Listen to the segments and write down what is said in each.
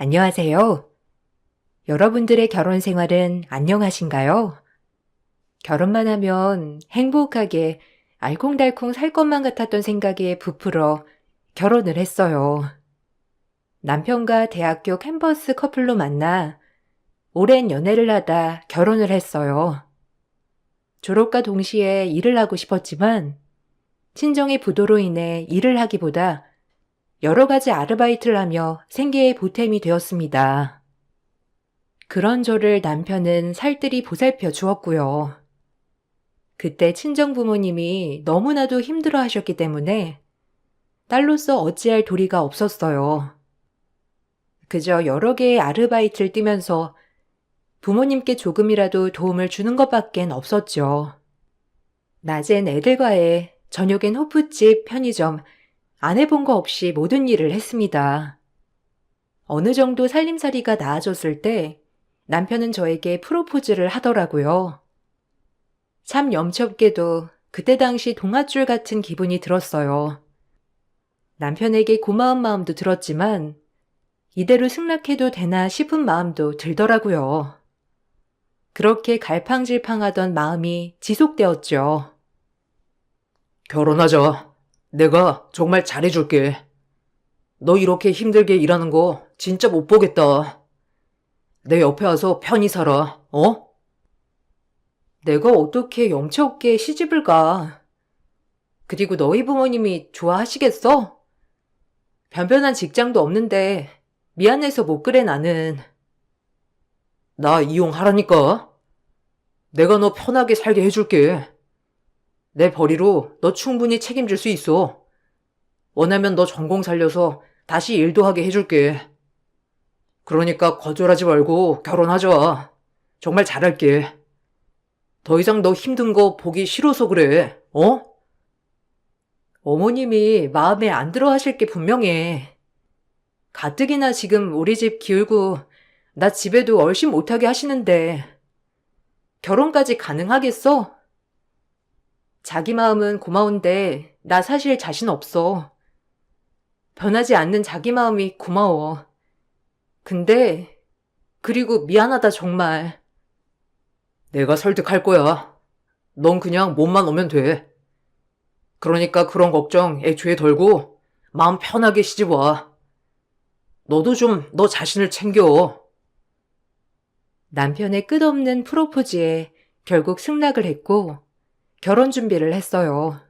안녕하세요. 여러분들의 결혼 생활은 안녕하신가요? 결혼만 하면 행복하게 알콩달콩 살 것만 같았던 생각에 부풀어 결혼을 했어요. 남편과 대학교 캠퍼스 커플로 만나 오랜 연애를 하다 결혼을 했어요. 졸업과 동시에 일을 하고 싶었지만 친정의 부도로 인해 일을 하기보다 여러 가지 아르바이트를 하며 생계의 보탬이 되었습니다. 그런 저를 남편은 살뜰히 보살펴 주었고요. 그때 친정 부모님이 너무나도 힘들어 하셨기 때문에 딸로서 어찌할 도리가 없었어요. 그저 여러 개의 아르바이트를 뛰면서 부모님께 조금이라도 도움을 주는 것밖엔 없었죠. 낮엔 애들과의, 저녁엔 호프집, 편의점, 안 해본 거 없이 모든 일을 했습니다. 어느 정도 살림살이가 나아졌을 때 남편은 저에게 프로포즈를 하더라고요. 참 염치없게도 그때 당시 동아줄 같은 기분이 들었어요. 남편에게 고마운 마음도 들었지만 이대로 승낙해도 되나 싶은 마음도 들더라고요. 그렇게 갈팡질팡하던 마음이 지속되었죠. 결혼하자. 내가 정말 잘해줄게. 너 이렇게 힘들게 일하는 거 진짜 못 보겠다. 내 옆에 와서 편히 살아, 어? 내가 어떻게 염치없게 시집을 가. 그리고 너희 부모님이 좋아하시겠어? 변변한 직장도 없는데 미안해서 못 그래 나는. 나 이용하라니까. 내가 너 편하게 살게 해줄게. 내 벌이로 너 충분히 책임질 수 있어. 원하면 너 전공 살려서 다시 일도 하게 해줄게. 그러니까 거절하지 말고 결혼하자. 정말 잘할게. 더 이상 너 힘든 거 보기 싫어서 그래, 어? 어머님이 마음에 안 들어 하실 게 분명해. 가뜩이나 지금 우리 집 기울고 나 집에도 얼씬 못하게 하시는데 결혼까지 가능하겠어? 자기 마음은 고마운데 나 사실 자신 없어. 변하지 않는 자기 마음이 고마워. 근데 그리고 미안하다 정말. 내가 설득할 거야. 넌 그냥 몸만 오면 돼. 그러니까 그런 걱정 애초에 덜고 마음 편하게 시집 와. 너도 좀 너 자신을 챙겨. 남편의 끝없는 프로포즈에 결국 승낙을 했고 결혼 준비를 했어요.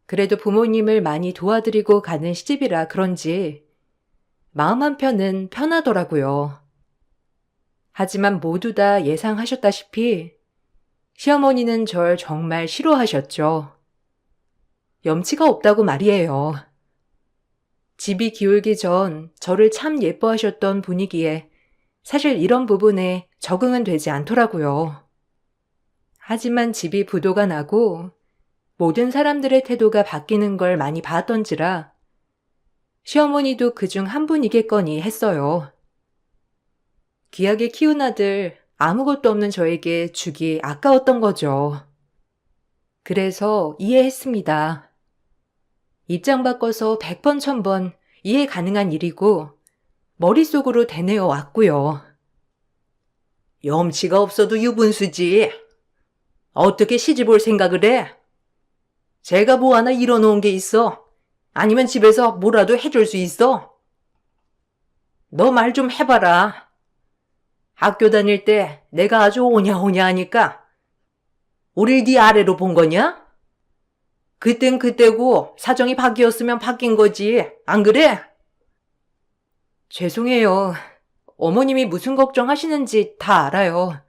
그래도 부모님을 많이 도와드리고 가는 시집이라 그런지 마음 한편은 편하더라고요. 하지만 모두 다 예상하셨다시피 시어머니는 절 정말 싫어하셨죠. 염치가 없다고 말이에요. 집이 기울기 전 저를 참 예뻐하셨던 분위기에 사실 이런 부분에 적응은 되지 않더라고요. 하지만 집이 부도가 나고 모든 사람들의 태도가 바뀌는 걸 많이 봤던지라 시어머니도 그중 한 분이겠거니 했어요. 귀하게 키운 아들 아무것도 없는 저에게 주기 아까웠던 거죠. 그래서 이해했습니다. 입장 바꿔서 100번 1000번 이해 가능한 일이고 머릿속으로 되뇌어 왔고요. 염치가 없어도 유분수지. 어떻게 시집 올 생각을 해? 제가 뭐 하나 이뤄놓은 게 있어? 아니면 집에서 뭐라도 해줄 수 있어? 너 말 좀 해봐라. 학교 다닐 때 내가 아주 오냐오냐 하니까 우릴 네 아래로 본 거냐? 그땐 그때고 사정이 바뀌었으면 바뀐 거지. 안 그래? 죄송해요. 어머님이 무슨 걱정하시는지 다 알아요.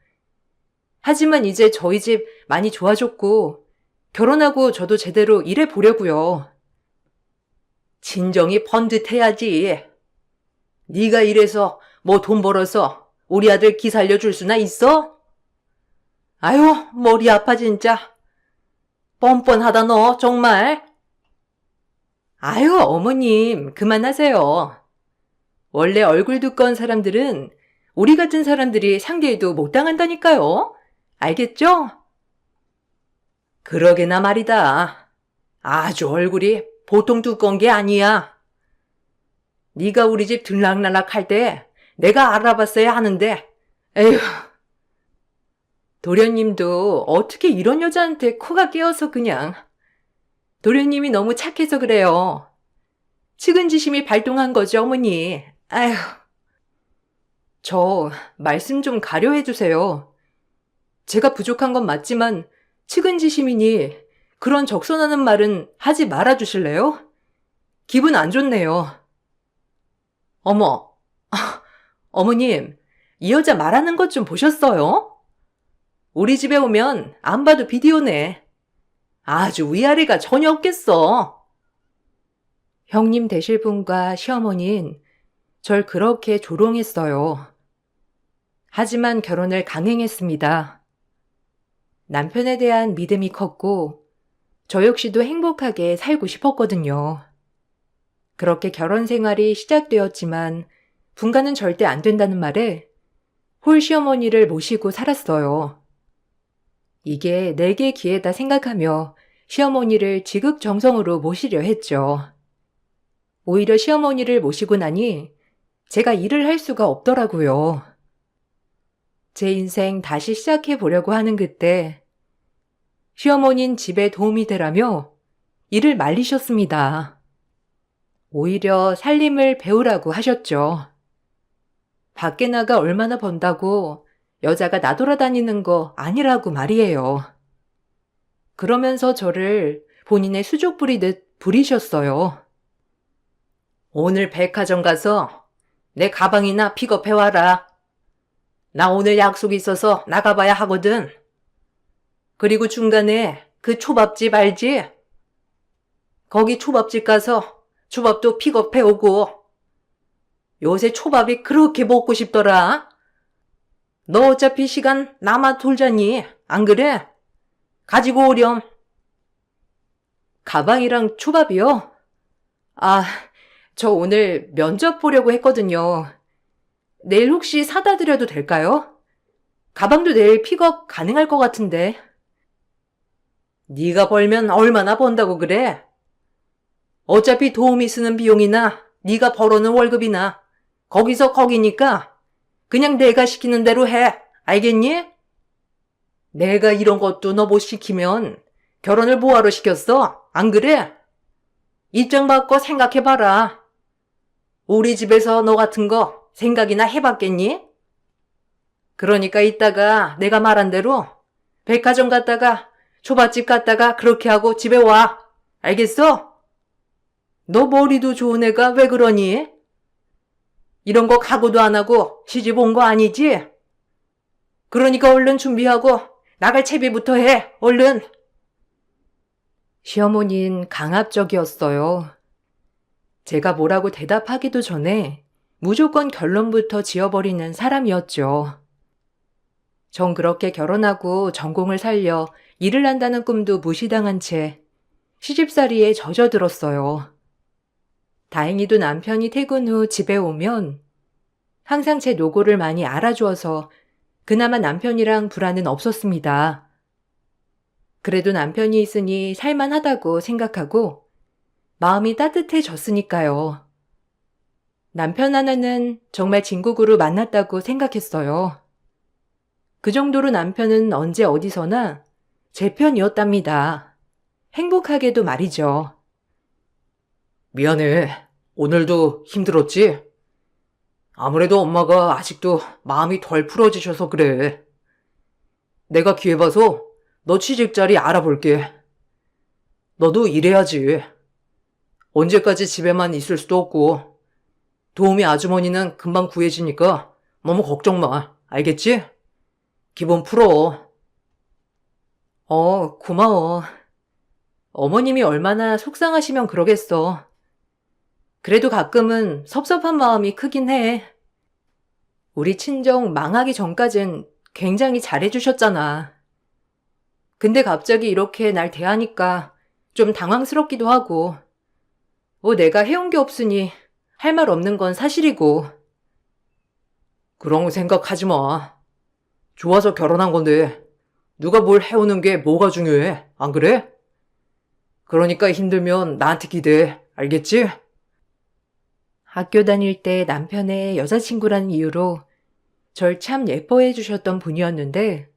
하지만 이제 저희 집 많이 좋아졌고 결혼하고 저도 제대로 일해 보려고요. 진정이 번듯해야지. 네가 이래서 뭐 돈 벌어서 우리 아들 기 살려줄 수나 있어? 아유, 머리 아파 진짜. 뻔뻔하다 너 정말. 아유, 어머님, 그만하세요. 원래 얼굴 두꺼운 사람들은 우리 같은 사람들이 상대해도 못 당한다니까요. 알겠죠? 그러게나 말이다. 아주 얼굴이 보통 두꺼운 게 아니야. 네가 우리 집 들락날락 할 때 내가 알아봤어야 하는데, 에휴. 도련님도 어떻게 이런 여자한테 코가 깨어서 그냥. 도련님이 너무 착해서 그래요. 측은지심이 발동한 거죠, 어머니. 아휴. 저 말씀 좀 가려해 주세요. 제가 부족한 건 맞지만 측은지심이니 그런 적선하는 말은 하지 말아 주실래요? 기분 안 좋네요. 어머, 어머님, 이 여자 말하는 것 좀 보셨어요? 우리 집에 오면 안 봐도 비디오네. 아주 위아래가 전혀 없겠어. 형님 되실 분과 시어머니는 절 그렇게 조롱했어요. 하지만 결혼을 강행했습니다. 남편에 대한 믿음이 컸고 저 역시도 행복하게 살고 싶었거든요. 그렇게 결혼 생활이 시작되었지만 분가는 절대 안 된다는 말에 홀 시어머니를 모시고 살았어요. 이게 내게 기회다 생각하며 시어머니를 지극정성으로 모시려 했죠. 오히려 시어머니를 모시고 나니 제가 일을 할 수가 없더라고요. 제 인생 다시 시작해 보려고 하는 그때 시어머니는 집에 도움이 되라며 일을 말리셨습니다. 오히려 살림을 배우라고 하셨죠. 밖에 나가 얼마나 번다고 여자가 나돌아다니는 거 아니라고 말이에요. 그러면서 저를 본인의 수족 부리듯 부리셨어요. 오늘 백화점 가서 내 가방이나 픽업해와라. 나 오늘 약속 있어서 나가봐야 하거든. 그리고 중간에 그 초밥집 알지? 거기 초밥집 가서 초밥도 픽업해오고. 요새 초밥이 그렇게 먹고 싶더라. 너 어차피 시간 남아 돌자니 안 그래? 가지고 오렴. 가방이랑 초밥이요? 아, 저 오늘 면접 보려고 했거든요. 내일 혹시 사다 드려도 될까요? 가방도 내일 픽업 가능할 것 같은데. 네가 벌면 얼마나 번다고 그래? 어차피 도우미 쓰는 비용이나 네가 벌어는 월급이나 거기서 거기니까 그냥 내가 시키는 대로 해. 알겠니? 내가 이런 것도 너 못 시키면 결혼을 뭐하러 시켰어? 안 그래? 입장 바꿔 생각해봐라. 우리 집에서 너 같은 거 생각이나 해봤겠니? 그러니까 이따가 내가 말한 대로 백화점 갔다가 초밥집 갔다가 그렇게 하고 집에 와. 알겠어? 너 머리도 좋은 애가 왜 그러니? 이런 거 각오도 안 하고 시집 온 거 아니지? 그러니까 얼른 준비하고 나갈 채비부터 해. 얼른. 시어머니는 강압적이었어요. 제가 뭐라고 대답하기도 전에 무조건 결론부터 지어버리는 사람이었죠. 전 그렇게 결혼하고 전공을 살려 일을 한다는 꿈도 무시당한 채 시집살이에 젖어들었어요. 다행히도 남편이 퇴근 후 집에 오면 항상 제 노고를 많이 알아주어서 그나마 남편이랑 불안은 없었습니다. 그래도 남편이 있으니 살만하다고 생각하고 마음이 따뜻해졌으니까요. 남편 하나는 정말 진국으로 만났다고 생각했어요. 그 정도로 남편은 언제 어디서나 제 편이었답니다. 행복하게도 말이죠. 미안해. 오늘도 힘들었지? 아무래도 엄마가 아직도 마음이 덜 풀어지셔서 그래. 내가 기회 봐서 너 취직 자리 알아볼게. 너도 일해야지. 언제까지 집에만 있을 수도 없고 도우미 아주머니는 금방 구해지니까 너무 걱정 마. 알겠지? 기분 풀어. 고마워. 어머님이 얼마나 속상하시면 그러겠어. 그래도 가끔은 섭섭한 마음이 크긴 해. 우리 친정 망하기 전까진 굉장히 잘해주셨잖아. 근데 갑자기 이렇게 날 대하니까 좀 당황스럽기도 하고, 내가 해온 게 없으니 할 말 없는 건 사실이고. 그런 거 생각하지 마. 좋아서 결혼한 건데 누가 뭘 해오는 게 뭐가 중요해? 안 그래? 그러니까 힘들면 나한테 기대해. 알겠지? 학교 다닐 때 남편의 여자친구라는 이유로 절 참 예뻐해 주셨던 분이었는데,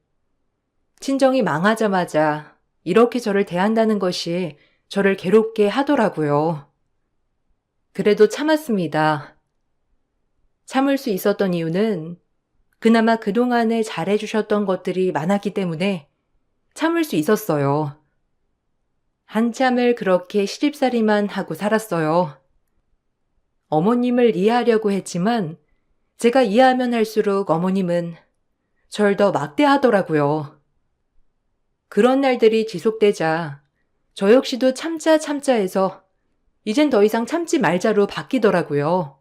친정이 망하자마자 이렇게 저를 대한다는 것이 저를 괴롭게 하더라고요. 그래도 참았습니다. 참을 수 있었던 이유는 그나마 그동안에 잘해주셨던 것들이 많았기 때문에 참을 수 있었어요. 한참을 그렇게 시집살이만 하고 살았어요. 어머님을 이해하려고 했지만 제가 이해하면 할수록 어머님은 절 더 막대하더라고요. 그런 날들이 지속되자 저 역시도 참자 참자 해서 이젠 더 이상 참지 말자로 바뀌더라고요.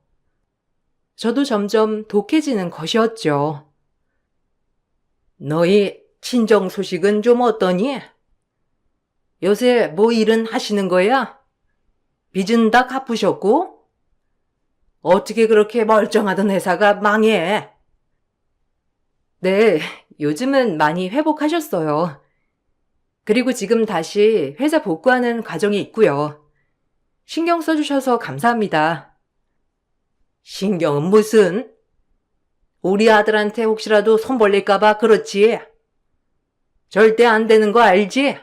저도 점점 독해지는 것이었죠. 너희 친정 소식은 좀 어떠니? 요새 뭐 일은 하시는 거야? 빚은 다 갚으셨고? 어떻게 그렇게 멀쩡하던 회사가 망해? 네, 요즘은 많이 회복하셨어요. 그리고 지금 다시 회사 복구하는 과정이 있고요. 신경 써주셔서 감사합니다. 신경은 무슨? 우리 아들한테 혹시라도 손 벌릴까봐 그렇지. 절대 안 되는 거 알지?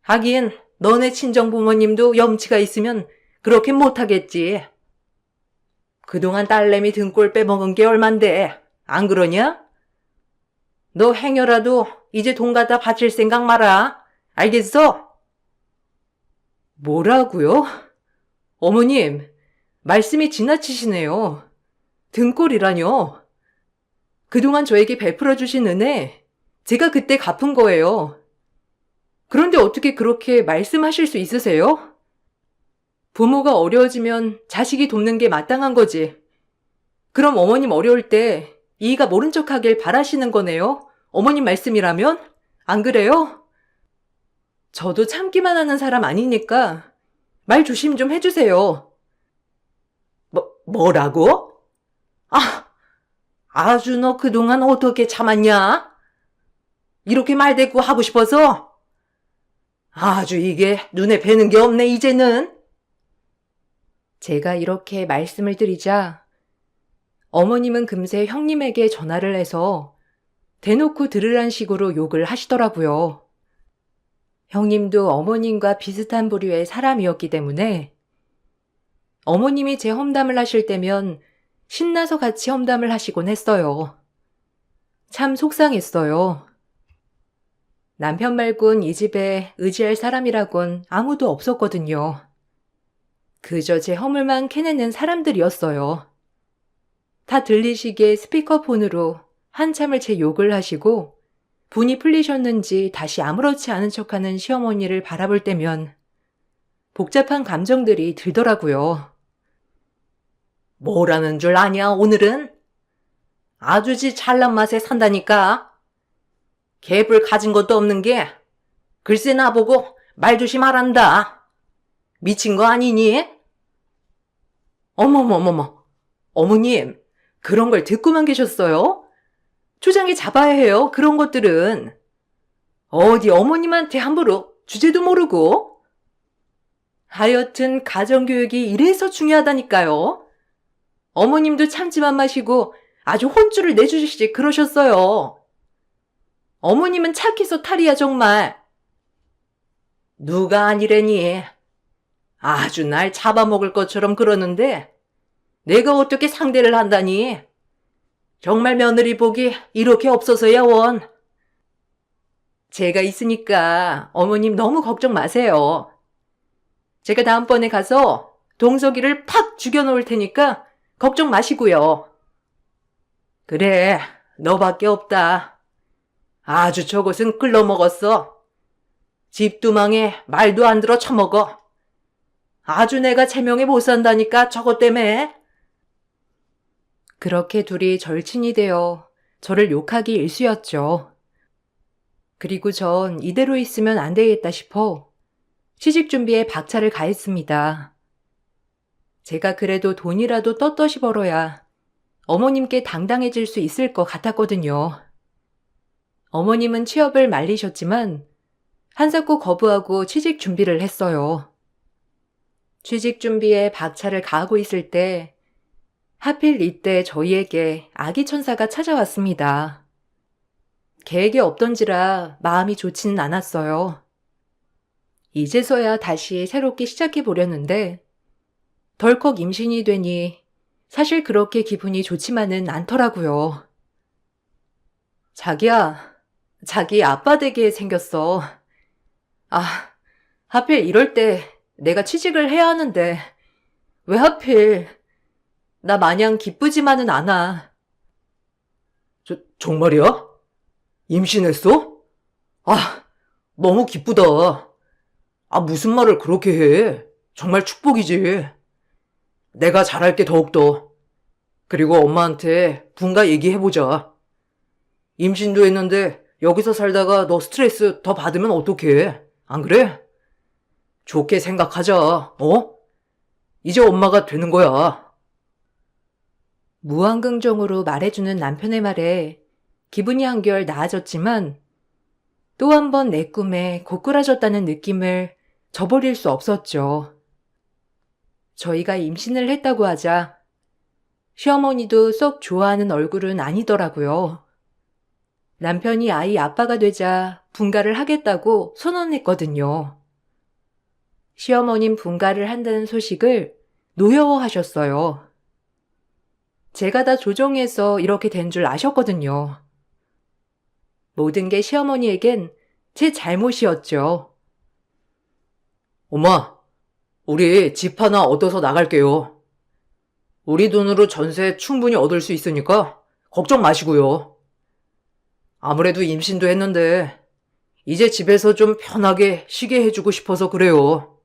하긴 너네 친정 부모님도 염치가 있으면 그렇게 못하겠지. 그동안 딸내미 등골 빼먹은 게 얼만데 안 그러냐? 너 행여라도 이제 돈 갖다 바칠 생각 마라. 알겠어? 뭐라고요? 어머님, 말씀이 지나치시네요. 등골이라뇨. 그동안 저에게 베풀어 주신 은혜, 제가 그때 갚은 거예요. 그런데 어떻게 그렇게 말씀하실 수 있으세요? 부모가 어려워지면 자식이 돕는 게 마땅한 거지. 그럼 어머님 어려울 때 이이가 모른 척하길 바라시는 거네요? 어머님 말씀이라면? 안 그래요? 저도 참기만 하는 사람 아니니까 말 조심 좀 해주세요. 뭐라고? 아주 너 그동안 어떻게 참았냐? 이렇게 말대꾸 하고 싶어서? 아주 이게 눈에 뵈는 게 없네 이제는. 제가 이렇게 말씀을 드리자 어머님은 금세 형님에게 전화를 해서 대놓고 들으란 식으로 욕을 하시더라고요. 형님도 어머님과 비슷한 부류의 사람이었기 때문에 어머님이 제 험담을 하실 때면 신나서 같이 험담을 하시곤 했어요. 참 속상했어요. 남편 말곤 이 집에 의지할 사람이라곤 아무도 없었거든요. 그저 제 허물만 캐내는 사람들이었어요. 다 들리시게 스피커폰으로 한참을 제 욕을 하시고 분이 풀리셨는지 다시 아무렇지 않은 척하는 시어머니를 바라볼 때면 복잡한 감정들이 들더라고요. 뭐라는 줄 아냐 오늘은? 아주지 잘난 맛에 산다니까. 개불 가진 것도 없는 게 글쎄 나보고 말 조심하란다. 미친 거 아니니? 어머머머머, 어머님 그런 걸 듣고만 계셨어요? 초장에 잡아야 해요 그런 것들은. 어디 어머님한테 함부로 주제도 모르고. 하여튼 가정교육이 이래서 중요하다니까요. 어머님도 참지만 마시고 아주 혼쭐을 내주시지 그러셨어요. 어머님은 착해서 탈이야 정말. 누가 아니래니. 아주 날 잡아먹을 것처럼 그러는데 내가 어떻게 상대를 한다니. 정말 며느리 복이 이렇게 없어서야 원. 제가 있으니까 어머님 너무 걱정 마세요. 제가 다음번에 가서 동석이를 팍 죽여놓을 테니까 걱정 마시고요. 그래, 너밖에 없다. 아주 저것은 끌러먹었어. 집도 망해 말도 안 들어 처먹어. 아주 내가 제명에 못 산다니까 저것 때문에. 그렇게 둘이 절친이 되어 저를 욕하기 일쑤였죠. 그리고 전 이대로 있으면 안 되겠다 싶어 취직 준비에 박차를 가했습니다. 제가 그래도 돈이라도 떳떳이 벌어야 어머님께 당당해질 수 있을 것 같았거든요. 어머님은 취업을 말리셨지만 한사코 거부하고 취직 준비를 했어요. 취직 준비에 박차를 가하고 있을 때 하필 이때 저희에게 아기 천사가 찾아왔습니다. 계획이 없던지라 마음이 좋지는 않았어요. 이제서야 다시 새롭게 시작해 보려는데 덜컥 임신이 되니 사실 그렇게 기분이 좋지만은 않더라고요. 자기야, 자기 아빠 되게 생겼어. 아, 하필 이럴 때 내가 취직을 해야 하는데 왜 하필 나 마냥 기쁘지만은 않아. 정말이야? 임신했어? 아, 너무 기쁘다. 아, 무슨 말을 그렇게 해. 정말 축복이지. 내가 잘할게 더욱더. 그리고 엄마한테 분가 얘기해보자. 임신도 했는데 여기서 살다가 너 스트레스 더 받으면 어떡해? 안 그래? 좋게 생각하자, 어? 이제 엄마가 되는 거야. 무한긍정으로 말해주는 남편의 말에 기분이 한결 나아졌지만 또 한 번 내 꿈에 고꾸라졌다는 느낌을 저버릴 수 없었죠. 저희가 임신을 했다고 하자 시어머니도 썩 좋아하는 얼굴은 아니더라고요. 남편이 아이 아빠가 되자 분가를 하겠다고 선언했거든요. 시어머님 분가를 한다는 소식을 노여워하셨어요. 제가 다 조정해서 이렇게 된 줄 아셨거든요. 모든 게 시어머니에겐 제 잘못이었죠. 엄마, 우리 집 하나 얻어서 나갈게요. 우리 돈으로 전세 충분히 얻을 수 있으니까 걱정 마시고요. 아무래도 임신도 했는데 이제 집에서 좀 편하게 쉬게 해주고 싶어서 그래요.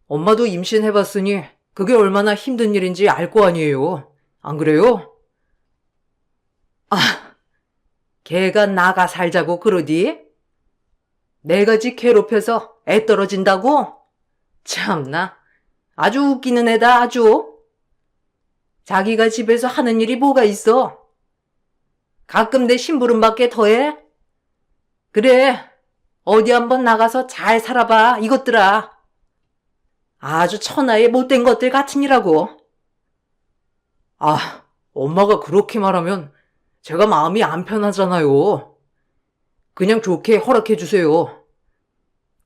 엄마도 임신해봤으니 그게 얼마나 힘든 일인지 알 거 아니에요. 안 그래요? 아, 걔가 나가 살자고 그러디? 내가 지 괴롭혀서 애 떨어진다고? 참나, 아주 웃기는 애다 아주. 자기가 집에서 하는 일이 뭐가 있어? 가끔 내 심부름밖에 더해? 그래, 어디 한번 나가서 잘 살아봐 이것들아. 아주 천하의 못된 것들 같으니라고. 아, 엄마가 그렇게 말하면 제가 마음이 안 편하잖아요. 그냥 좋게 허락해 주세요.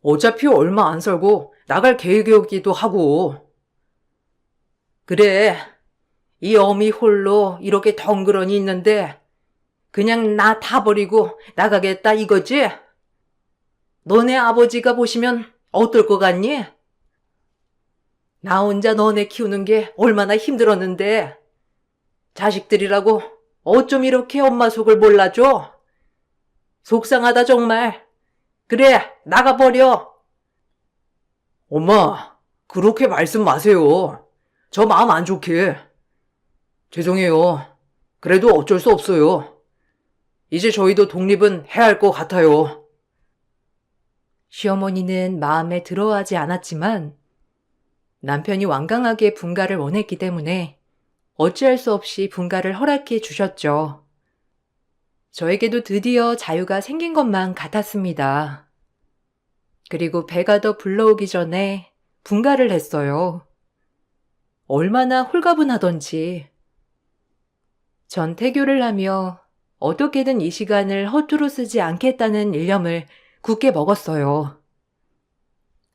어차피 얼마 안 살고 나갈 계획이기도 하고. 그래, 이 어미 홀로 이렇게 덩그러니 있는데 그냥 나 다 버리고 나가겠다 이거지? 너네 아버지가 보시면 어떨 것 같니? 나 혼자 너네 키우는 게 얼마나 힘들었는데 자식들이라고 어쩜 이렇게 엄마 속을 몰라줘? 속상하다 정말. 그래, 나가버려. 엄마, 그렇게 말씀 마세요. 저 마음 안 좋게. 죄송해요. 그래도 어쩔 수 없어요. 이제 저희도 독립은 해야 할 것 같아요. 시어머니는 마음에 들어하지 않았지만 남편이 완강하게 분가를 원했기 때문에 어찌할 수 없이 분가를 허락해 주셨죠. 저에게도 드디어 자유가 생긴 것만 같았습니다. 그리고 배가 더 불러오기 전에 분가를 했어요. 얼마나 홀가분하던지. 전 태교를 하며 어떻게든 이 시간을 허투루 쓰지 않겠다는 일념을 굳게 먹었어요.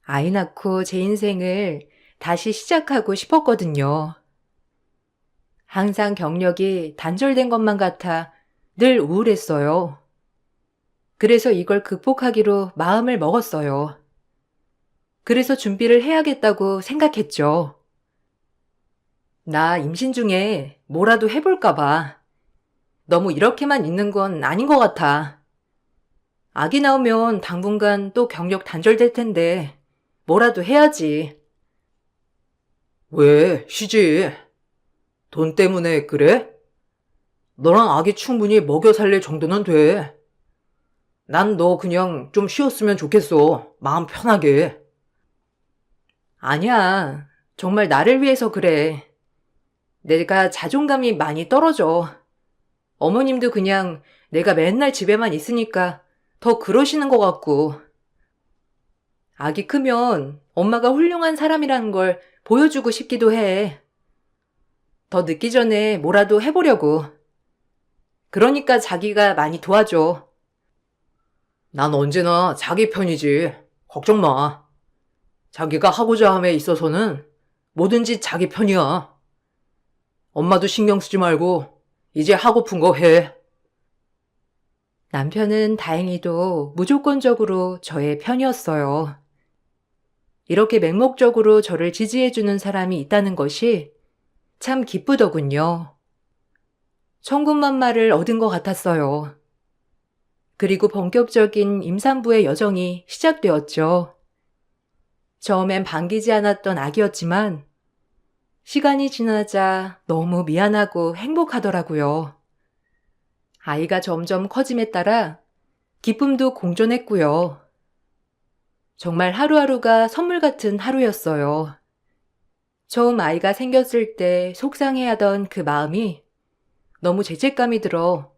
아이 낳고 제 인생을 다시 시작하고 싶었거든요. 항상 경력이 단절된 것만 같아 늘 우울했어요. 그래서 이걸 극복하기로 마음을 먹었어요. 그래서 준비를 해야겠다고 생각했죠. 나 임신 중에 뭐라도 해볼까 봐. 너무 이렇게만 있는 건 아닌 것 같아. 아기 나오면 당분간 또 경력 단절될 텐데 뭐라도 해야지. 왜, 쉬지. 돈 때문에 그래? 너랑 아기 충분히 먹여 살릴 정도는 돼. 난 너 그냥 좀 쉬었으면 좋겠어. 마음 편하게. 아니야. 정말 나를 위해서 그래. 내가 자존감이 많이 떨어져. 어머님도 그냥 내가 맨날 집에만 있으니까 더 그러시는 것 같고. 아기 크면 엄마가 훌륭한 사람이라는 걸 보여주고 싶기도 해. 더 늦기 전에 뭐라도 해보려고. 그러니까 자기가 많이 도와줘. 난 언제나 자기 편이지. 걱정 마. 자기가 하고자 함에 있어서는 뭐든지 자기 편이야. 엄마도 신경 쓰지 말고 이제 하고픈 거 해. 남편은 다행히도 무조건적으로 저의 편이었어요. 이렇게 맹목적으로 저를 지지해주는 사람이 있다는 것이 참 기쁘더군요. 천군만마를 얻은 것 같았어요. 그리고 본격적인 임산부의 여정이 시작되었죠. 처음엔 반기지 않았던 아기였지만 시간이 지나자 너무 미안하고 행복하더라고요. 아이가 점점 커짐에 따라 기쁨도 공존했고요. 정말 하루하루가 선물 같은 하루였어요. 처음 아이가 생겼을 때 속상해하던 그 마음이 너무 죄책감이 들어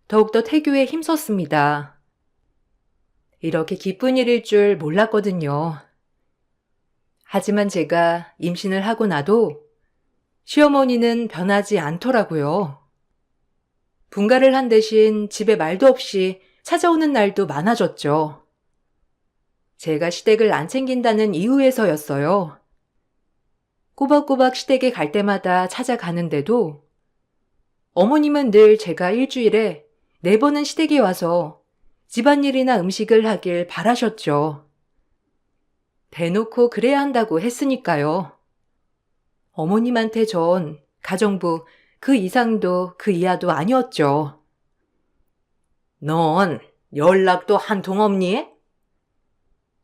더욱더 태교에 힘썼습니다. 이렇게 기쁜 일일 줄 몰랐거든요. 하지만 제가 임신을 하고 나도 시어머니는 변하지 않더라고요. 분가를 한 대신 집에 말도 없이 찾아오는 날도 많아졌죠. 제가 시댁을 안 챙긴다는 이유에서였어요. 꼬박꼬박 시댁에 갈 때마다 찾아가는데도 어머님은 늘 제가 일주일에 4번은 시댁에 와서 집안일이나 음식을 하길 바라셨죠. 대놓고 그래야 한다고 했으니까요. 어머님한테 전 가정부 그 이상도 그 이하도 아니었죠. 넌 연락도 한 통 없니?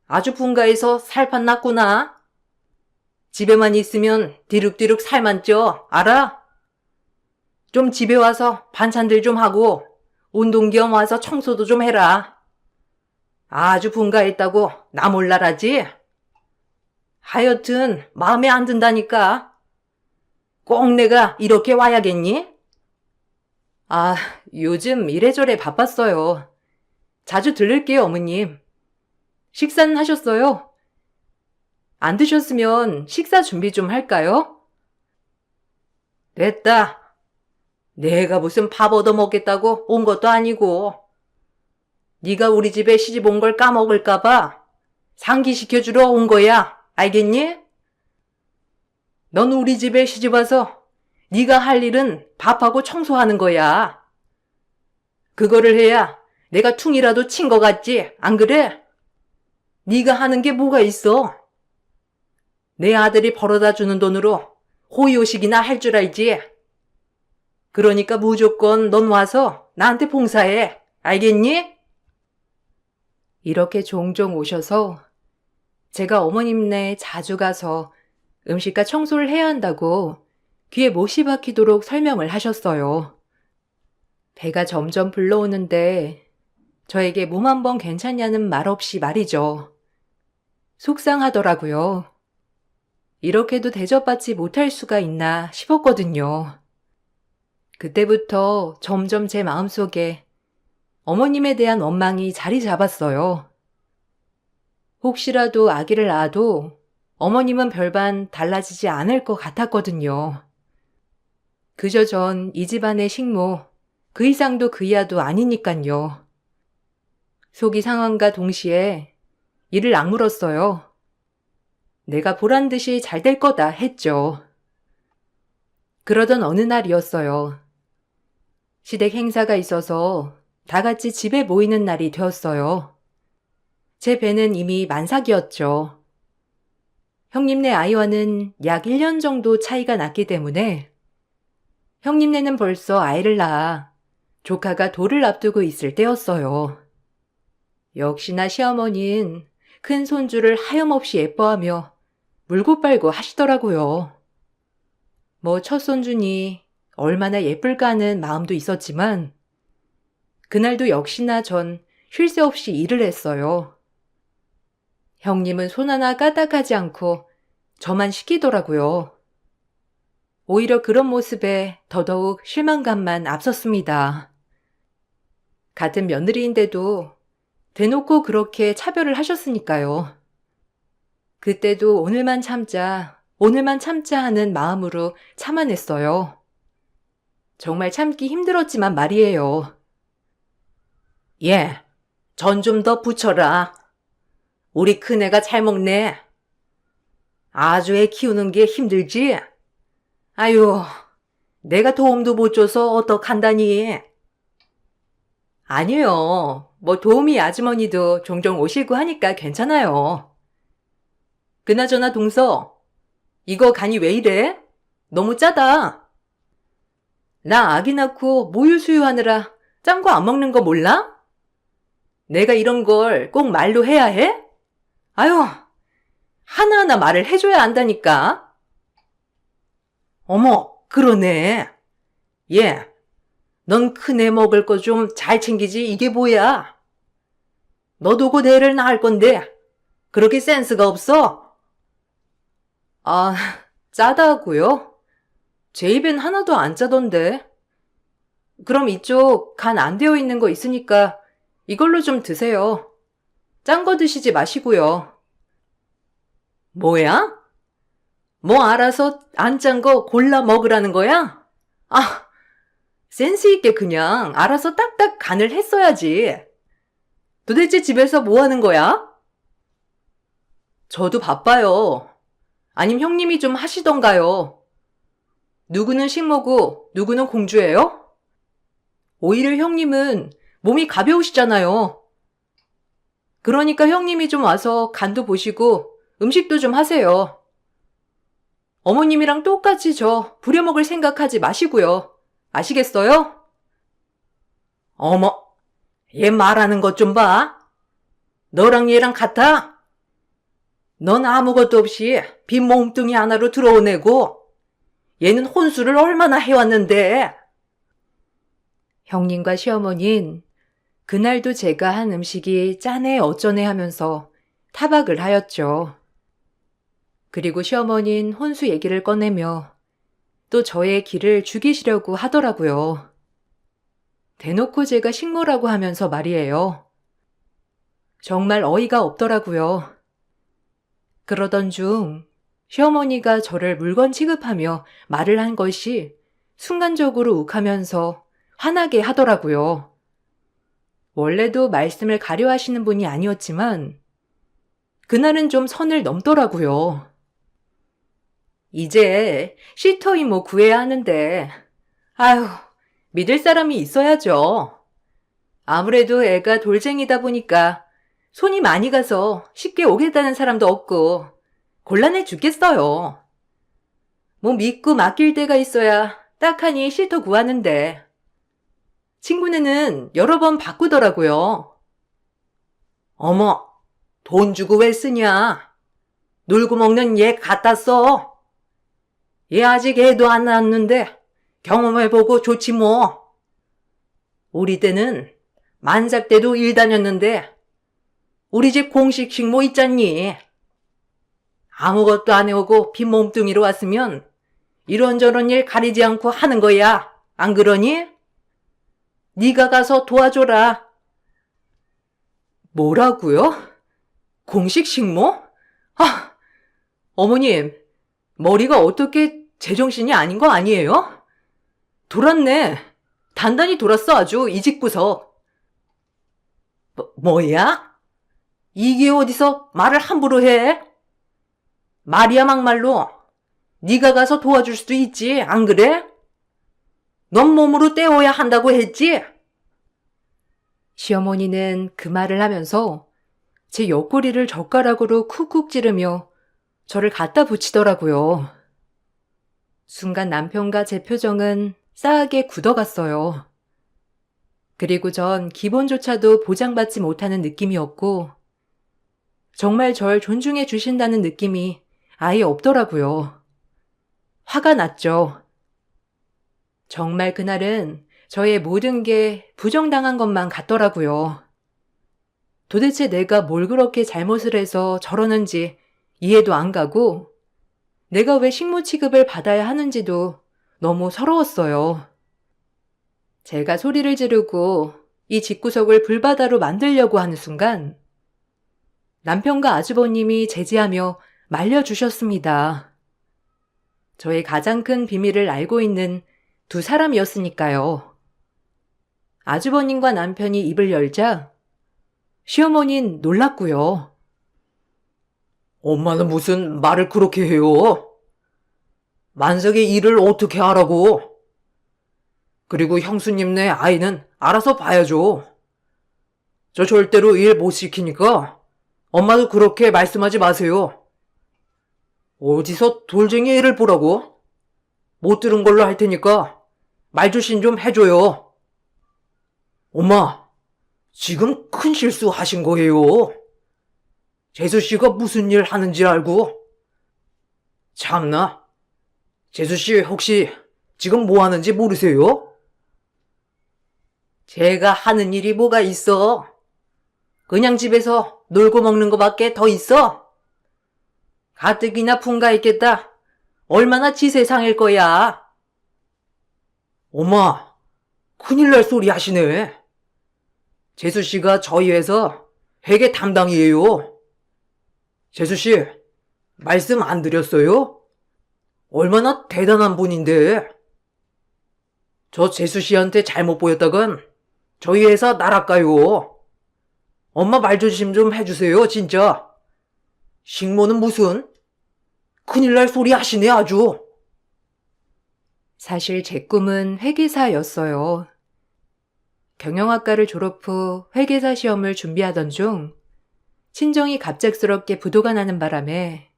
아주 분가해서 살판 났구나. 집에만 있으면 뒤룩뒤룩 살만 쪄, 알아? 좀 집에 와서 반찬들 좀 하고 운동 겸 와서 청소도 좀 해라. 아주 분가했다고 나 몰라라지? 하여튼 마음에 안 든다니까. 꼭 내가 이렇게 와야겠니? 아, 요즘 이래저래 바빴어요. 자주 들를게요, 어머님. 식사는 하셨어요? 안 드셨으면 식사 준비 좀 할까요? 됐다. 내가 무슨 밥 얻어먹겠다고 온 것도 아니고. 네가 우리 집에 시집 온 걸 까먹을까봐 상기시켜주러 온 거야. 알겠니? 넌 우리 집에 시집 와서 네가 할 일은 밥하고 청소하는 거야. 그거를 해야 내가 퉁이라도 친 거 같지? 안 그래? 네가 하는 게 뭐가 있어? 내 아들이 벌어다 주는 돈으로 호의호식이나 할 줄 알지? 그러니까 무조건 넌 와서 나한테 봉사해. 알겠니? 이렇게 종종 오셔서 제가 어머님네 자주 가서 음식과 청소를 해야 한다고 귀에 못이 박히도록 설명을 하셨어요. 배가 점점 불러오는데 저에게 몸 한번 괜찮냐는 말 없이 말이죠. 속상하더라고요. 이렇게도 대접받지 못할 수가 있나 싶었거든요. 그때부터 점점 제 마음속에 어머님에 대한 원망이 자리 잡았어요. 혹시라도 아기를 낳아도 어머님은 별반 달라지지 않을 것 같았거든요. 그저 전 이 집안의 식모, 그 이상도 그 이하도 아니니깐요. 속이 상한과 동시에 이를 악물었어요. 내가 보란 듯이 잘 될 거다 했죠. 그러던 어느 날이었어요. 시댁 행사가 있어서 다 같이 집에 모이는 날이 되었어요. 제 배는 이미 만삭이었죠. 형님네 아이와는 약 1년 정도 차이가 났기 때문에 형님네는 벌써 아이를 낳아 조카가 돌을 앞두고 있을 때였어요. 역시나 시어머니는 큰 손주를 하염없이 예뻐하며 물고 빨고 하시더라고요. 뭐 첫 손주니 얼마나 예쁠까 하는 마음도 있었지만 그날도 역시나 전 쉴 새 없이 일을 했어요. 형님은 손 하나 까딱하지 않고 저만 시키더라고요. 오히려 그런 모습에 더더욱 실망감만 앞섰습니다. 같은 며느리인데도 대놓고 그렇게 차별을 하셨으니까요. 그때도 오늘만 참자, 오늘만 참자 하는 마음으로 참아냈어요. 정말 참기 힘들었지만 말이에요. 예, 전 좀 더 붙여라. 우리 큰애가 잘 먹네. 아주 애 키우는 게 힘들지? 아유, 내가 도움도 못 줘서 어떡한다니. 아니에요. 뭐 도우미 아주머니도 종종 오시고 하니까 괜찮아요. 그나저나 동서, 이거 간이 왜 이래? 너무 짜다. 나 아기 낳고 모유 수유하느라 짠 거 안 먹는 거 몰라? 내가 이런 걸 꼭 말로 해야 해? 아유, 하나하나 말을 해줘야 한다니까. 어머, 그러네. 예, 넌 큰애 먹을 거 좀 잘 챙기지 이게 뭐야? 너도 곧 애를 낳을 건데 그렇게 센스가 없어? 아, 짜다고요? 제 입엔 하나도 안 짜던데. 그럼 이쪽 간 안 되어 있는 거 있으니까 이걸로 좀 드세요. 짠 거 드시지 마시고요. 뭐야? 뭐 알아서 안 짠 거 골라 먹으라는 거야? 아, 센스 있게 그냥 알아서 딱딱 간을 했어야지. 도대체 집에서 뭐 하는 거야? 저도 바빠요. 아님 형님이 좀 하시던가요. 누구는 식모고 누구는 공주예요? 오히려 형님은 몸이 가벼우시잖아요. 그러니까 형님이 좀 와서 간도 보시고 음식도 좀 하세요. 어머님이랑 똑같이 저 부려먹을 생각하지 마시고요. 아시겠어요? 어머, 얘 말하는 것 좀 봐. 너랑 얘랑 같아? 넌 아무것도 없이 빈 몸뚱이 하나로 들어오내고 얘는 혼수를 얼마나 해왔는데. 형님과 시어머니는 그날도 제가 한 음식이 짜네 어쩌네 하면서 타박을 하였죠. 그리고 시어머니는 혼수 얘기를 꺼내며 또 저의 기를 죽이시려고 하더라고요. 대놓고 제가 식모라고 하면서 말이에요. 정말 어이가 없더라고요. 그러던 중 시어머니가 저를 물건 취급하며 말을 한 것이 순간적으로 욱하면서 화나게 하더라고요. 원래도 말씀을 가려 하시는 분이 아니었지만 그날은 좀 선을 넘더라고요. 이제 시터 이모 구해야 하는데 아휴, 믿을 사람이 있어야죠. 아무래도 애가 돌쟁이다 보니까 손이 많이 가서 쉽게 오겠다는 사람도 없고 곤란해 죽겠어요. 뭐 믿고 맡길 데가 있어야 딱하니 시터 구하는데 친구네는 여러 번 바꾸더라고요. 어머, 돈 주고 왜 쓰냐? 놀고 먹는 얘 갖다 써. 얘 아직 애도 안 낳았는데 경험해보고 좋지 뭐. 우리 때는 만삭 때도 일 다녔는데 우리 집 공식 식모 있잖니. 아무것도 안 해오고 빈 몸뚱이로 왔으면 이런저런 일 가리지 않고 하는 거야. 안 그러니? 네가 가서 도와줘라. 뭐라고요? 공식 식모? 아, 어머님, 머리가 어떻게 제정신이 아닌 거 아니에요? 돌았네. 단단히 돌았어 아주 이 집구석. 뭐야? 이게 어디서 말을 함부로 해? 말이야 막말로. 네가 가서 도와줄 수도 있지, 안 그래? 넌 몸으로 떼어야 한다고 했지? 시어머니는 그 말을 하면서 제 옆구리를 젓가락으로 쿡쿡 찌르며 저를 갖다 붙이더라고요. 순간 남편과 제 표정은 싸하게 굳어갔어요. 그리고 전 기본조차도 보장받지 못하는 느낌이었고 정말 절 존중해 주신다는 느낌이 아예 없더라고요. 화가 났죠. 정말 그날은 저의 모든 게 부정당한 것만 같더라고요. 도대체 내가 뭘 그렇게 잘못을 해서 저러는지 이해도 안 가고 내가 왜 식모 취급을 받아야 하는지도 너무 서러웠어요. 제가 소리를 지르고 이 집구석을 불바다로 만들려고 하는 순간 남편과 아주버님이 제지하며 말려주셨습니다. 저의 가장 큰 비밀을 알고 있는 두 사람이었으니까요. 아주버님과 남편이 입을 열자 시어머니는 놀랐고요. 엄마는 무슨 말을 그렇게 해요? 만석의 일을 어떻게 하라고? 그리고 형수님네 아이는 알아서 봐야죠. 저 절대로 일 못 시키니까 엄마도 그렇게 말씀하지 마세요. 어디서 돌쟁이 애를 보라고? 못 들은 걸로 할 테니까 말조심 좀 해줘요. 엄마, 지금 큰 실수하신 거예요. 재수씨가 무슨 일 하는지 알고. 참나, 재수씨 혹시 지금 뭐 하는지 모르세요? 제가 하는 일이 뭐가 있어? 그냥 집에서 놀고 먹는 거밖에 더 있어? 가뜩이나 분가했겠다. 얼마나 지세상일 거야. 엄마, 큰일 날 소리 하시네. 재수씨가 저희 회사 회계 담당이에요. 재수씨, 말씀 안 드렸어요? 얼마나 대단한 분인데. 저 재수씨한테 잘못 보였다간 저희 회사 나랄까요? 엄마 말조심 좀 해주세요, 진짜. 식모는 무슨? 큰일 날 소리 하시네, 아주. 사실 제 꿈은 회계사였어요. 경영학과를 졸업 후 회계사 시험을 준비하던 중 친정이 갑작스럽게 부도가 나는 바람에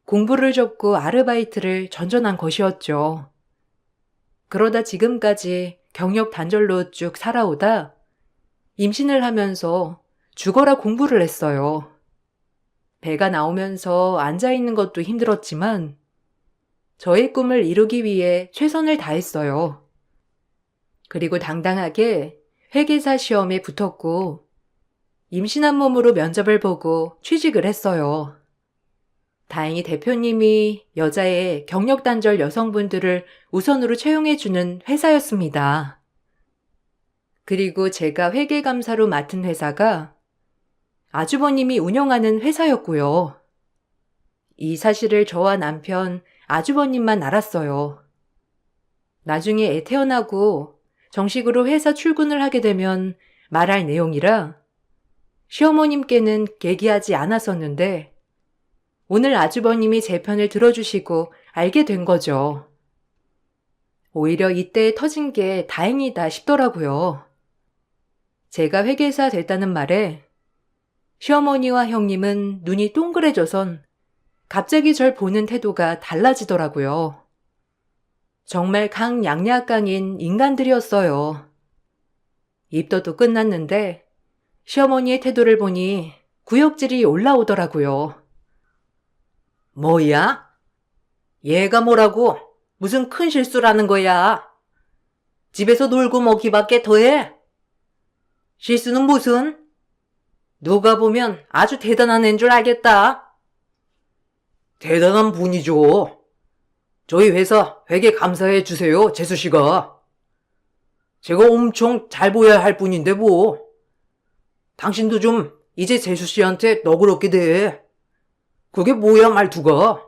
공부를 접고 아르바이트를 전전한 것이었죠. 그러다 지금까지 경력 단절로 쭉 살아오다 임신을 하면서 죽어라 공부를 했어요. 배가 나오면서 앉아있는 것도 힘들었지만 저의 꿈을 이루기 위해 최선을 다했어요. 그리고 당당하게 회계사 시험에 붙었고 임신한 몸으로 면접을 보고 취직을 했어요. 다행히 대표님이 여자의 경력 단절 여성분들을 우선으로 채용해주는 회사였습니다. 그리고 제가 회계감사로 맡은 회사가 아주버님이 운영하는 회사였고요. 이 사실을 저와 남편, 아주버님만 알았어요. 나중에 애 태어나고 정식으로 회사 출근을 하게 되면 말할 내용이라 시어머님께는 얘기하지 않았었는데 오늘 아주버님이 제 편을 들어주시고 알게 된 거죠. 오히려 이때 터진 게 다행이다 싶더라고요. 제가 회계사 됐다는 말에 시어머니와 형님은 눈이 동그래져선 갑자기 절 보는 태도가 달라지더라고요. 정말 강약약강인 인간들이었어요. 입덧도 끝났는데 시어머니의 태도를 보니 구역질이 올라오더라고요. 뭐야? 얘가 뭐라고? 무슨 큰 실수라는 거야? 집에서 놀고 먹기밖에 더해? 실수는 무슨? 누가 보면 아주 대단한 애인 줄 알겠다. 대단한 분이죠. 저희 회사 회계 감사해 주세요, 재수씨가. 제가 엄청 잘 보여야 할 분인데 뭐. 당신도 좀 이제 재수씨한테 너그럽게 돼. 그게 뭐야 말투가.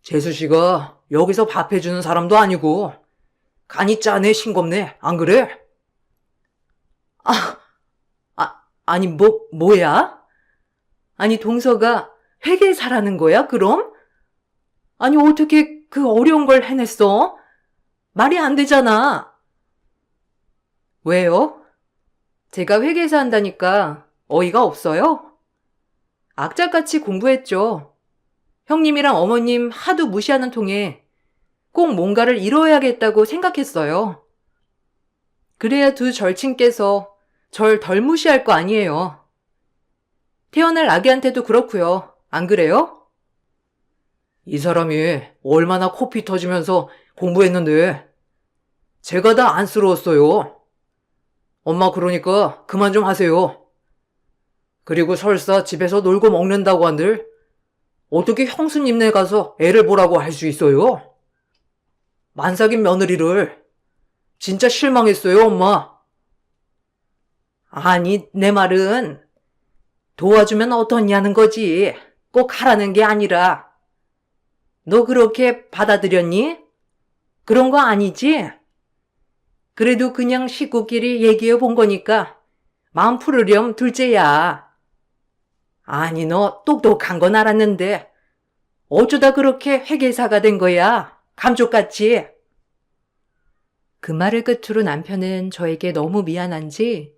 재수씨가 여기서 밥 해주는 사람도 아니고 간이 짜네 싱겁네 안 그래? 아니 뭐야? 아니 동서가 회계사라는 거야 그럼? 아니 어떻게 그 어려운 걸 해냈어? 말이 안 되잖아. 왜요? 제가 회계사 한다니까 어이가 없어요? 악착같이 공부했죠. 형님이랑 어머님 하도 무시하는 통에 꼭 뭔가를 이뤄야겠다고 생각했어요. 그래야 두 절친께서 절 덜 무시할 거 아니에요. 태어날 아기한테도 그렇고요. 안 그래요? 이 사람이 얼마나 코피 터지면서 공부했는데 제가 다 안쓰러웠어요. 엄마 그러니까 그만 좀 하세요. 그리고 설사 집에서 놀고 먹는다고 한들 어떻게 형수님네 가서 애를 보라고 할 수 있어요? 만삭인 며느리를 진짜 실망했어요, 엄마. 아니, 내 말은 도와주면 어떻냐는 거지. 꼭 하라는 게 아니라. 너 그렇게 받아들였니? 그런 거 아니지? 그래도 그냥 식구끼리 얘기해 본 거니까 마음 풀으렴 둘째야. 아니, 너 똑똑한 건 알았는데 어쩌다 그렇게 회계사가 된 거야? 감쪽같이. 그 말을 끝으로 남편은 저에게 너무 미안한지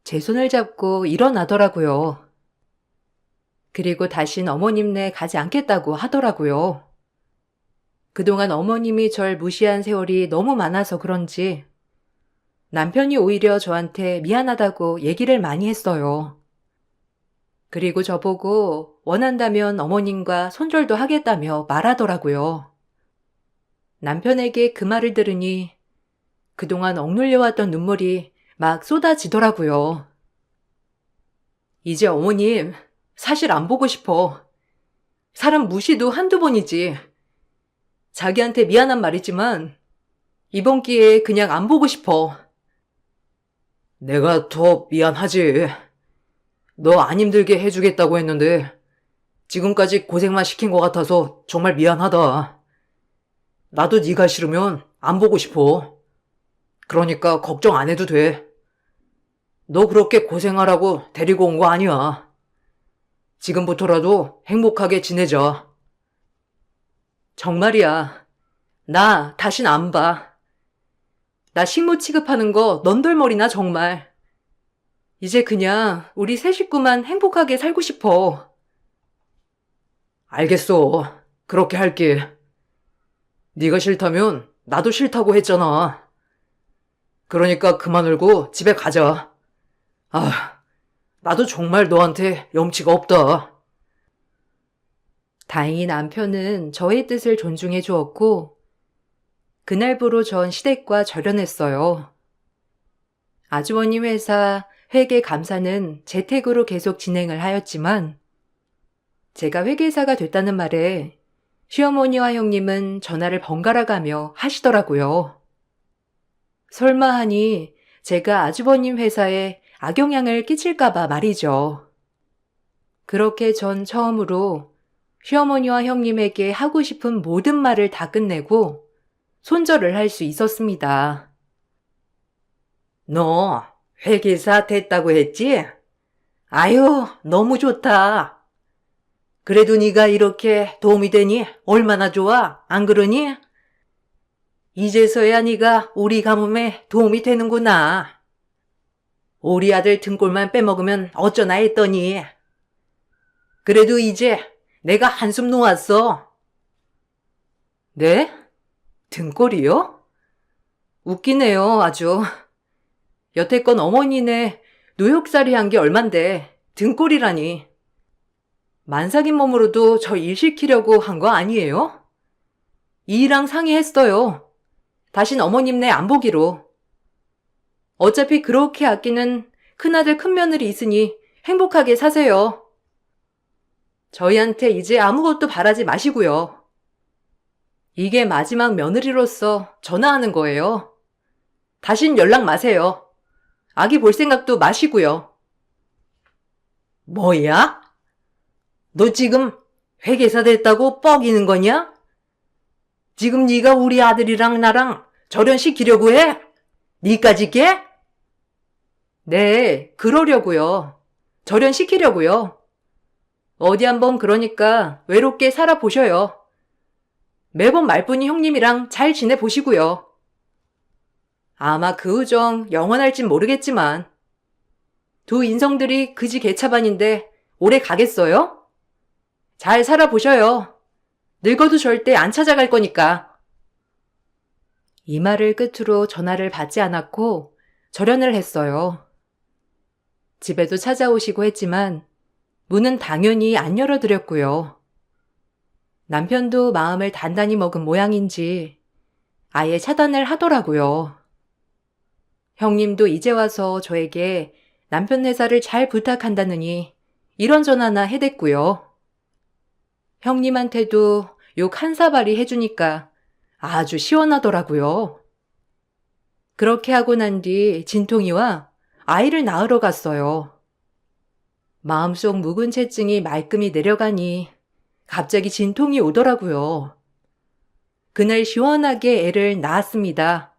제 손을 잡고 일어나더라고요. 그리고 다신 어머님네 가지 않겠다고 하더라고요. 그동안 어머님이 절 무시한 세월이 너무 많아서 그런지 남편이 오히려 저한테 미안하다고 얘기를 많이 했어요. 그리고 저보고 원한다면 어머님과 손절도 하겠다며 말하더라고요. 남편에게 그 말을 들으니 그동안 억눌려왔던 눈물이 막 쏟아지더라고요. 이제 어머님, 사실 안 보고 싶어. 사람 무시도 한두 번이지. 자기한테 미안한 말이지만 이번 기회에 그냥 안 보고 싶어. 내가 더 미안하지. 너 안 힘들게 해주겠다고 했는데 지금까지 고생만 시킨 것 같아서 정말 미안하다. 나도 네가 싫으면 안 보고 싶어. 그러니까 걱정 안 해도 돼. 너 그렇게 고생하라고 데리고 온 거 아니야. 지금부터라도 행복하게 지내자. 정말이야. 나 다신 안 봐. 나 식모 취급하는 거 넌덜머리나 정말. 이제 그냥 우리 세 식구만 행복하게 살고 싶어. 알겠어. 그렇게 할게. 네가 싫다면 나도 싫다고 했잖아. 그러니까 그만 울고 집에 가자. 아, 나도 정말 너한테 염치가 없다. 다행히 남편은 저의 뜻을 존중해 주었고 그날부로 전 시댁과 절연했어요. 아주버님 회사 회계 감사는 재택으로 계속 진행을 하였지만 제가 회계사가 됐다는 말에 시어머니와 형님은 전화를 번갈아 가며 하시더라고요. 설마 하니 제가 아주버님 회사에 악영향을 끼칠까봐 말이죠. 그렇게 전 처음으로 시어머니와 형님에게 하고 싶은 모든 말을 다 끝내고 손절을 할 수 있었습니다. 너 회계사 됐다고 했지? 아유, 너무 좋다. 그래도 네가 이렇게 도움이 되니 얼마나 좋아, 안 그러니? 이제서야 네가 우리 가뭄에 도움이 되는구나. 우리 아들 등골만 빼먹으면 어쩌나 했더니. 그래도 이제 내가 한숨 놓았어. 네? 등골이요? 웃기네요, 아주. 여태껏 어머니네 노역살이 한 게 얼만데 등골이라니. 만삭인 몸으로도 저 일 시키려고 한 거 아니에요? 이랑 상의했어요. 다신 어머님네 안 보기로. 어차피 그렇게 아끼는 큰아들 큰며느리 있으니 행복하게 사세요. 저희한테 이제 아무것도 바라지 마시고요. 이게 마지막 며느리로서 전화하는 거예요. 다신 연락 마세요. 아기 볼 생각도 마시고요. 뭐야? 너 지금 회계사 됐다고 뻐기는 거냐? 지금 네가 우리 아들이랑 나랑 절연시키려고 해? 니까지 깨? 네, 그러려고요. 절연시키려고요. 어디 한번 그러니까 외롭게 살아보셔요. 매번 말뿐이 형님이랑 잘 지내보시고요. 아마 그 우정 영원할진 모르겠지만 두 인성들이 그지 개차반인데 오래 가겠어요? 잘 살아보셔요. 늙어도 절대 안 찾아갈 거니까. 이 말을 끝으로 전화를 받지 않았고 절연을 했어요. 집에도 찾아오시고 했지만 문은 당연히 안 열어드렸고요. 남편도 마음을 단단히 먹은 모양인지 아예 차단을 하더라고요. 형님도 이제 와서 저에게 남편 회사를 잘 부탁한다느니 이런저런나 해댔고요. 형님한테도 욕 한 사발이 해주니까 아주 시원하더라고요. 그렇게 하고 난 뒤 진통이와 아이를 낳으러 갔어요. 마음속 묵은 채증이 말끔히 내려가니 갑자기 진통이 오더라고요. 그날 시원하게 애를 낳았습니다.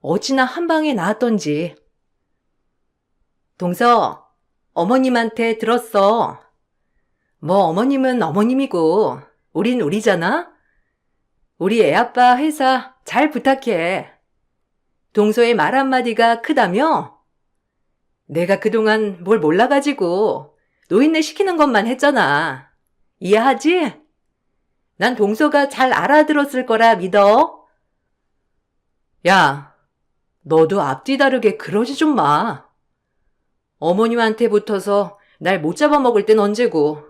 어찌나 한 방에 낳았던지. 동서, 어머님한테 들었어. 뭐 어머님은 어머님이고 우린 우리잖아? 우리 애아빠 회사 잘 부탁해. 동서의 말 한마디가 크다며? 내가 그동안 뭘 몰라가지고 노인네 시키는 것만 했잖아. 이해하지? 난 동서가 잘 알아들었을 거라 믿어. 야, 너도 앞뒤 다르게 그러지 좀 마. 어머님한테 붙어서 날 못 잡아먹을 땐 언제고.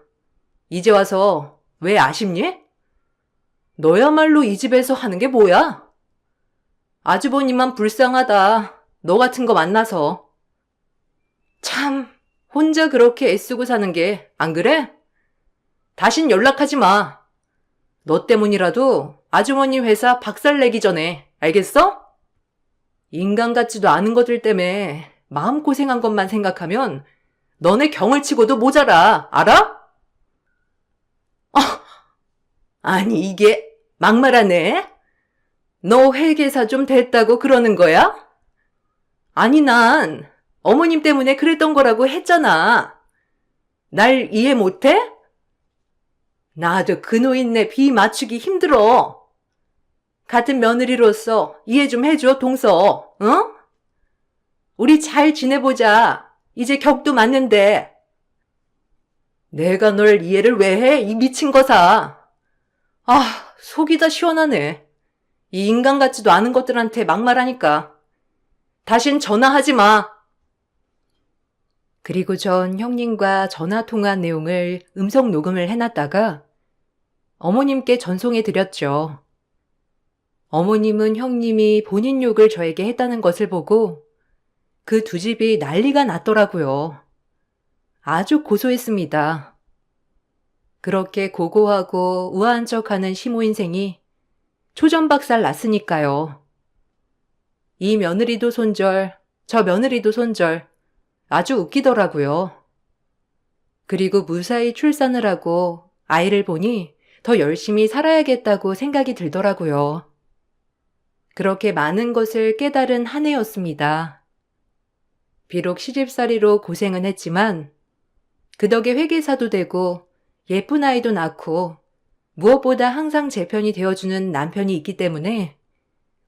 이제 와서 왜 아쉽니? 너야말로 이 집에서 하는 게 뭐야? 아주버님만 불쌍하다. 너 같은 거 만나서. 참, 혼자 그렇게 애쓰고 사는 게 안 그래? 다신 연락하지 마. 너 때문이라도 아주머님 회사 박살내기 전에, 알겠어? 인간 같지도 않은 것들 때문에 마음고생한 것만 생각하면 너네 경을 치고도 모자라, 알아? 아니 이게 막말하네? 너 회계사 좀 됐다고 그러는 거야? 아니 난 어머님 때문에 그랬던 거라고 했잖아. 날 이해 못해? 나도 그 노인네 비 맞추기 힘들어. 같은 며느리로서 이해 좀 해줘, 동서. 응? 우리 잘 지내보자. 이제 격도 맞는데. 내가 널 이해를 왜 해? 이 미친 거사. 아, 속이 다 시원하네. 이 인간 같지도 않은 것들한테 막말하니까. 다신 전화하지 마. 그리고 전 형님과 전화 통화한 내용을 음성 녹음을 해놨다가 어머님께 전송해 드렸죠. 어머님은 형님이 본인 욕을 저에게 했다는 것을 보고 그 두 집이 난리가 났더라고요. 아주 고소했습니다. 그렇게 고고하고 우아한 척하는 시모 인생이 초전박살 났으니까요. 이 며느리도 손절, 저 며느리도 손절, 아주 웃기더라고요. 그리고 무사히 출산을 하고 아이를 보니 더 열심히 살아야겠다고 생각이 들더라고요. 그렇게 많은 것을 깨달은 한 해였습니다. 비록 시집살이로 고생은 했지만 그 덕에 회계사도 되고 예쁜 아이도 낳고 무엇보다 항상 제 편이 되어주는 남편이 있기 때문에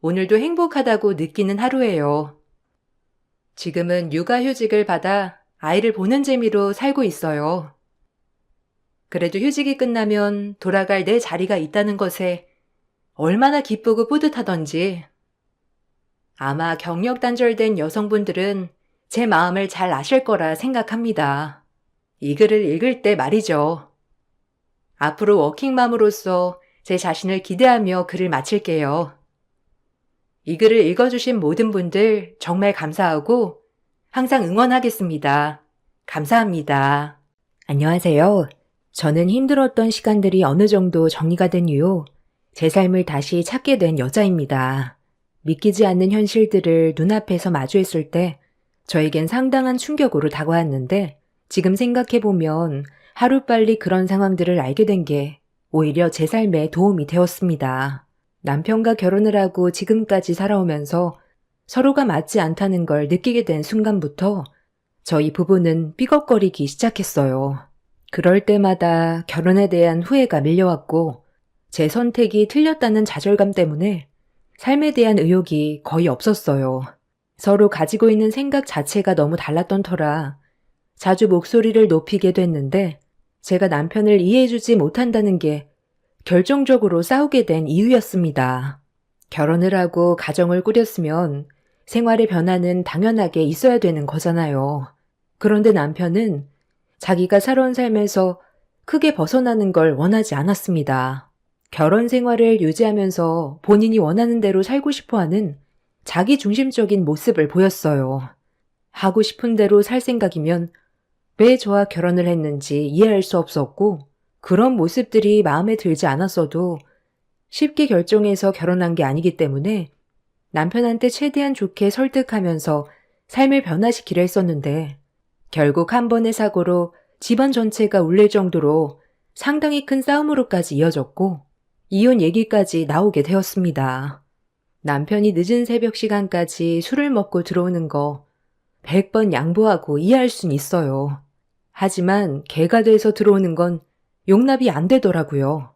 오늘도 행복하다고 느끼는 하루예요. 지금은 육아휴직을 받아 아이를 보는 재미로 살고 있어요. 그래도 휴직이 끝나면 돌아갈 내 자리가 있다는 것에 얼마나 기쁘고 뿌듯하던지. 아마 경력 단절된 여성분들은 제 마음을 잘 아실 거라 생각합니다. 이 글을 읽을 때 말이죠. 앞으로 워킹맘으로서 제 자신을 기대하며 글을 마칠게요. 이 글을 읽어주신 모든 분들 정말 감사하고 항상 응원하겠습니다. 감사합니다. 안녕하세요. 저는 힘들었던 시간들이 어느 정도 정리가 된 이후 제 삶을 다시 찾게 된 여자입니다. 믿기지 않는 현실들을 눈앞에서 마주했을 때 저에겐 상당한 충격으로 다가왔는데 지금 생각해보면 하루빨리 그런 상황들을 알게 된 게 오히려 제 삶에 도움이 되었습니다. 남편과 결혼을 하고 지금까지 살아오면서 서로가 맞지 않다는 걸 느끼게 된 순간부터 저희 부부는 삐걱거리기 시작했어요. 그럴 때마다 결혼에 대한 후회가 밀려왔고 제 선택이 틀렸다는 좌절감 때문에 삶에 대한 의욕이 거의 없었어요. 서로 가지고 있는 생각 자체가 너무 달랐던 터라 자주 목소리를 높이게 됐는데 제가 남편을 이해해주지 못한다는 게 결정적으로 싸우게 된 이유였습니다. 결혼을 하고 가정을 꾸렸으면 생활의 변화는 당연하게 있어야 되는 거잖아요. 그런데 남편은 자기가 살아온 삶에서 크게 벗어나는 걸 원하지 않았습니다. 결혼 생활을 유지하면서 본인이 원하는 대로 살고 싶어하는 자기 중심적인 모습을 보였어요. 하고 싶은 대로 살 생각이면 왜 저와 결혼을 했는지 이해할 수 없었고 그런 모습들이 마음에 들지 않았어도 쉽게 결정해서 결혼한 게 아니기 때문에 남편한테 최대한 좋게 설득하면서 삶을 변화시키려 했었는데 결국 한 번의 사고로 집안 전체가 울릴 정도로 상당히 큰 싸움으로까지 이어졌고 이혼 얘기까지 나오게 되었습니다. 남편이 늦은 새벽 시간까지 술을 먹고 들어오는 거 100번 양보하고 이해할 순 있어요. 하지만 개가 돼서 들어오는 건 용납이 안 되더라고요.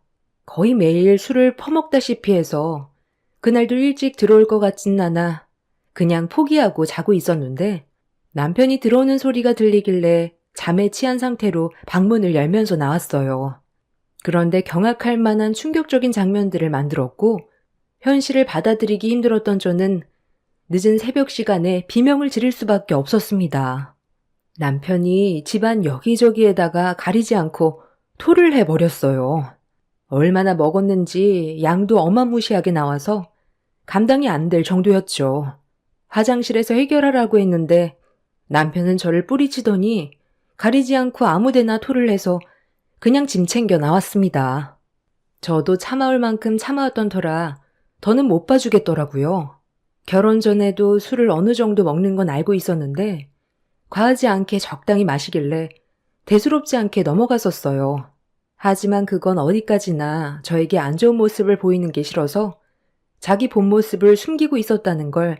거의 매일 술을 퍼먹다시피 해서 그날도 일찍 들어올 것 같진 않아 그냥 포기하고 자고 있었는데 남편이 들어오는 소리가 들리길래 잠에 취한 상태로 방문을 열면서 나왔어요. 그런데 경악할 만한 충격적인 장면들을 만들었고 현실을 받아들이기 힘들었던 저는 늦은 새벽 시간에 비명을 지를 수밖에 없었습니다. 남편이 집안 여기저기에다가 가리지 않고 토를 해버렸어요. 얼마나 먹었는지 양도 어마무시하게 나와서 감당이 안 될 정도였죠. 화장실에서 해결하라고 했는데 남편은 저를 뿌리치더니 가리지 않고 아무데나 토를 해서 그냥 짐 챙겨 나왔습니다. 저도 참아올 만큼 참아왔던 터라 더는 못 봐주겠더라고요. 결혼 전에도 술을 어느 정도 먹는 건 알고 있었는데 과하지 않게 적당히 마시길래 대수롭지 않게 넘어갔었어요. 하지만 그건 어디까지나 저에게 안 좋은 모습을 보이는 게 싫어서 자기 본 모습을 숨기고 있었다는 걸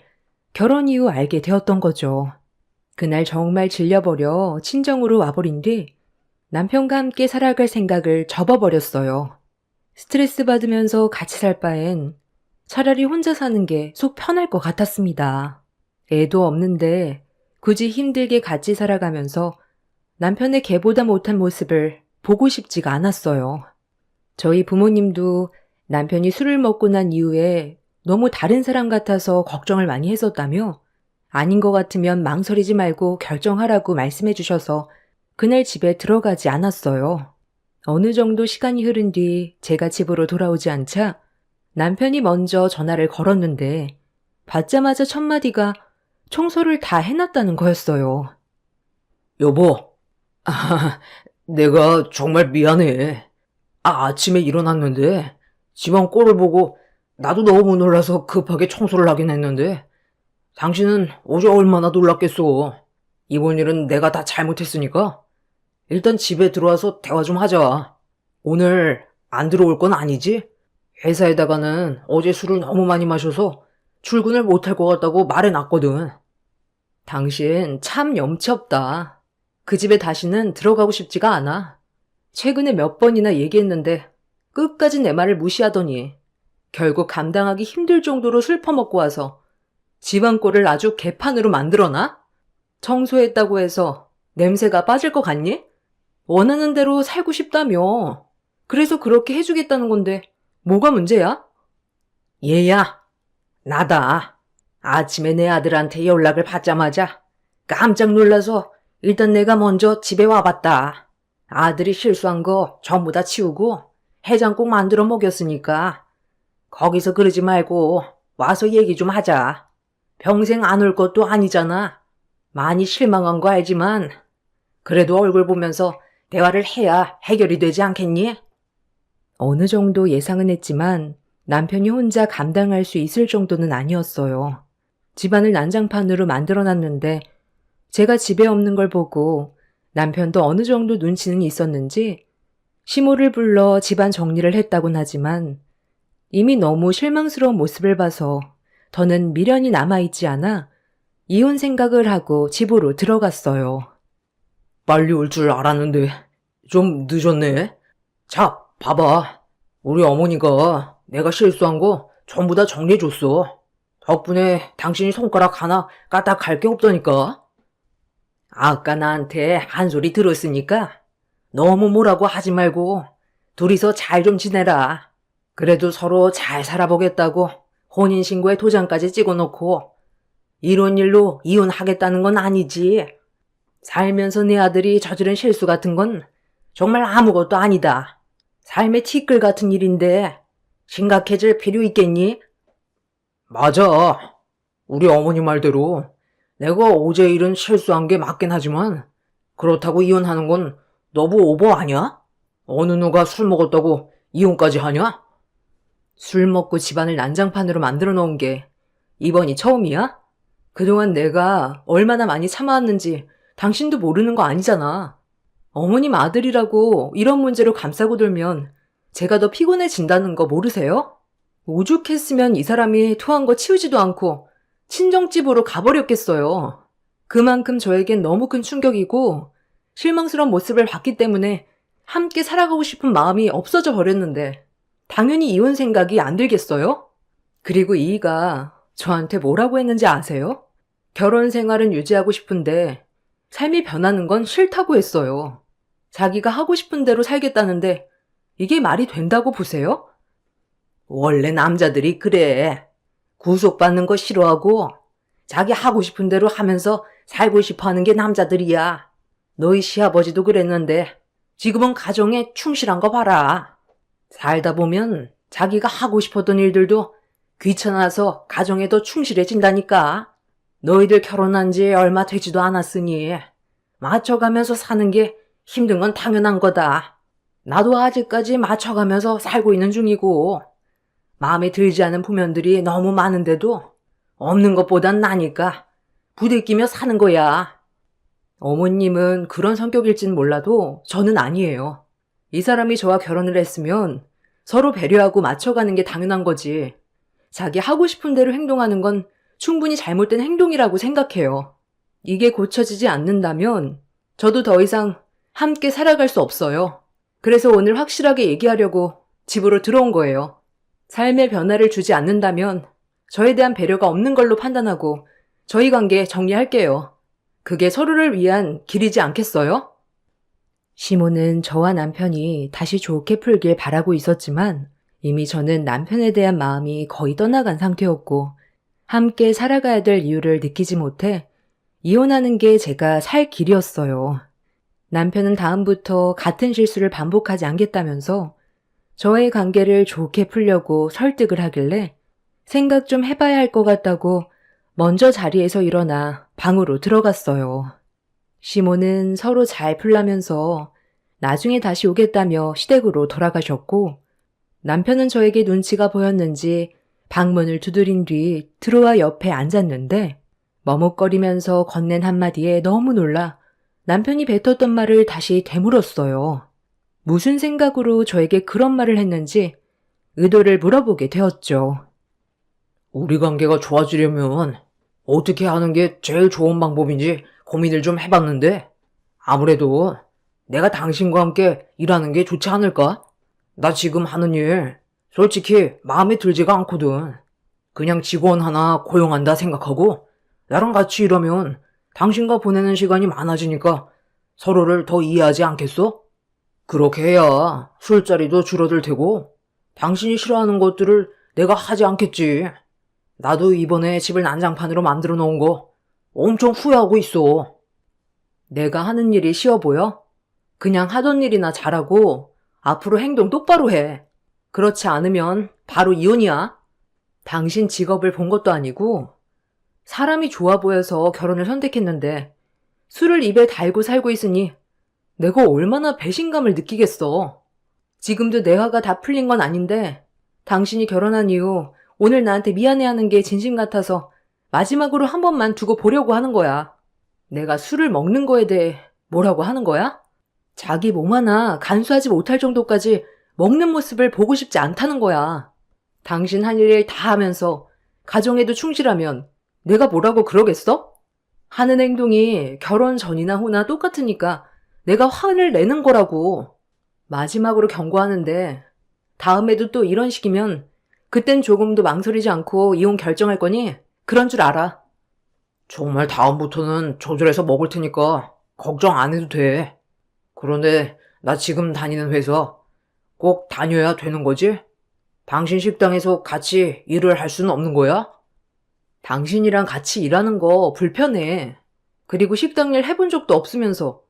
결혼 이후 알게 되었던 거죠. 그날 정말 질려버려 친정으로 와버린 뒤 남편과 함께 살아갈 생각을 접어버렸어요. 스트레스 받으면서 같이 살 바엔 차라리 혼자 사는 게 속 편할 것 같았습니다. 애도 없는데 굳이 힘들게 같이 살아가면서 남편의 개보다 못한 모습을 보고 싶지가 않았어요. 저희 부모님도 남편이 술을 먹고 난 이후에 너무 다른 사람 같아서 걱정을 많이 했었다며 아닌 것 같으면 망설이지 말고 결정하라고 말씀해 주셔서 그날 집에 들어가지 않았어요. 어느 정도 시간이 흐른 뒤 제가 집으로 돌아오지 않자 남편이 먼저 전화를 걸었는데 받자마자 첫 마디가 청소를 다 해놨다는 거였어요. 여보, 내가 정말 미안해. 아침에 일어났는데 집안 꼴을 보고 나도 너무 놀라서 급하게 청소를 하긴 했는데 당신은 어제 얼마나 놀랐겠어. 이번 일은 내가 다 잘못했으니까 일단 집에 들어와서 대화 좀 하자. 오늘 안 들어올 건 아니지? 회사에다가는 어제 술을 너무 많이 마셔서 출근을 못할 것 같다고 말해놨거든. 당신 참 염치 없다. 그 집에 다시는 들어가고 싶지가 않아. 최근에 몇 번이나 얘기했는데 끝까지 내 말을 무시하더니 결국 감당하기 힘들 정도로 술 퍼먹고 와서 집안 꼴을 아주 개판으로 만들어놔? 청소했다고 해서 냄새가 빠질 것 같니? 원하는 대로 살고 싶다며. 그래서 그렇게 해주겠다는 건데 뭐가 문제야? 얘야, 나다. 아침에 내 아들한테 연락을 받자마자 깜짝 놀라서 일단 내가 먼저 집에 와봤다. 아들이 실수한 거 전부 다 치우고 해장국 만들어 먹였으니까 거기서 그러지 말고 와서 얘기 좀 하자. 평생 안 올 것도 아니잖아. 많이 실망한 거 알지만 그래도 얼굴 보면서 대화를 해야 해결이 되지 않겠니? 어느 정도 예상은 했지만 남편이 혼자 감당할 수 있을 정도는 아니었어요. 집안을 난장판으로 만들어놨는데 제가 집에 없는 걸 보고 남편도 어느 정도 눈치는 있었는지 시모를 불러 집안 정리를 했다곤 하지만 이미 너무 실망스러운 모습을 봐서 더는 미련이 남아있지 않아 이혼 생각을 하고 집으로 들어갔어요. 빨리 올 줄 알았는데 좀 늦었네. 자, 봐봐. 우리 어머니가 내가 실수한 거 전부 다 정리해줬어. 덕분에 당신이 손가락 하나 까딱할 게 없다니까. 아까 나한테 한 소리 들었으니까 너무 뭐라고 하지 말고 둘이서 잘 좀 지내라. 그래도 서로 잘 살아보겠다고 혼인신고에 도장까지 찍어놓고 이런 일로 이혼하겠다는 건 아니지. 살면서 내 아들이 저지른 실수 같은 건 정말 아무것도 아니다. 삶의 티끌 같은 일인데 심각해질 필요 있겠니? 맞아. 우리 어머니 말대로 내가 어제 일은 실수한 게 맞긴 하지만 그렇다고 이혼하는 건 너무 오버 아니야? 어느 누가 술 먹었다고 이혼까지 하냐? 술 먹고 집안을 난장판으로 만들어 놓은 게 이번이 처음이야? 그동안 내가 얼마나 많이 참아왔는지 당신도 모르는 거 아니잖아. 어머님 아들이라고 이런 문제로 감싸고 돌면 제가 더 피곤해진다는 거 모르세요? 오죽했으면 이 사람이 토한 거 치우지도 않고 친정집으로 가버렸겠어요. 그만큼 저에겐 너무 큰 충격이고 실망스러운 모습을 봤기 때문에 함께 살아가고 싶은 마음이 없어져 버렸는데 당연히 이혼 생각이 안 들겠어요? 그리고 이이가 저한테 뭐라고 했는지 아세요? 결혼 생활은 유지하고 싶은데 삶이 변하는 건 싫다고 했어요. 자기가 하고 싶은 대로 살겠다는데 이게 말이 된다고 보세요? 원래 남자들이 그래. 구속받는 거 싫어하고 자기 하고 싶은 대로 하면서 살고 싶어 하는 게 남자들이야. 너희 시아버지도 그랬는데 지금은 가정에 충실한 거 봐라. 살다 보면 자기가 하고 싶었던 일들도 귀찮아서 가정에 더 충실해진다니까. 너희들 결혼한 지 얼마 되지도 않았으니 맞춰가면서 사는 게 힘든 건 당연한 거다. 나도 아직까지 맞춰가면서 살고 있는 중이고 마음에 들지 않은 부면들이 너무 많은데도 없는 것보단 나니까 부대끼며 사는 거야. 어머님은 그런 성격일진 몰라도 저는 아니에요. 이 사람이 저와 결혼을 했으면 서로 배려하고 맞춰가는 게 당연한 거지. 자기 하고 싶은 대로 행동하는 건 충분히 잘못된 행동이라고 생각해요. 이게 고쳐지지 않는다면 저도 더 이상 함께 살아갈 수 없어요. 그래서 오늘 확실하게 얘기하려고 집으로 들어온 거예요. 삶의 변화를 주지 않는다면 저에 대한 배려가 없는 걸로 판단하고 저희 관계 정리할게요. 그게 서로를 위한 길이지 않겠어요? 시모는 저와 남편이 다시 좋게 풀길 바라고 있었지만 이미 저는 남편에 대한 마음이 거의 떠나간 상태였고 함께 살아가야 될 이유를 느끼지 못해 이혼하는 게 제가 살 길이었어요. 남편은 다음부터 같은 실수를 반복하지 않겠다면서 저의 관계를 좋게 풀려고 설득을 하길래 생각 좀 해봐야 할 것 같다고 먼저 자리에서 일어나 방으로 들어갔어요. 시모는 서로 잘 풀라면서 나중에 다시 오겠다며 시댁으로 돌아가셨고 남편은 저에게 눈치가 보였는지 방문을 두드린 뒤 들어와 옆에 앉았는데 머뭇거리면서 건넨 한마디에 너무 놀라 남편이 뱉었던 말을 다시 되물었어요. 무슨 생각으로 저에게 그런 말을 했는지 의도를 물어보게 되었죠. 우리 관계가 좋아지려면 어떻게 하는 게 제일 좋은 방법인지 고민을 좀 해봤는데 아무래도 내가 당신과 함께 일하는 게 좋지 않을까? 나 지금 하는 일 솔직히 마음에 들지가 않거든. 그냥 직원 하나 고용한다 생각하고 나랑 같이 일하면 당신과 보내는 시간이 많아지니까 서로를 더 이해하지 않겠어? 그렇게 해야 술자리도 줄어들 테고 당신이 싫어하는 것들을 내가 하지 않겠지. 나도 이번에 집을 난장판으로 만들어 놓은 거 엄청 후회하고 있어. 내가 하는 일이 쉬워 보여? 그냥 하던 일이나 잘하고 앞으로 행동 똑바로 해. 그렇지 않으면 바로 이혼이야. 당신 직업을 본 것도 아니고 사람이 좋아 보여서 결혼을 선택했는데 술을 입에 달고 살고 있으니 내가 얼마나 배신감을 느끼겠어. 지금도 내 화가 다 풀린 건 아닌데 당신이 결혼한 이후 오늘 나한테 미안해하는 게 진심 같아서 마지막으로 한 번만 두고 보려고 하는 거야. 내가 술을 먹는 거에 대해 뭐라고 하는 거야? 자기 몸 하나 간수하지 못할 정도까지 먹는 모습을 보고 싶지 않다는 거야. 당신 할 일 다 하면서 가정에도 충실하면 내가 뭐라고 그러겠어? 하는 행동이 결혼 전이나 후나 똑같으니까 내가 화를 내는 거라고. 마지막으로 경고하는데 다음에도 또 이런 식이면 그땐 조금도 망설이지 않고 이혼 결정할 거니 그런 줄 알아. 정말 다음부터는 조절해서 먹을 테니까 걱정 안 해도 돼. 그런데 나 지금 다니는 회사 꼭 다녀야 되는 거지? 당신 식당에서 같이 일을 할 수는 없는 거야? 당신이랑 같이 일하는 거 불편해. 그리고 식당 일 해본 적도 없으면서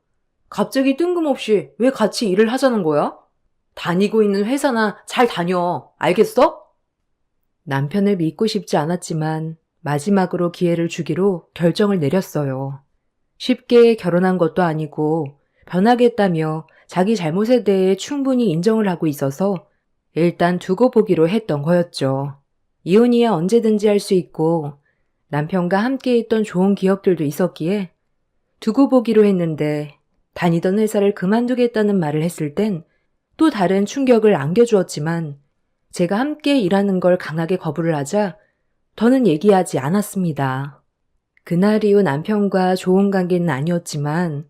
갑자기 뜬금없이 왜 같이 일을 하자는 거야? 다니고 있는 회사나 잘 다녀. 알겠어? 남편을 믿고 싶지 않았지만 마지막으로 기회를 주기로 결정을 내렸어요. 쉽게 결혼한 것도 아니고 변하겠다며 자기 잘못에 대해 충분히 인정을 하고 있어서 일단 두고 보기로 했던 거였죠. 이혼이야 언제든지 할 수 있고 남편과 함께 있던 좋은 기억들도 있었기에 두고 보기로 했는데 다니던 회사를 그만두겠다는 말을 했을 땐 또 다른 충격을 안겨주었지만 제가 함께 일하는 걸 강하게 거부를 하자 더는 얘기하지 않았습니다. 그날 이후 남편과 좋은 관계는 아니었지만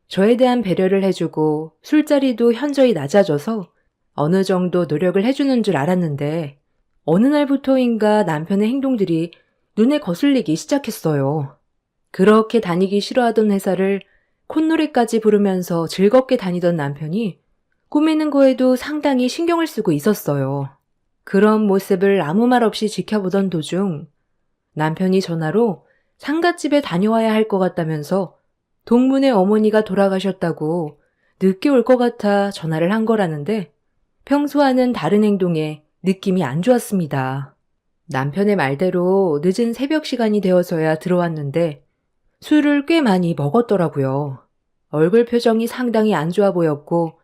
저에 대한 배려를 해주고 술자리도 현저히 낮아져서 어느 정도 노력을 해주는 줄 알았는데 어느 날부터인가 남편의 행동들이 눈에 거슬리기 시작했어요. 그렇게 다니기 싫어하던 회사를 콧노래까지 부르면서 즐겁게 다니던 남편이 꾸미는 거에도 상당히 신경을 쓰고 있었어요. 그런 모습을 아무 말 없이 지켜보던 도중 남편이 전화로 상갓집에 다녀와야 할 것 같다면서 동문의 어머니가 돌아가셨다고 늦게 올 것 같아 전화를 한 거라는데 평소와는 다른 행동에 느낌이 안 좋았습니다. 남편의 말대로 늦은 새벽 시간이 되어서야 들어왔는데 술을 꽤 많이 먹었더라고요. 얼굴 표정이 상당히 안 좋아 보였고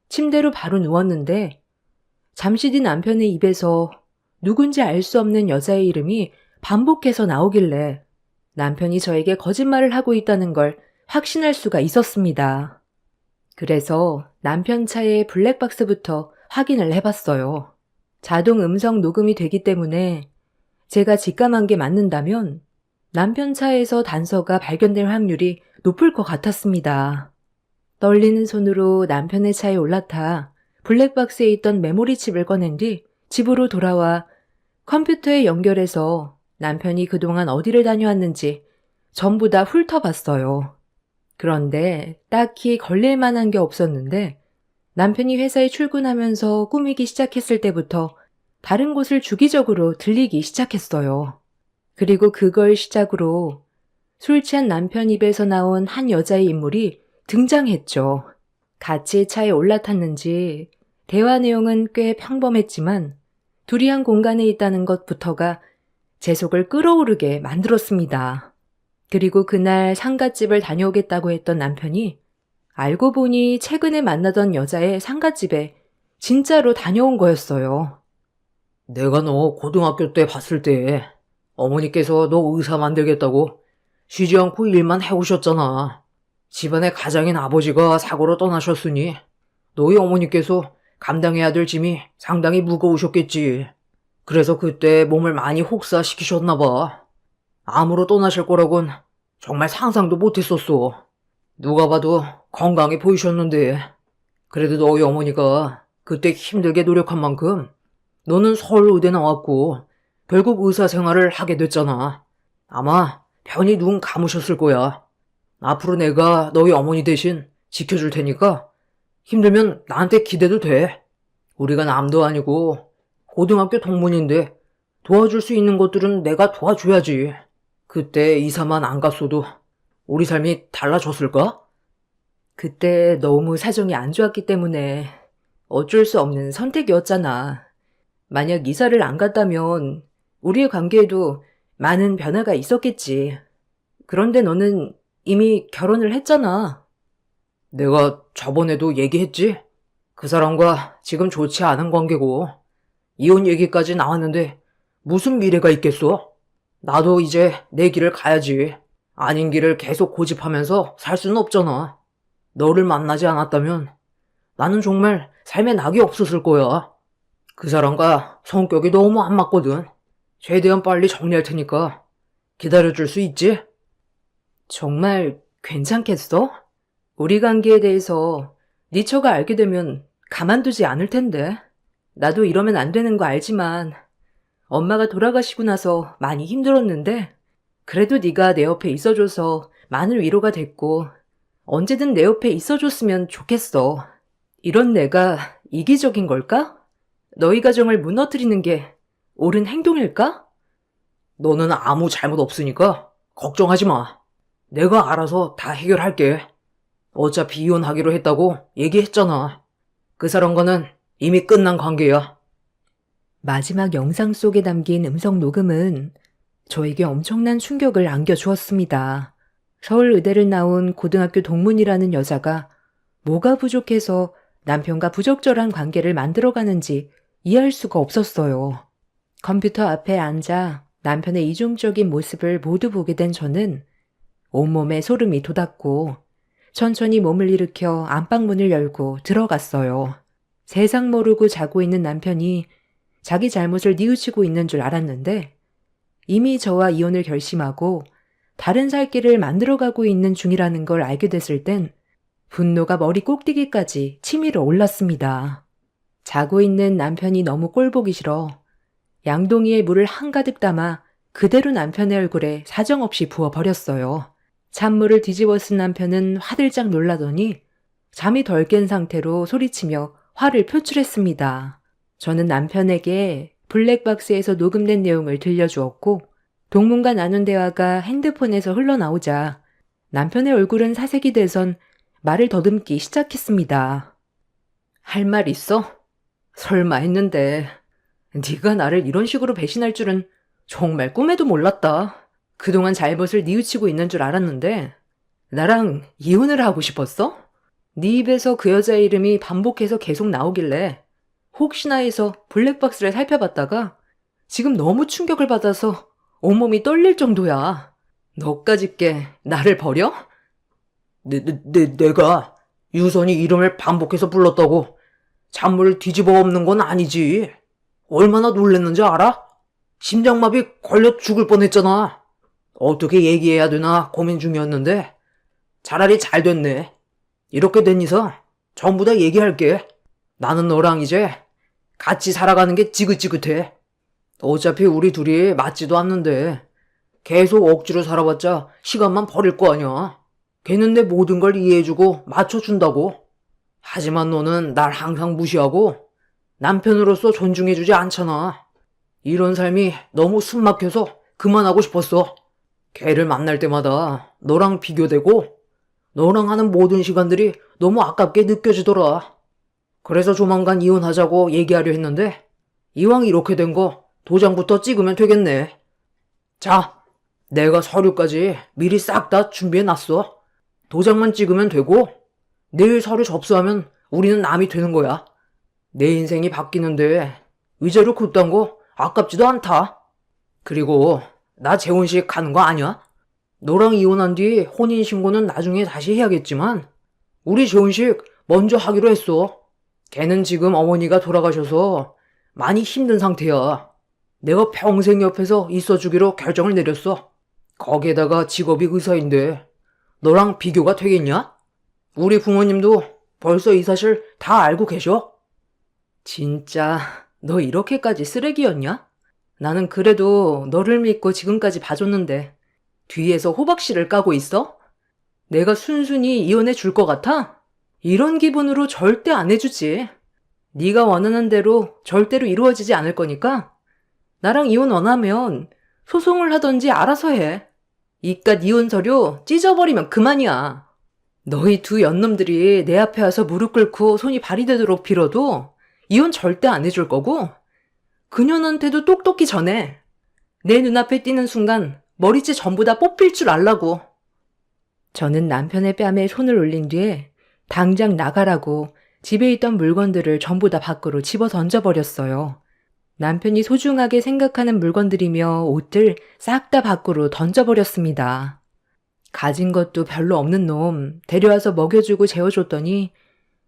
침대로 바로 누웠는데 잠시 뒤 남편의 입에서 누군지 알 수 없는 여자의 이름이 반복해서 나오길래 남편이 저에게 거짓말을 하고 있다는 걸 확신할 수가 있었습니다. 그래서 남편 차의 블랙박스부터 확인을 해봤어요. 자동 음성 녹음이 되기 때문에 제가 직감한 게 맞는다면 남편 차에서 단서가 발견될 확률이 높을 것 같았습니다. 떨리는 손으로 남편의 차에 올라타 블랙박스에 있던 메모리 칩을 꺼낸 뒤 집으로 돌아와 컴퓨터에 연결해서 남편이 그동안 어디를 다녀왔는지 전부 다 훑어봤어요. 그런데 딱히 걸릴 만한 게 없었는데 남편이 회사에 출근하면서 꾸미기 시작했을 때부터 다른 곳을 주기적으로 들리기 시작했어요. 그리고 그걸 시작으로 술 취한 남편 입에서 나온 한 여자의 인물이 등장했죠. 같이 차에 올라탔는지 대화 내용은 꽤 평범했지만 둘이 한 공간에 있다는 것부터가 제 속을 끓어오르게 만들었습니다. 그리고 그날 상갓집을 다녀오겠다고 했던 남편이 알고 보니 최근에 만나던 여자의 상갓집에 진짜로 다녀온 거였어요. 내가 너 고등학교 때 봤을 때 어머니께서 너 의사 만들겠다고 쉬지 않고 일만 해오셨잖아. 집안의 가장인 아버지가 사고로 떠나셨으니 너희 어머니께서 감당해야 될 짐이 상당히 무거우셨겠지. 그래서 그때 몸을 많이 혹사시키셨나 봐. 암으로 떠나실 거라곤 정말 상상도 못했었어. 누가 봐도 건강해 보이셨는데. 그래도 너희 어머니가 그때 힘들게 노력한 만큼 너는 서울의대 나왔고 결국 의사 생활을 하게 됐잖아. 아마 편히 눈 감으셨을 거야. 앞으로 내가 너희 어머니 대신 지켜줄 테니까 힘들면 나한테 기대도 돼. 우리가 남도 아니고 고등학교 동문인데 도와줄 수 있는 것들은 내가 도와줘야지. 그때 이사만 안 갔어도 우리 삶이 달라졌을까? 그때 너무 사정이 안 좋았기 때문에 어쩔 수 없는 선택이었잖아. 만약 이사를 안 갔다면 우리의 관계에도 많은 변화가 있었겠지. 그런데 너는 이미 결혼을 했잖아. 내가 저번에도 얘기했지? 그 사람과 지금 좋지 않은 관계고 이혼 얘기까지 나왔는데 무슨 미래가 있겠어? 나도 이제 내 길을 가야지. 아닌 길을 계속 고집하면서 살 수는 없잖아. 너를 만나지 않았다면 나는 정말 삶에 낙이 없었을 거야. 그 사람과 성격이 너무 안 맞거든. 최대한 빨리 정리할 테니까 기다려줄 수 있지? 정말 괜찮겠어? 우리 관계에 대해서 네 처가 알게 되면 가만두지 않을 텐데. 나도 이러면 안 되는 거 알지만 엄마가 돌아가시고 나서 많이 힘들었는데 그래도 네가 내 옆에 있어줘서 많은 위로가 됐고 언제든 내 옆에 있어줬으면 좋겠어. 이런 내가 이기적인 걸까? 너희 가정을 무너뜨리는 게 옳은 행동일까? 너는 아무 잘못 없으니까 걱정하지 마. 내가 알아서 다 해결할게. 어차피 이혼하기로 했다고 얘기했잖아. 그 사람과는 이미 끝난 관계야. 마지막 영상 속에 담긴 음성 녹음은 저에게 엄청난 충격을 안겨주었습니다. 서울의대를 나온 고등학교 동문이라는 여자가 뭐가 부족해서 남편과 부적절한 관계를 만들어가는지 이해할 수가 없었어요. 컴퓨터 앞에 앉아 남편의 이중적인 모습을 모두 보게 된 저는 온몸에 소름이 돋았고 천천히 몸을 일으켜 안방문을 열고 들어갔어요. 세상 모르고 자고 있는 남편이 자기 잘못을 뉘우치고 있는 줄 알았는데 이미 저와 이혼을 결심하고 다른 살 길을 만들어가고 있는 중이라는 걸 알게 됐을 땐 분노가 머리 꼭대기까지 치밀어 올랐습니다. 자고 있는 남편이 너무 꼴보기 싫어 양동이에 물을 한가득 담아 그대로 남편의 얼굴에 사정없이 부어버렸어요. 찬물을 뒤집어 쓴 남편은 화들짝 놀라더니 잠이 덜 깬 상태로 소리치며 화를 표출했습니다. 저는 남편에게 블랙박스에서 녹음된 내용을 들려주었고 동문과 나눈 대화가 핸드폰에서 흘러나오자 남편의 얼굴은 사색이 돼선 말을 더듬기 시작했습니다. 할 말 있어? 설마 했는데 네가 나를 이런 식으로 배신할 줄은 정말 꿈에도 몰랐다. 그동안 잘못을 뉘우치고 있는 줄 알았는데 나랑 이혼을 하고 싶었어? 네 입에서 그 여자 이름이 반복해서 계속 나오길래 혹시나 해서 블랙박스를 살펴봤다가 지금 너무 충격을 받아서 온몸이 떨릴 정도야. 너까짓 게 나를 버려? 내가 유선이 이름을 반복해서 불렀다고 잔물을 뒤집어 엎는 건 아니지. 얼마나 놀랬는지 알아? 심장마비 걸려 죽을 뻔했잖아. 어떻게 얘기해야 되나 고민 중이었는데 차라리 잘 됐네. 이렇게 된 이상 전부 다 얘기할게. 나는 너랑 이제 같이 살아가는 게 지긋지긋해. 어차피 우리 둘이 맞지도 않는데 계속 억지로 살아봤자 시간만 버릴 거 아니야. 걔는 내 모든 걸 이해해주고 맞춰준다고. 하지만 너는 날 항상 무시하고 남편으로서 존중해주지 않잖아. 이런 삶이 너무 숨막혀서 그만하고 싶었어. 걔를 만날 때마다 너랑 비교되고 너랑 하는 모든 시간들이 너무 아깝게 느껴지더라. 그래서 조만간 이혼하자고 얘기하려 했는데 이왕 이렇게 된 거 도장부터 찍으면 되겠네. 자, 내가 서류까지 미리 싹 다 준비해놨어. 도장만 찍으면 되고 내일 서류 접수하면 우리는 남이 되는 거야. 내 인생이 바뀌는데 의자로 그딴 거 아깝지도 않다. 그리고 나 재혼식 가는 거 아니야? 너랑 이혼한 뒤 혼인신고는 나중에 다시 해야겠지만 우리 재혼식 먼저 하기로 했어. 걔는 지금 어머니가 돌아가셔서 많이 힘든 상태야. 내가 평생 옆에서 있어주기로 결정을 내렸어. 거기에다가 직업이 의사인데 너랑 비교가 되겠냐? 우리 부모님도 벌써 이 사실 다 알고 계셔. 진짜 너 이렇게까지 쓰레기였냐? 나는 그래도 너를 믿고 지금까지 봐줬는데 뒤에서 호박씨를 까고 있어? 내가 순순히 이혼해 줄 것 같아? 이런 기분으로 절대 안 해주지. 네가 원하는 대로 절대로 이루어지지 않을 거니까 나랑 이혼 원하면 소송을 하던지 알아서 해. 이깟 이혼 서류 찢어버리면 그만이야. 너희 두 연놈들이 내 앞에 와서 무릎 꿇고 손이 발이 되도록 빌어도 이혼 절대 안 해줄 거고 그년한테도 똑똑히 전해. 내 눈앞에 띄는 순간 머리채 전부 다 뽑힐 줄 알라고. 저는 남편의 뺨에 손을 올린 뒤에 당장 나가라고 집에 있던 물건들을 전부 다 밖으로 집어 던져버렸어요. 남편이 소중하게 생각하는 물건들이며 옷들 싹 다 밖으로 던져버렸습니다. 가진 것도 별로 없는 놈 데려와서 먹여주고 재워줬더니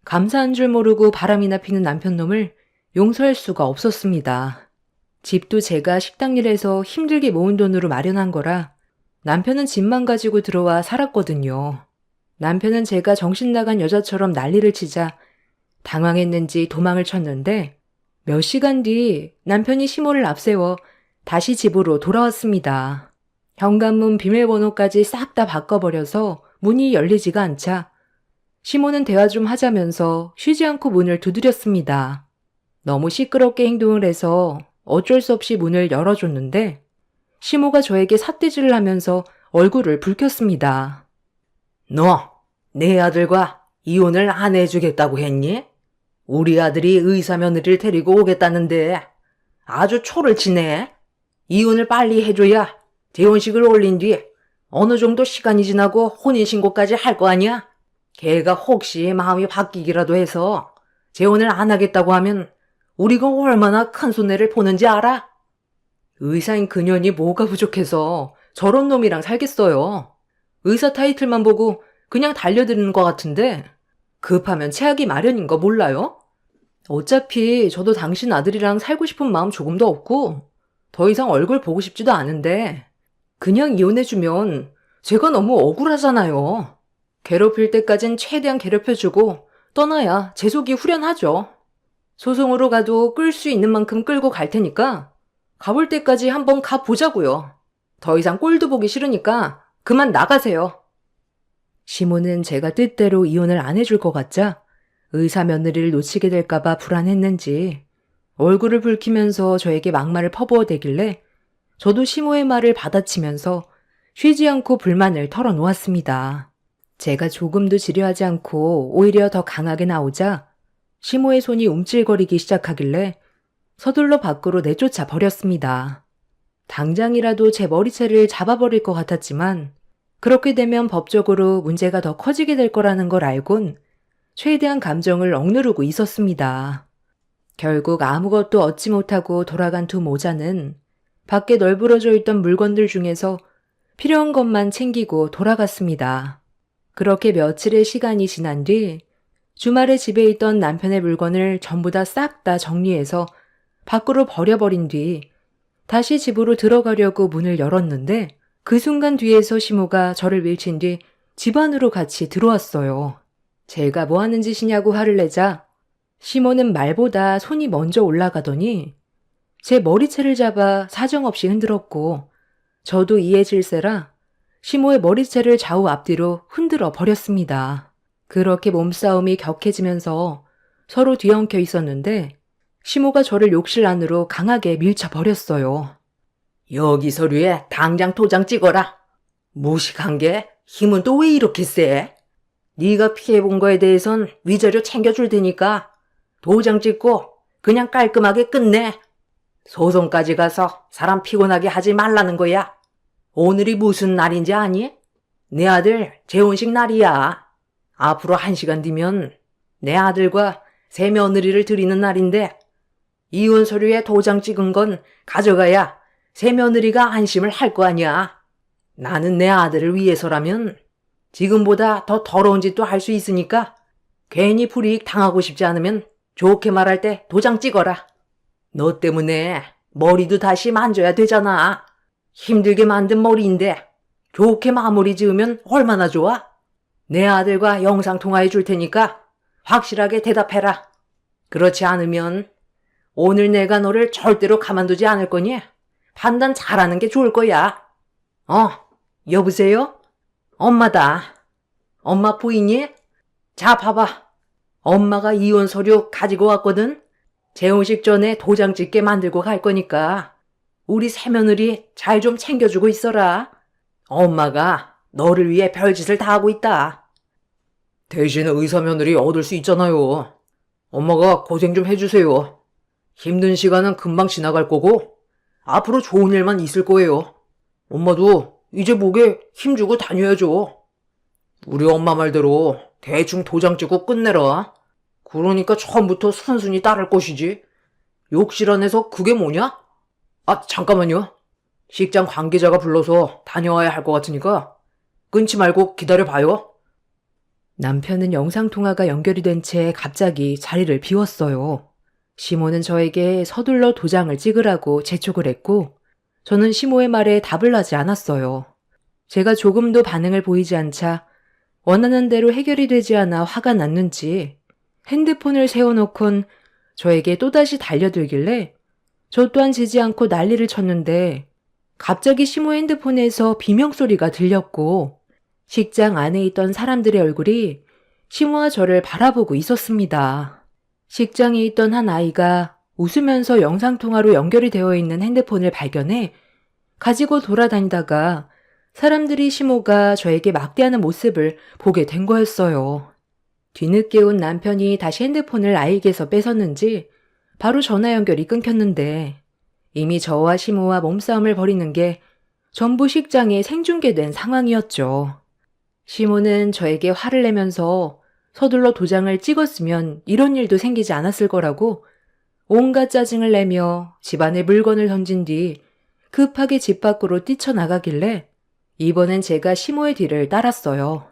감사한 줄 모르고 바람이나 피는 남편 놈을 용서할 수가 없었습니다. 집도 제가 식당 일해서 힘들게 모은 돈으로 마련한 거라 남편은 집만 가지고 들어와 살았거든요. 남편은 제가 정신 나간 여자처럼 난리를 치자 당황했는지 도망을 쳤는데 몇 시간 뒤 남편이 시모를 앞세워 다시 집으로 돌아왔습니다. 현관문 비밀번호까지 싹 다 바꿔버려서 문이 열리지가 않자 시모는 대화 좀 하자면서 쉬지 않고 문을 두드렸습니다. 너무 시끄럽게 행동을 해서 어쩔 수 없이 문을 열어줬는데 시모가 저에게 삿대질을 하면서 얼굴을 붉혔습니다. 너, 내 아들과 이혼을 안 해주겠다고 했니? 우리 아들이 의사 며느리를 데리고 오겠다는데 아주 초를 치네. 이혼을 빨리 해줘야 재혼식을 올린 뒤 어느 정도 시간이 지나고 혼인신고까지 할 거 아니야? 걔가 혹시 마음이 바뀌기라도 해서 재혼을 안 하겠다고 하면 우리가 얼마나 큰 손해를 보는지 알아? 의사인 그년이 뭐가 부족해서 저런 놈이랑 살겠어요. 의사 타이틀만 보고 그냥 달려드는 것 같은데 급하면 체하기 마련인 거 몰라요? 어차피 저도 당신 아들이랑 살고 싶은 마음 조금도 없고 더 이상 얼굴 보고 싶지도 않은데 그냥 이혼해주면 제가 너무 억울하잖아요. 괴롭힐 때까진 최대한 괴롭혀주고 떠나야 제 속이 후련하죠. 소송으로 가도 끌 수 있는 만큼 끌고 갈 테니까 가볼 때까지 한번 가보자고요. 더 이상 꼴도 보기 싫으니까 그만 나가세요. 시모는 제가 뜻대로 이혼을 안 해줄 것 같자 의사 며느리를 놓치게 될까봐 불안했는지 얼굴을 붉히면서 저에게 막말을 퍼부어대길래 저도 시모의 말을 받아치면서 쉬지 않고 불만을 털어놓았습니다. 제가 조금도 지려하지 않고 오히려 더 강하게 나오자 시모의 손이 움찔거리기 시작하길래 서둘러 밖으로 내쫓아 버렸습니다. 당장이라도 제 머리채를 잡아버릴 것 같았지만 그렇게 되면 법적으로 문제가 더 커지게 될 거라는 걸 알곤 최대한 감정을 억누르고 있었습니다. 결국 아무것도 얻지 못하고 돌아간 두 모자는 밖에 널브러져 있던 물건들 중에서 필요한 것만 챙기고 돌아갔습니다. 그렇게 며칠의 시간이 지난 뒤 주말에 집에 있던 남편의 물건을 전부 다 싹 다 정리해서 밖으로 버려버린 뒤 다시 집으로 들어가려고 문을 열었는데 그 순간 뒤에서 시모가 저를 밀친 뒤 집 안으로 같이 들어왔어요. 제가 뭐 하는 짓이냐고 화를 내자 시모는 말보다 손이 먼저 올라가더니 제 머리채를 잡아 사정없이 흔들었고 저도 이에 질세라 시모의 머리채를 좌우 앞뒤로 흔들어 버렸습니다. 그렇게 몸싸움이 격해지면서 서로 뒤엉켜 있었는데 시모가 저를 욕실 안으로 강하게 밀쳐버렸어요. 여기 서류에 당장 도장 찍어라. 무식한 게 힘은 또 왜 이렇게 세? 네가 피해본 거에 대해선 위자료 챙겨줄 테니까 도장 찍고 그냥 깔끔하게 끝내. 소송까지 가서 사람 피곤하게 하지 말라는 거야. 오늘이 무슨 날인지 아니? 내 아들 재혼식 날이야. 앞으로 1시간 뒤면 내 아들과 새 며느리를 드리는 날인데 이혼 서류에 도장 찍은 건 가져가야 새 며느리가 안심을 할 거 아니야. 나는 내 아들을 위해서라면 지금보다 더 더러운 짓도 할 수 있으니까 괜히 불이익 당하고 싶지 않으면 좋게 말할 때 도장 찍어라. 너 때문에 머리도 다시 만져야 되잖아. 힘들게 만든 머리인데 좋게 마무리 지으면 얼마나 좋아? 내 아들과 영상통화해 줄 테니까 확실하게 대답해라. 그렇지 않으면 오늘 내가 너를 절대로 가만두지 않을 거니 판단 잘하는 게 좋을 거야. 여보세요? 엄마다. 엄마 보이니? 자, 봐봐. 엄마가 이혼 서류 가지고 왔거든? 재혼식 전에 도장 찍게 만들고 갈 거니까 우리 새며느리 잘 좀 챙겨주고 있어라. 엄마가 너를 위해 별짓을 다 하고 있다. 대신 의사 며느리 얻을 수 있잖아요. 엄마가 고생 좀 해주세요. 힘든 시간은 금방 지나갈 거고 앞으로 좋은 일만 있을 거예요. 엄마도 이제 목에 힘주고 다녀야죠. 우리 엄마 말대로 대충 도장 찍고 끝내라. 그러니까 처음부터 순순히 따를 것이지. 욕실 안에서 그게 뭐냐? 아, 잠깐만요. 식장 관계자가 불러서 다녀와야 할 것 같으니까 끊지 말고 기다려봐요. 남편은 영상통화가 연결이 된 채 갑자기 자리를 비웠어요. 시모는 저에게 서둘러 도장을 찍으라고 재촉을 했고 저는 시모의 말에 답을 하지 않았어요. 제가 조금도 반응을 보이지 않자 원하는 대로 해결이 되지 않아 화가 났는지 핸드폰을 세워놓곤 저에게 또다시 달려들길래 저 또한 지지 않고 난리를 쳤는데 갑자기 시모 핸드폰에서 비명소리가 들렸고 식장 안에 있던 사람들의 얼굴이 시모와 저를 바라보고 있었습니다. 식장에 있던 한 아이가 웃으면서 영상통화로 연결이 되어 있는 핸드폰을 발견해 가지고 돌아다니다가 사람들이 시모가 저에게 막대하는 모습을 보게 된 거였어요. 뒤늦게 온 남편이 다시 핸드폰을 아이에게서 뺏었는지 바로 전화 연결이 끊겼는데 이미 저와 시모와 몸싸움을 벌이는 게 전부 식장에 생중계된 상황이었죠. 시모는 저에게 화를 내면서 서둘러 도장을 찍었으면 이런 일도 생기지 않았을 거라고 온갖 짜증을 내며 집안에 물건을 던진 뒤 급하게 집 밖으로 뛰쳐나가길래 이번엔 제가 시모의 뒤를 따랐어요.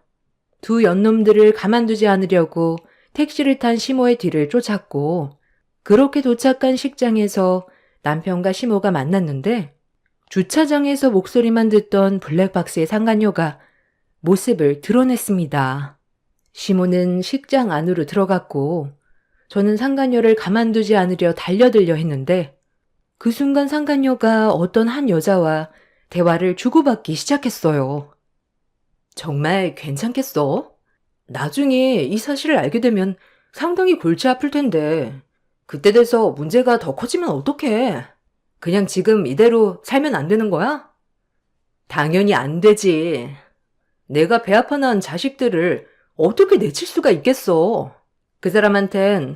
두 연놈들을 가만두지 않으려고 택시를 탄 시모의 뒤를 쫓았고, 그렇게 도착한 식장에서 남편과 시모가 만났는데, 주차장에서 목소리만 듣던 블랙박스의 상간녀가 모습을 드러냈습니다. 시모는 식장 안으로 들어갔고, 저는 상간녀를 가만두지 않으려 달려들려 했는데, 그 순간 상간녀가 어떤 한 여자와 대화를 주고받기 시작했어요. 정말 괜찮겠어? 나중에 이 사실을 알게 되면 상당히 골치 아플 텐데, 그때 돼서 문제가 더 커지면 어떡해? 그냥 지금 이대로 살면 안 되는 거야? 당연히 안 되지. 내가 배 아파 낳은 자식들을 어떻게 내칠 수가 있겠어? 그 사람한텐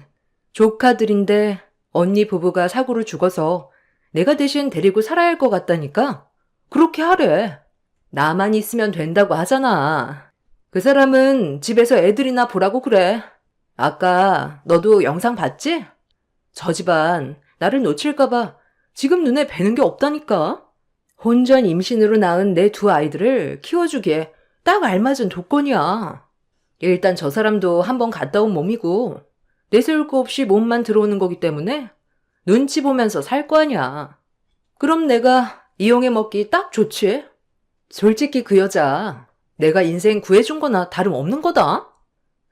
조카들인데 언니 부부가 사고로 죽어서 내가 대신 데리고 살아야 할 것 같다니까? 그렇게 하래. 나만 있으면 된다고 하잖아. 그 사람은 집에서 애들이나 보라고 그래. 아까 너도 영상 봤지? 저 집안 나를 놓칠까봐 지금 눈에 뵈는 게 없다니까? 혼전 임신으로 낳은 내 두 아이들을 키워주기에 딱 알맞은 조건이야. 일단 저 사람도 한번 갔다 온 몸이고 내세울 거 없이 몸만 들어오는 거기 때문에 눈치 보면서 살 거 아니야. 그럼 내가 이용해 먹기 딱 좋지? 솔직히 그 여자 내가 인생 구해준 거나 다름없는 거다.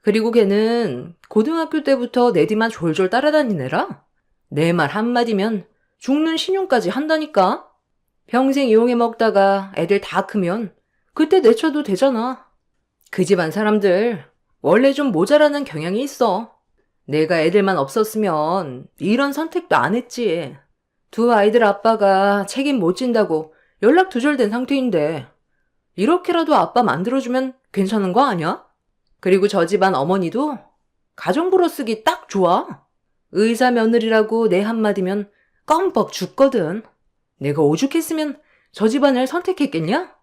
그리고 걔는 고등학교 때부터 내 뒤만 졸졸 따라다니느라 내 말 한마디면 죽는 신용까지 한다니까. 평생 이용해 먹다가 애들 다 크면 그때 내쳐도 되잖아. 그 집안 사람들 원래 좀 모자라는 경향이 있어. 내가 애들만 없었으면 이런 선택도 안 했지. 두 아이들 아빠가 책임 못 진다고 연락 두절된 상태인데 이렇게라도 아빠 만들어주면 괜찮은 거 아니야? 그리고 저 집안 어머니도 가정부로 쓰기 딱 좋아. 의사 며느리라고 내 한마디면 껌뻑 죽거든. 내가 오죽했으면 저 집안을 선택했겠냐?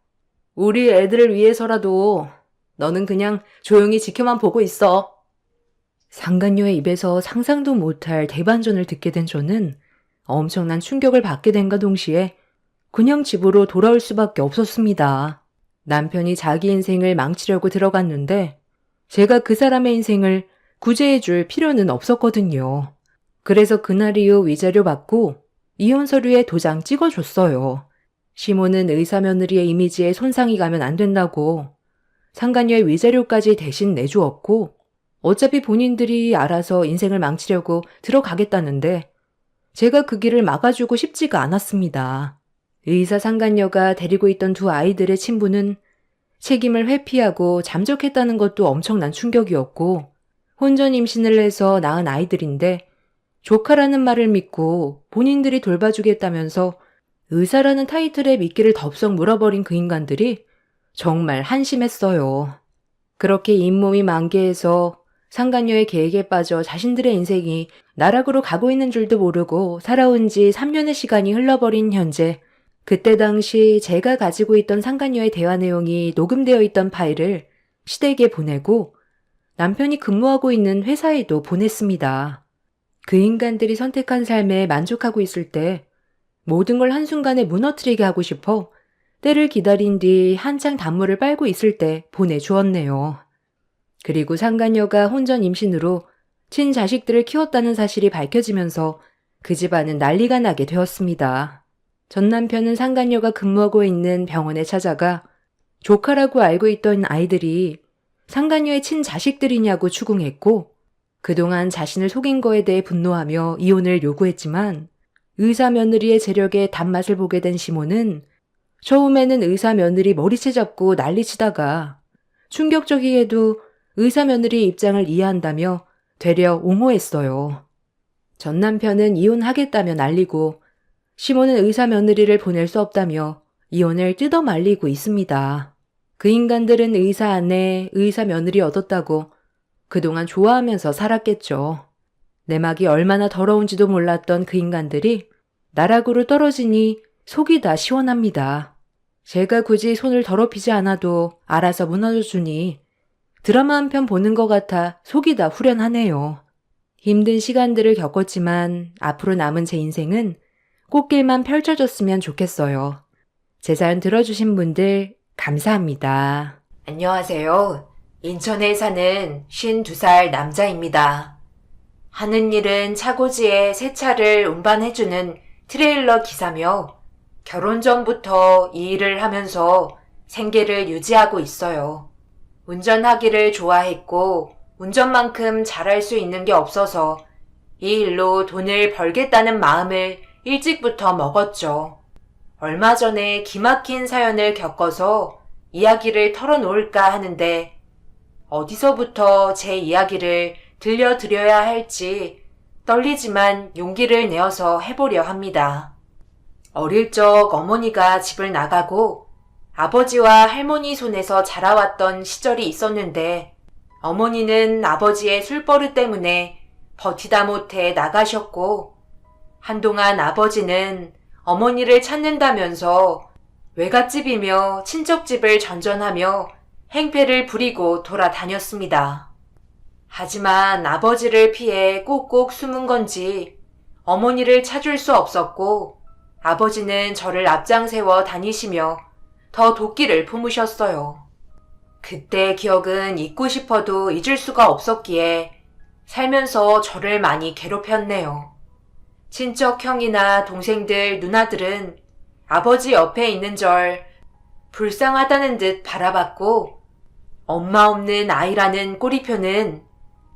우리 애들을 위해서라도 너는 그냥 조용히 지켜만 보고 있어. 상간녀의 입에서 상상도 못할 대반전을 듣게 된 저는 엄청난 충격을 받게 된과 동시에 그냥 집으로 돌아올 수밖에 없었습니다. 남편이 자기 인생을 망치려고 들어갔는데 제가 그 사람의 인생을 구제해줄 필요는 없었거든요. 그래서 그날 이후 위자료 받고 이혼 서류에 도장 찍어줬어요. 시모는 의사 며느리의 이미지에 손상이 가면 안 된다고 상간녀의 위자료까지 대신 내주었고 어차피 본인들이 알아서 인생을 망치려고 들어가겠다는데 제가 그 길을 막아주고 싶지가 않았습니다. 의사 상간녀가 데리고 있던 두 아이들의 친부는 책임을 회피하고 잠적했다는 것도 엄청난 충격이었고 혼전 임신을 해서 낳은 아이들인데 조카라는 말을 믿고 본인들이 돌봐주겠다면서 의사라는 타이틀에 미끼를 덥석 물어버린 그 인간들이 정말 한심했어요. 그렇게 잇몸이 만개해서 상간녀의 계획에 빠져 자신들의 인생이 나락으로 가고 있는 줄도 모르고 살아온 지 3년의 시간이 흘러버린 현재, 그때 당시 제가 가지고 있던 상간녀의 대화 내용이 녹음되어 있던 파일을 시댁에 보내고 남편이 근무하고 있는 회사에도 보냈습니다. 그 인간들이 선택한 삶에 만족하고 있을 때 모든 걸 한순간에 무너뜨리게 하고 싶어 때를 기다린 뒤 한창 단물을 빨고 있을 때 보내주었네요. 그리고 상간녀가 혼전 임신으로 친자식들을 키웠다는 사실이 밝혀지면서 그 집안은 난리가 나게 되었습니다. 전 남편은 상간녀가 근무하고 있는 병원에 찾아가 조카라고 알고 있던 아이들이 상간녀의 친자식들이냐고 추궁했고 그동안 자신을 속인 거에 대해 분노하며 이혼을 요구했지만 의사 며느리의 재력에 단맛을 보게 된 시모는 처음에는 의사 며느리 머리채 잡고 난리치다가 충격적이게도 의사 며느리의 입장을 이해한다며 되려 옹호했어요. 전 남편은 이혼하겠다며 난리고 시모는 의사 며느리를 보낼 수 없다며 이혼을 뜯어 말리고 있습니다. 그 인간들은 의사 아내, 의사 며느리 얻었다고 그동안 좋아하면서 살았겠죠. 내막이 얼마나 더러운지도 몰랐던 그 인간들이 나락으로 떨어지니 속이 다 시원합니다. 제가 굳이 손을 더럽히지 않아도 알아서 무너져주니 드라마 한 편 보는 것 같아 속이 다 후련하네요. 힘든 시간들을 겪었지만 앞으로 남은 제 인생은 꽃길만 펼쳐졌으면 좋겠어요. 제 사연 들어주신 분들 감사합니다. 안녕하세요. 인천에 사는 52살 남자입니다. 하는 일은 차고지에 새 차를 운반해주는 트레일러 기사며 결혼 전부터 이 일을 하면서 생계를 유지하고 있어요. 운전하기를 좋아했고 운전만큼 잘할 수 있는 게 없어서 이 일로 돈을 벌겠다는 마음을 일찍부터 먹었죠. 얼마 전에 기막힌 사연을 겪어서 이야기를 털어놓을까 하는데 어디서부터 제 이야기를 들려드려야 할지 떨리지만 용기를 내어서 해보려 합니다. 어릴 적 어머니가 집을 나가고 아버지와 할머니 손에서 자라왔던 시절이 있었는데 어머니는 아버지의 술버릇 때문에 버티다 못해 나가셨고 한동안 아버지는 어머니를 찾는다면서 외갓집이며 친척집을 전전하며 행패를 부리고 돌아다녔습니다. 하지만 아버지를 피해 꼭꼭 숨은 건지 어머니를 찾을 수 없었고 아버지는 저를 앞장세워 다니시며 더 도끼를 품으셨어요. 그때 기억은 잊고 싶어도 잊을 수가 없었기에 살면서 저를 많이 괴롭혔네요. 친척 형이나 동생들, 누나들은 아버지 옆에 있는 절 불쌍하다는 듯 바라봤고 엄마 없는 아이라는 꼬리표는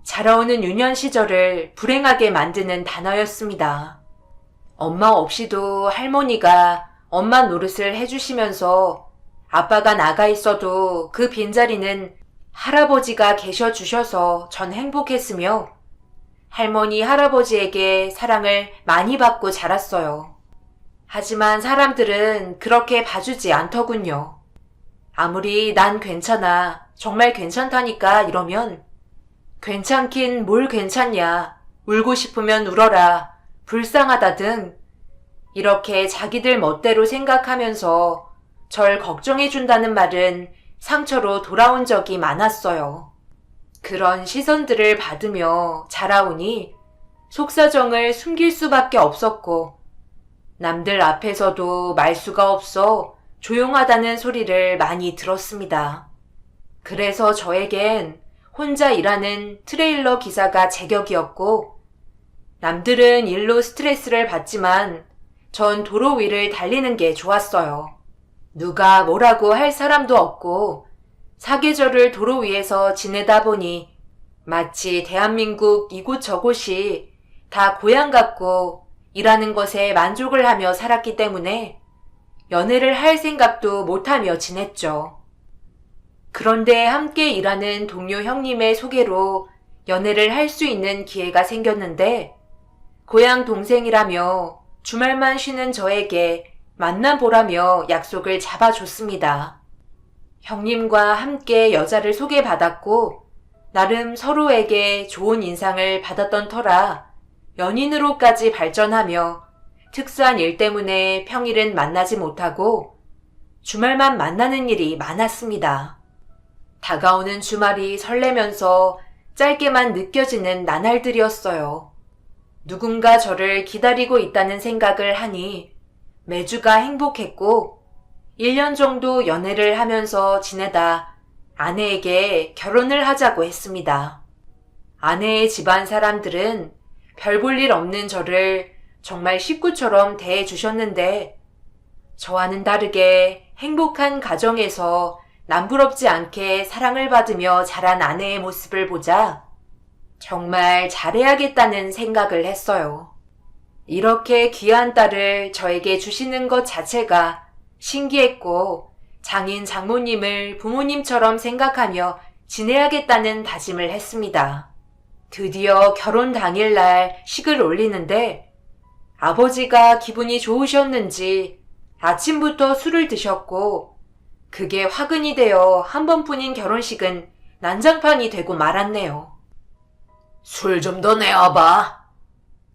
자라오는 유년 시절을 불행하게 만드는 단어였습니다. 엄마 없이도 할머니가 엄마 노릇을 해주시면서 아빠가 나가 있어도 그 빈자리는 할아버지가 계셔 주셔서 전 행복했으며 할머니, 할아버지에게 사랑을 많이 받고 자랐어요. 하지만 사람들은 그렇게 봐주지 않더군요. 아무리 난 괜찮아, 정말 괜찮다니까 이러면 괜찮긴 뭘 괜찮냐, 울고 싶으면 울어라, 불쌍하다 등 이렇게 자기들 멋대로 생각하면서 절 걱정해준다는 말은 상처로 돌아온 적이 많았어요. 그런 시선들을 받으며 자라오니 속사정을 숨길 수밖에 없었고 남들 앞에서도 말 수가 없어 조용하다는 소리를 많이 들었습니다. 그래서 저에겐 혼자 일하는 트레일러 기사가 제격이었고 남들은 일로 스트레스를 받지만 전 도로 위를 달리는 게 좋았어요. 누가 뭐라고 할 사람도 없고 사계절을 도로 위에서 지내다 보니 마치 대한민국 이곳저곳이 다 고향 같고 일하는 것에 만족을 하며 살았기 때문에 연애를 할 생각도 못하며 지냈죠. 그런데 함께 일하는 동료 형님의 소개로 연애를 할 수 있는 기회가 생겼는데 고향 동생이라며 주말만 쉬는 저에게 만나보라며 약속을 잡아줬습니다. 형님과 함께 여자를 소개받았고 나름 서로에게 좋은 인상을 받았던 터라 연인으로까지 발전하며 특수한 일 때문에 평일은 만나지 못하고 주말만 만나는 일이 많았습니다. 다가오는 주말이 설레면서 짧게만 느껴지는 나날들이었어요. 누군가 저를 기다리고 있다는 생각을 하니 매주가 행복했고 1년 정도 연애를 하면서 지내다 아내에게 결혼을 하자고 했습니다. 아내의 집안 사람들은 별 볼 일 없는 저를 정말 식구처럼 대해주셨는데 저와는 다르게 행복한 가정에서 남부럽지 않게 사랑을 받으며 자란 아내의 모습을 보자 정말 잘해야겠다는 생각을 했어요. 이렇게 귀한 딸을 저에게 주시는 것 자체가 신기했고 장인 장모님을 부모님처럼 생각하며 지내야겠다는 다짐을 했습니다. 드디어 결혼 당일날 식을 올리는데 아버지가 기분이 좋으셨는지 아침부터 술을 드셨고 그게 화근이 되어 한 번뿐인 결혼식은 난장판이 되고 말았네요. 술 좀 더 내와봐.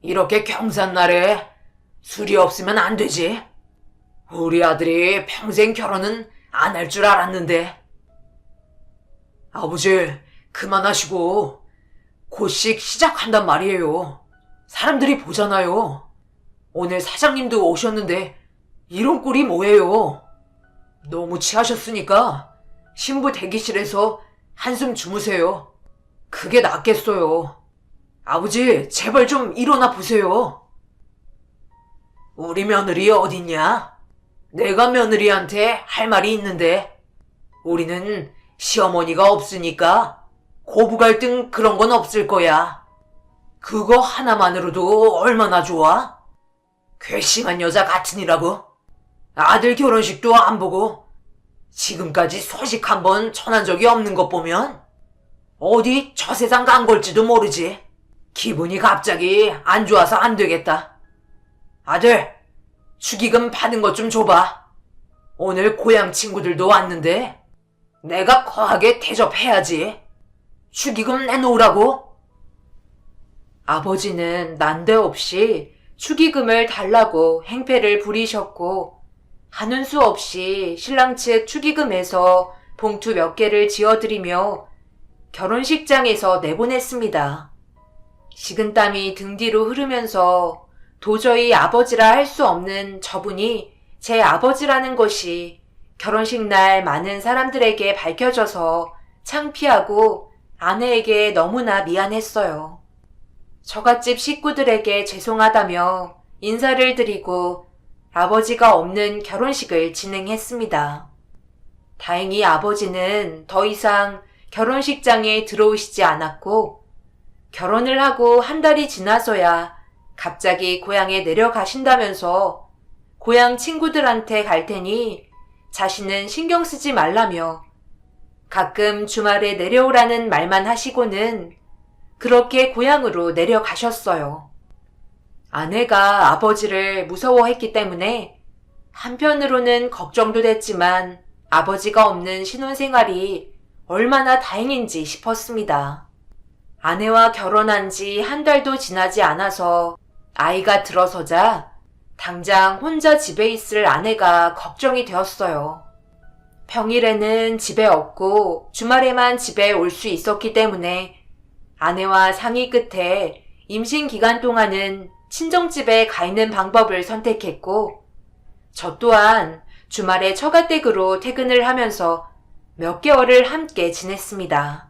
이렇게 경산날에 술이 없으면 안 되지. 우리 아들이 평생 결혼은 안 할 줄 알았는데. 아버지, 그만하시고 곧식 시작한단 말이에요. 사람들이 보잖아요. 오늘 사장님도 오셨는데 이런 꼴이 뭐예요? 너무 취하셨으니까 신부 대기실에서 한숨 주무세요. 그게 낫겠어요. 아버지, 제발 좀 일어나 보세요. 우리 며느리 어딨냐? 내가 며느리한테 할 말이 있는데, 우리는 시어머니가 없으니까 고부 갈등 그런 건 없을 거야. 그거 하나만으로도 얼마나 좋아? 괘씸한 여자 같으니라고. 아들 결혼식도 안 보고 지금까지 소식 한 번 전한 적이 없는 것 보면 어디 저 세상 간 걸지도 모르지. 기분이 갑자기 안 좋아서 안 되겠다. 아들, 축의금 받은 것 좀 줘봐. 오늘 고향 친구들도 왔는데 내가 거하게 대접해야지. 축의금 내놓으라고. 아버지는 난데없이 축의금을 달라고 행패를 부리셨고 하는 수 없이 신랑 측 축의금에서 봉투 몇 개를 지어드리며 결혼식장에서 내보냈습니다. 식은땀이 등 뒤로 흐르면서 도저히 아버지라 할 수 없는 저분이 제 아버지라는 것이 결혼식 날 많은 사람들에게 밝혀져서 창피하고 아내에게 너무나 미안했어요. 처갓집 식구들에게 죄송하다며 인사를 드리고 아버지가 없는 결혼식을 진행했습니다. 다행히 아버지는 더 이상 결혼식장에 들어오시지 않았고 결혼을 하고 한 달이 지나서야 갑자기 고향에 내려가신다면서 고향 친구들한테 갈 테니 자신은 신경 쓰지 말라며 가끔 주말에 내려오라는 말만 하시고는 그렇게 고향으로 내려가셨어요. 아내가 아버지를 무서워했기 때문에 한편으로는 걱정도 됐지만 아버지가 없는 신혼생활이 얼마나 다행인지 싶었습니다. 아내와 결혼한 지 한 달도 지나지 않아서 아이가 들어서자 당장 혼자 집에 있을 아내가 걱정이 되었어요. 평일에는 집에 없고 주말에만 집에 올 수 있었기 때문에 아내와 상의 끝에 임신 기간 동안은 친정집에 가 있는 방법을 선택했고 저 또한 주말에 처가댁으로 퇴근을 하면서 몇 개월을 함께 지냈습니다.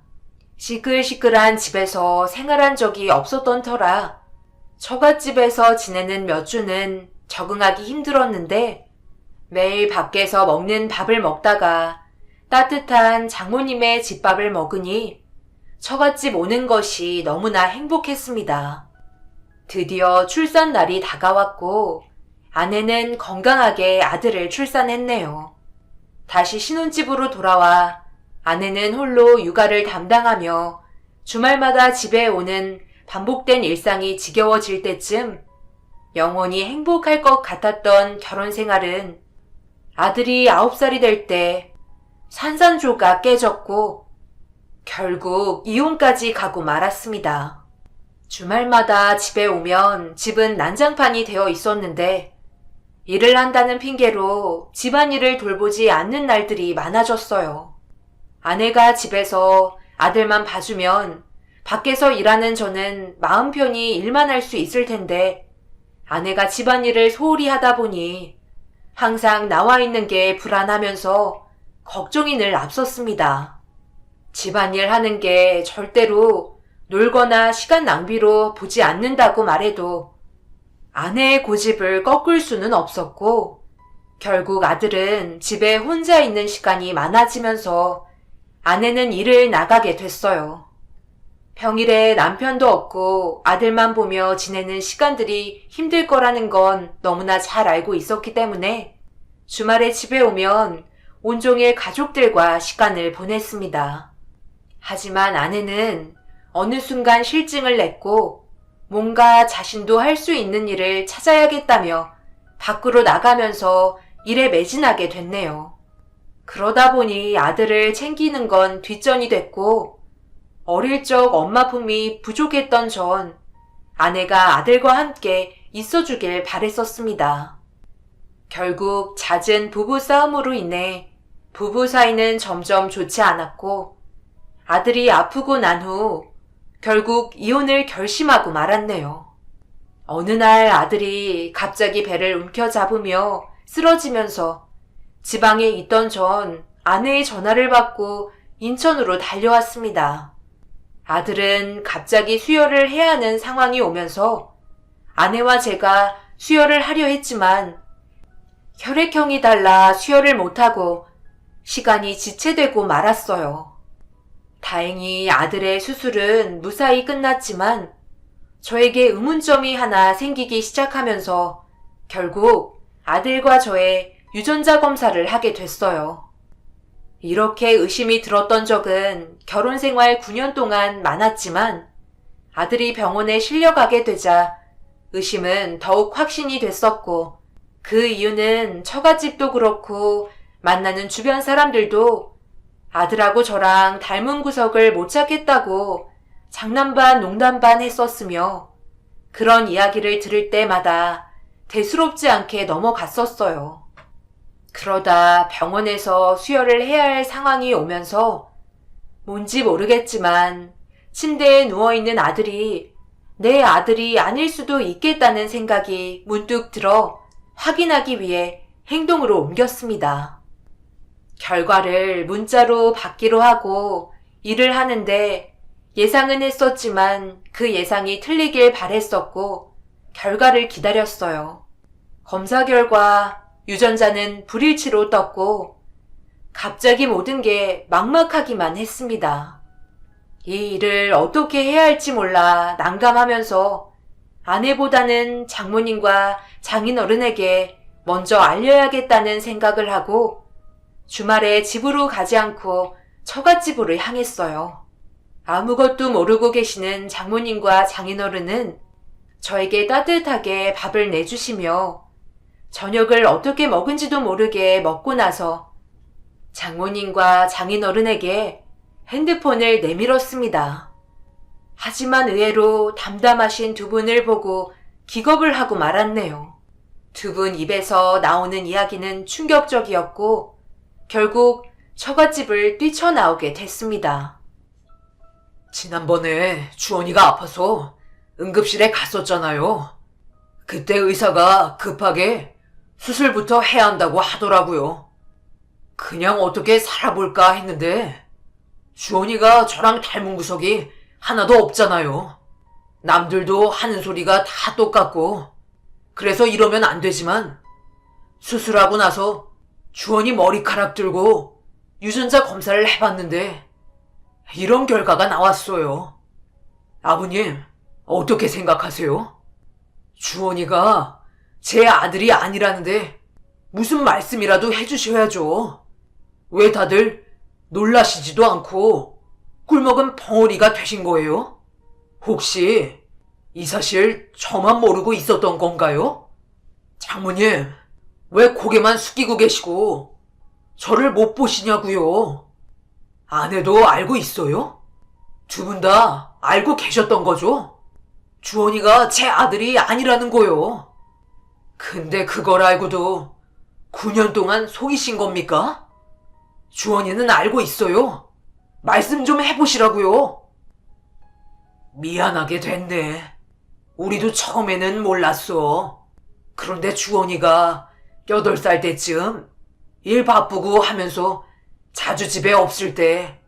시끌시끌한 집에서 생활한 적이 없었던 터라 처갓집에서 지내는 몇 주는 적응하기 힘들었는데 매일 밖에서 먹는 밥을 먹다가 따뜻한 장모님의 집밥을 먹으니 처갓집 오는 것이 너무나 행복했습니다. 드디어 출산 날이 다가왔고 아내는 건강하게 아들을 출산했네요. 다시 신혼집으로 돌아와 아내는 홀로 육아를 담당하며 주말마다 집에 오는 반복된 일상이 지겨워질 때쯤 영원히 행복할 것 같았던 결혼 생활은 아들이 9살이 될 때 산산조각 깨졌고 결국 이혼까지 가고 말았습니다. 주말마다 집에 오면 집은 난장판이 되어 있었는데 일을 한다는 핑계로 집안일을 돌보지 않는 날들이 많아졌어요. 아내가 집에서 아들만 봐주면 밖에서 일하는 저는 마음 편히 일만 할 수 있을 텐데 아내가 집안일을 소홀히 하다 보니 항상 나와 있는 게 불안하면서 걱정이 늘 앞섰습니다. 집안일 하는 게 절대로 놀거나 시간 낭비로 보지 않는다고 말해도 아내의 고집을 꺾을 수는 없었고 결국 아들은 집에 혼자 있는 시간이 많아지면서 아내는 일을 나가게 됐어요. 평일에 남편도 없고 아들만 보며 지내는 시간들이 힘들 거라는 건 너무나 잘 알고 있었기 때문에 주말에 집에 오면 온종일 가족들과 시간을 보냈습니다. 하지만 아내는 어느 순간 실증을 냈고 뭔가 자신도 할 수 있는 일을 찾아야겠다며 밖으로 나가면서 일에 매진하게 됐네요. 그러다 보니 아들을 챙기는 건 뒷전이 됐고 어릴 적 엄마 품이 부족했던 전 아내가 아들과 함께 있어주길 바랬었습니다. 결국 잦은 부부 싸움으로 인해 부부 사이는 점점 좋지 않았고 아들이 아프고 난 후 결국 이혼을 결심하고 말았네요. 어느 날 아들이 갑자기 배를 움켜잡으며 쓰러지면서 지방에 있던 전 아내의 전화를 받고 인천으로 달려왔습니다. 아들은 갑자기 수혈을 해야 하는 상황이 오면서 아내와 제가 수혈을 하려 했지만 혈액형이 달라 수혈을 못하고 시간이 지체되고 말았어요. 다행히 아들의 수술은 무사히 끝났지만 저에게 의문점이 하나 생기기 시작하면서 결국 아들과 저의 유전자 검사를 하게 됐어요. 이렇게 의심이 들었던 적은 결혼 생활 9년 동안 많았지만 아들이 병원에 실려가게 되자 의심은 더욱 확신이 됐었고 그 이유는 처갓집도 그렇고 만나는 주변 사람들도 아들하고 저랑 닮은 구석을 못 찾겠다고 장난 반 농담 반 했었으며 그런 이야기를 들을 때마다 대수롭지 않게 넘어갔었어요. 그러다 병원에서 수혈을 해야 할 상황이 오면서 뭔지 모르겠지만 침대에 누워있는 아들이 내 아들이 아닐 수도 있겠다는 생각이 문득 들어 확인하기 위해 행동으로 옮겼습니다. 결과를 문자로 받기로 하고 일을 하는데 예상은 했었지만 그 예상이 틀리길 바랬었고 결과를 기다렸어요. 검사 결과 유전자는 불일치로 떴고 갑자기 모든 게 막막하기만 했습니다. 이 일을 어떻게 해야 할지 몰라 난감하면서 아내보다는 장모님과 장인어른에게 먼저 알려야겠다는 생각을 하고 주말에 집으로 가지 않고 처갓집으로 향했어요. 아무것도 모르고 계시는 장모님과 장인어른은 저에게 따뜻하게 밥을 내주시며 저녁을 어떻게 먹은지도 모르게 먹고 나서 장모님과 장인어른에게 핸드폰을 내밀었습니다. 하지만 의외로 담담하신 두 분을 보고 기겁을 하고 말았네요. 두 분 입에서 나오는 이야기는 충격적이었고 결국 처갓집을 뛰쳐나오게 됐습니다. 지난번에 주원이가 아파서 응급실에 갔었잖아요. 그때 의사가 급하게 수술부터 해야 한다고 하더라고요. 그냥 어떻게 살아볼까 했는데 주원이가 저랑 닮은 구석이 하나도 없잖아요. 남들도 하는 소리가 다 똑같고 그래서 이러면 안 되지만 수술하고 나서 주원이 머리카락 들고 유전자 검사를 해봤는데 이런 결과가 나왔어요. 아버님, 어떻게 생각하세요? 주원이가 제 아들이 아니라는데 무슨 말씀이라도 해주셔야죠. 왜 다들 놀라시지도 않고 꿀먹은 벙어리가 되신 거예요? 혹시 이 사실 저만 모르고 있었던 건가요? 장모님, 왜 고개만 숙이고 계시고 저를 못 보시냐고요? 아내도 알고 있어요? 두 분 다 알고 계셨던 거죠? 주원이가 제 아들이 아니라는 거요. 근데 그걸 알고도 9년 동안 속이신 겁니까? 주원이는 알고 있어요. 말씀 좀 해보시라고요. 미안하게 됐네. 우리도 처음에는 몰랐어. 그런데 주원이가 8살 때쯤 일 바쁘고 하면서 자주 집에 없을 때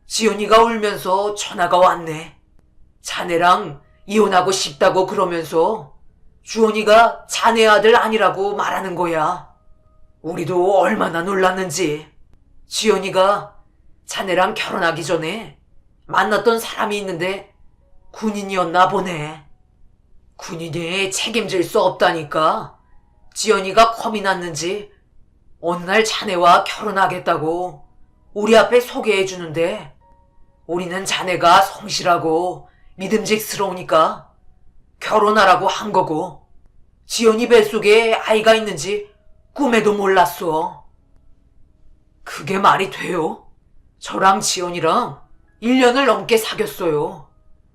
지연이가 울면서 전화가 왔네. 자네랑 이혼하고 싶다고 그러면서 주원이가 자네 아들 아니라고 말하는 거야. 우리도 얼마나 놀랐는지. 지연이가 자네랑 결혼하기 전에 만났던 사람이 있는데 군인이었나 보네. 군인이 책임질 수 없다니까 지연이가 겁이 났는지 어느 날 자네와 결혼하겠다고 우리 앞에 소개해주는데 우리는 자네가 성실하고 믿음직스러우니까 결혼하라고 한 거고 지연이 뱃속에 아이가 있는지 꿈에도 몰랐어. 그게 말이 돼요? 저랑 지연이랑 1년을 넘게 사귀었어요.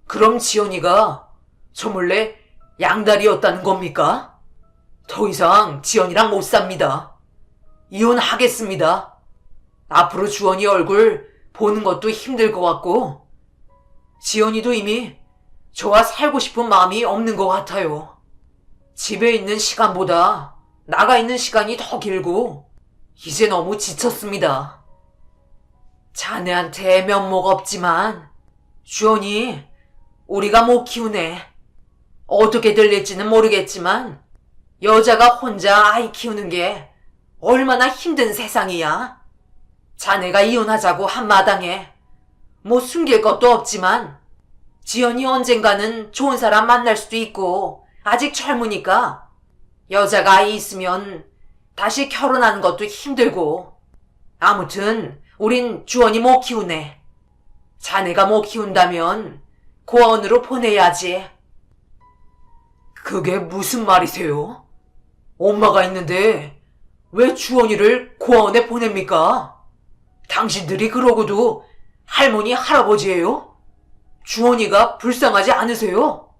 그럼 지연이가 저 몰래 양다리였다는 겁니까? 더 이상 지연이랑 못 삽니다. 이혼하겠습니다. 앞으로 주원이 얼굴 보는 것도 힘들 것 같고 지연이도 이미 저와 살고 싶은 마음이 없는 것 같아요. 집에 있는 시간보다 나가 있는 시간이 더 길고 이제 너무 지쳤습니다. 자, 자네한테 면목 없지만 주원이 우리가 못 키우네. 어떻게 들릴지는 모르겠지만 여자가 혼자 아이 키우는 게 얼마나 힘든 세상이야. 자네가 이혼하자고 한 마당에 뭐 숨길 것도 없지만 지연이 언젠가는 좋은 사람 만날 수도 있고 아직 젊으니까 여자가 아이 있으면 다시 결혼하는 것도 힘들고 아무튼 우린 주원이 못 키우네. 자네가 못 키운다면 고아원으로 보내야지. 그게 무슨 말이세요? 엄마가 있는데 왜 주원이를 고아원에 보냅니까? 당신들이 그러고도 할머니 할아버지예요? 주원이가 불쌍하지 않으세요?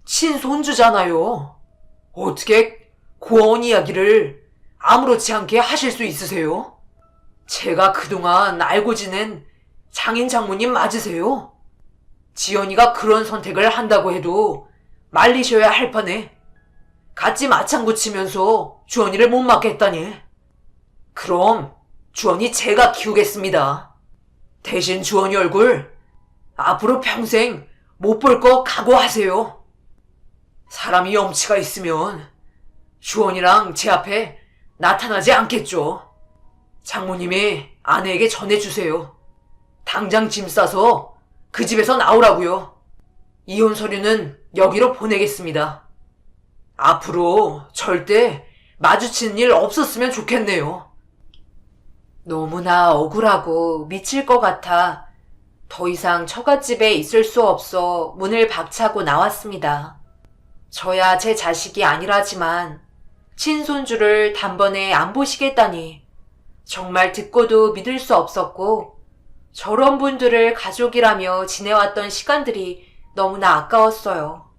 친손주잖아요. 어떻게 고아원 이야기를 아무렇지 않게 하실 수 있으세요? 제가 그동안 알고 지낸 장인 장모님 맞으세요? 지연이가 그런 선택을 한다고 해도 말리셔야 할 판에 같이 맞장구 치면서 주원이를 못 맡겠다니. 그럼 주원이 제가 키우겠습니다. 대신 주원이 얼굴 앞으로 평생 못 볼 거 각오하세요. 사람이 염치가 있으면 주원이랑 제 앞에 나타나지 않겠죠. 장모님이 아내에게 전해주세요. 당장 짐 싸서 그 집에서 나오라고요. 이혼 서류는 여기로 보내겠습니다. 앞으로 절대 마주치는 일 없었으면 좋겠네요. 너무나 억울하고 미칠 것 같아 더 이상 처갓집에 있을 수 없어 문을 박차고 나왔습니다. 저야 제 자식이 아니라지만 친손주를 단번에 안 보시겠다니 정말 듣고도 믿을 수 없었고 저런 분들을 가족이라며 지내왔던 시간들이 너무나 아까웠어요.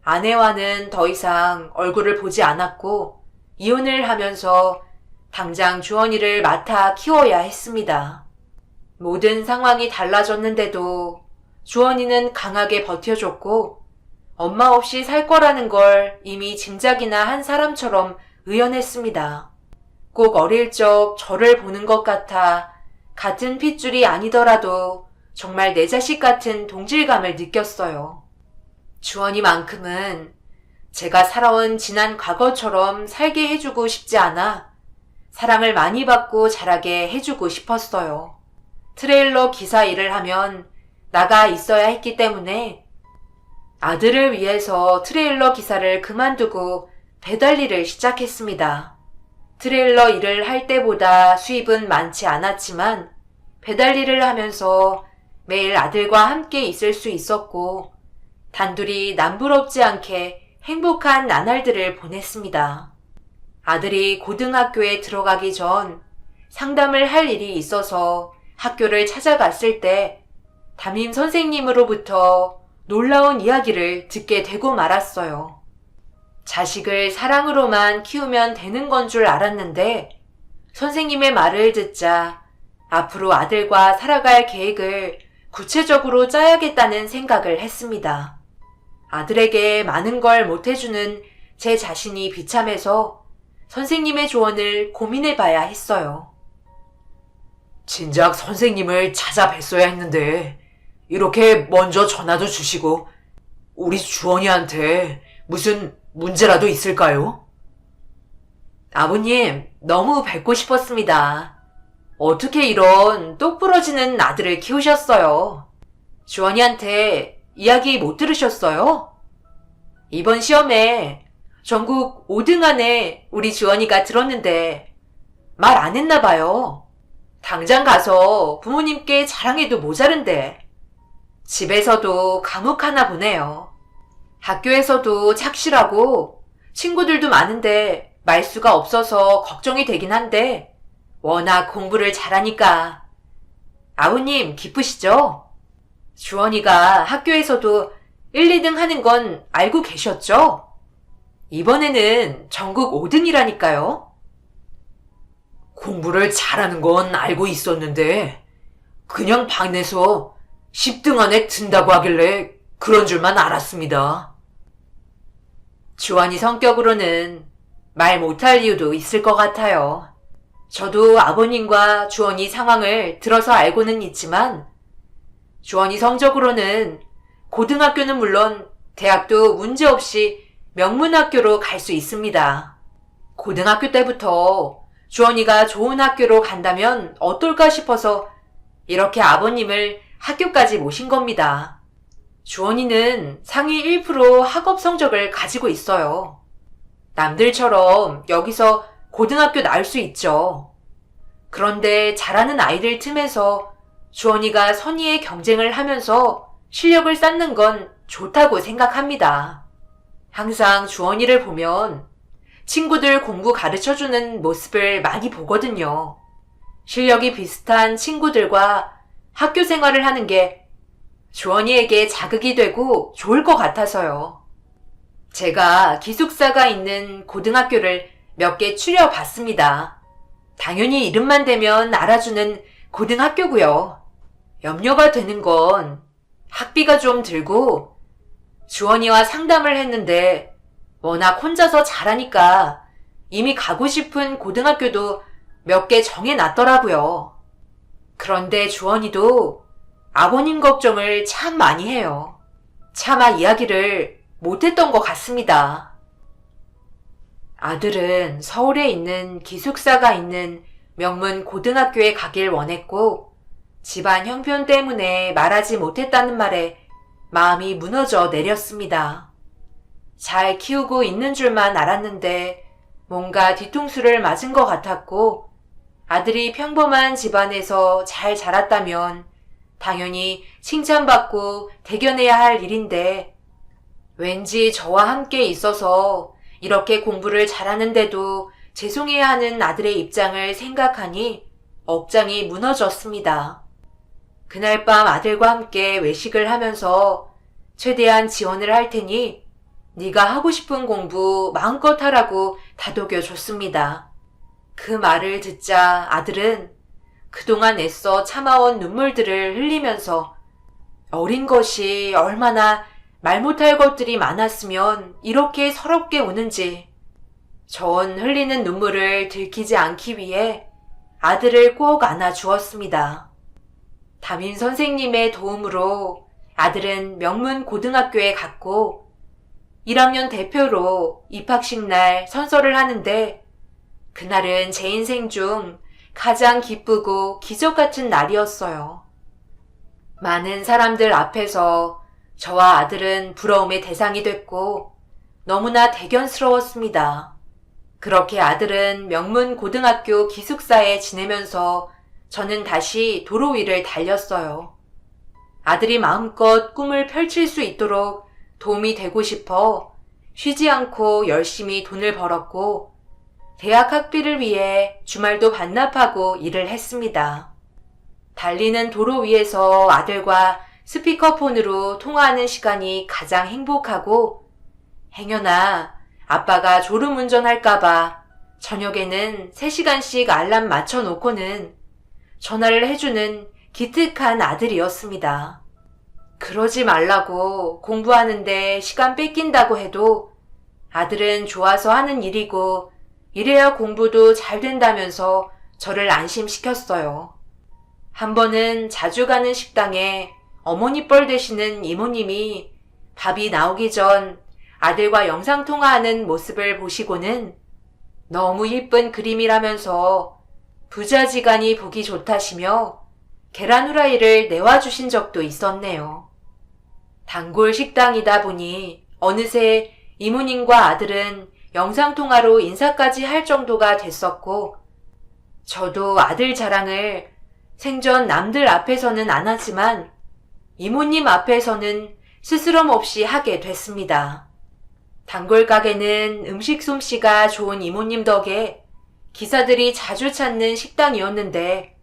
아내와는 더 이상 얼굴을 보지 않았고 이혼을 하면서 당장 주원이를 맡아 키워야 했습니다. 모든 상황이 달라졌는데도 주원이는 강하게 버텨줬고 엄마 없이 살 거라는 걸 이미 짐작이나 한 사람처럼 의연했습니다. 꼭 어릴 적 저를 보는 것 같아 같은 핏줄이 아니더라도 정말 내 자식 같은 동질감을 느꼈어요. 주원이만큼은 제가 살아온 지난 과거처럼 살게 해주고 싶지 않아 사랑을 많이 받고 자라게 해주고 싶었어요. 트레일러 기사 일을 하면 나가 있어야 했기 때문에 아들을 위해서 트레일러 기사를 그만두고 배달 일을 시작했습니다. 트레일러 일을 할 때보다 수입은 많지 않았지만 배달 일을 하면서 매일 아들과 함께 있을 수 있었고 단둘이 남부럽지 않게 행복한 나날들을 보냈습니다. 아들이 고등학교에 들어가기 전 상담을 할 일이 있어서 학교를 찾아갔을 때 담임 선생님으로부터 놀라운 이야기를 듣게 되고 말았어요. 자식을 사랑으로만 키우면 되는 건 줄 알았는데 선생님의 말을 듣자 앞으로 아들과 살아갈 계획을 구체적으로 짜야겠다는 생각을 했습니다. 아들에게 많은 걸 못해주는 제 자신이 비참해서 선생님의 조언을 고민해봐야 했어요. 진작 선생님을 찾아뵀어야 했는데 이렇게 먼저 전화도 주시고 우리 주원이한테 무슨 문제라도 있을까요? 아버님, 너무 뵙고 싶었습니다. 어떻게 이런 똑 부러지는 아들을 키우셨어요? 주원이한테 이야기 못 들으셨어요? 이번 시험에 전국 5등 안에 우리 주원이가 들었는데 말 안 했나 봐요. 당장 가서 부모님께 자랑해도 모자른데 집에서도 감옥하나 보네요. 학교에서도 착실하고 친구들도 많은데 말수가 없어서 걱정이 되긴 한데 워낙 공부를 잘하니까. 아버님 기쁘시죠? 주원이가 학교에서도 1, 2등 하는 건 알고 계셨죠? 이번에는 전국 5등이라니까요. 공부를 잘하는 건 알고 있었는데 그냥 반에서 10등 안에 든다고 하길래 그런 줄만 알았습니다. 주원이 성격으로는 말 못할 이유도 있을 것 같아요. 저도 아버님과 주원이 상황을 들어서 알고는 있지만 주원이 성적으로는 고등학교는 물론 대학도 문제없이 명문학교로 갈 수 있습니다. 고등학교 때부터 주원이가 좋은 학교로 간다면 어떨까 싶어서 이렇게 아버님을 학교까지 모신 겁니다. 주원이는 상위 1% 학업 성적을 가지고 있어요. 남들처럼 여기서 고등학교 나올 수 있죠. 그런데 잘하는 아이들 틈에서 주원이가 선의의 경쟁을 하면서 실력을 쌓는 건 좋다고 생각합니다. 항상 주원이를 보면 친구들 공부 가르쳐주는 모습을 많이 보거든요. 실력이 비슷한 친구들과 학교 생활을 하는 게 주원이에게 자극이 되고 좋을 것 같아서요. 제가 기숙사가 있는 고등학교를 몇 개 추려봤습니다. 당연히 이름만 대면 알아주는 고등학교고요. 염려가 되는 건 학비가 좀 들고 주원이와 상담을 했는데 워낙 혼자서 잘하니까 이미 가고 싶은 고등학교도 몇 개 정해놨더라고요. 그런데 주원이도 아버님 걱정을 참 많이 해요. 차마 이야기를 못했던 것 같습니다. 아들은 서울에 있는 기숙사가 있는 명문 고등학교에 가길 원했고 집안 형편 때문에 말하지 못했다는 말에 마음이 무너져 내렸습니다. 잘 키우고 있는 줄만 알았는데 뭔가 뒤통수를 맞은 것 같았고 아들이 평범한 집안에서 잘 자랐다면 당연히 칭찬받고 대견해야 할 일인데 왠지 저와 함께 있어서 이렇게 공부를 잘하는데도 죄송해야 하는 아들의 입장을 생각하니 억장이 무너졌습니다. 그날 밤 아들과 함께 외식을 하면서 최대한 지원을 할 테니 네가 하고 싶은 공부 마음껏 하라고 다독여 줬습니다. 그 말을 듣자 아들은 그동안 애써 참아온 눈물들을 흘리면서 어린 것이 얼마나 말 못할 것들이 많았으면 이렇게 서럽게 우는지 전 흘리는 눈물을 들키지 않기 위해 아들을 꼭 안아주었습니다. 담임 선생님의 도움으로 아들은 명문 고등학교에 갔고 1학년 대표로 입학식 날 선서를 하는데 그날은 제 인생 중 가장 기쁘고 기적 같은 날이었어요. 많은 사람들 앞에서 저와 아들은 부러움의 대상이 됐고 너무나 대견스러웠습니다. 그렇게 아들은 명문 고등학교 기숙사에 지내면서 저는 다시 도로 위를 달렸어요. 아들이 마음껏 꿈을 펼칠 수 있도록 도움이 되고 싶어 쉬지 않고 열심히 돈을 벌었고 대학 학비를 위해 주말도 반납하고 일을 했습니다. 달리는 도로 위에서 아들과 스피커폰으로 통화하는 시간이 가장 행복하고 행여나 아빠가 졸음운전할까봐 저녁에는 3시간씩 알람 맞춰놓고는 전화를 해주는 기특한 아들이었습니다. 그러지 말라고 공부하는데 시간 뺏긴다고 해도 아들은 좋아서 하는 일이고 이래야 공부도 잘 된다면서 저를 안심시켰어요. 한 번은 자주 가는 식당에 어머니 뻘 되시는 이모님이 밥이 나오기 전 아들과 영상통화하는 모습을 보시고는 너무 예쁜 그림이라면서 부자지간이 보기 좋다시며 계란 후라이를 내와주신 적도 있었네요. 단골 식당이다 보니 어느새 이모님과 아들은 영상통화로 인사까지 할 정도가 됐었고 저도 아들 자랑을 생전 남들 앞에서는 안 하지만 이모님 앞에서는 스스럼 없이 하게 됐습니다. 단골 가게는 음식 솜씨가 좋은 이모님 덕에 기사들이 자주 찾는 식당이었는데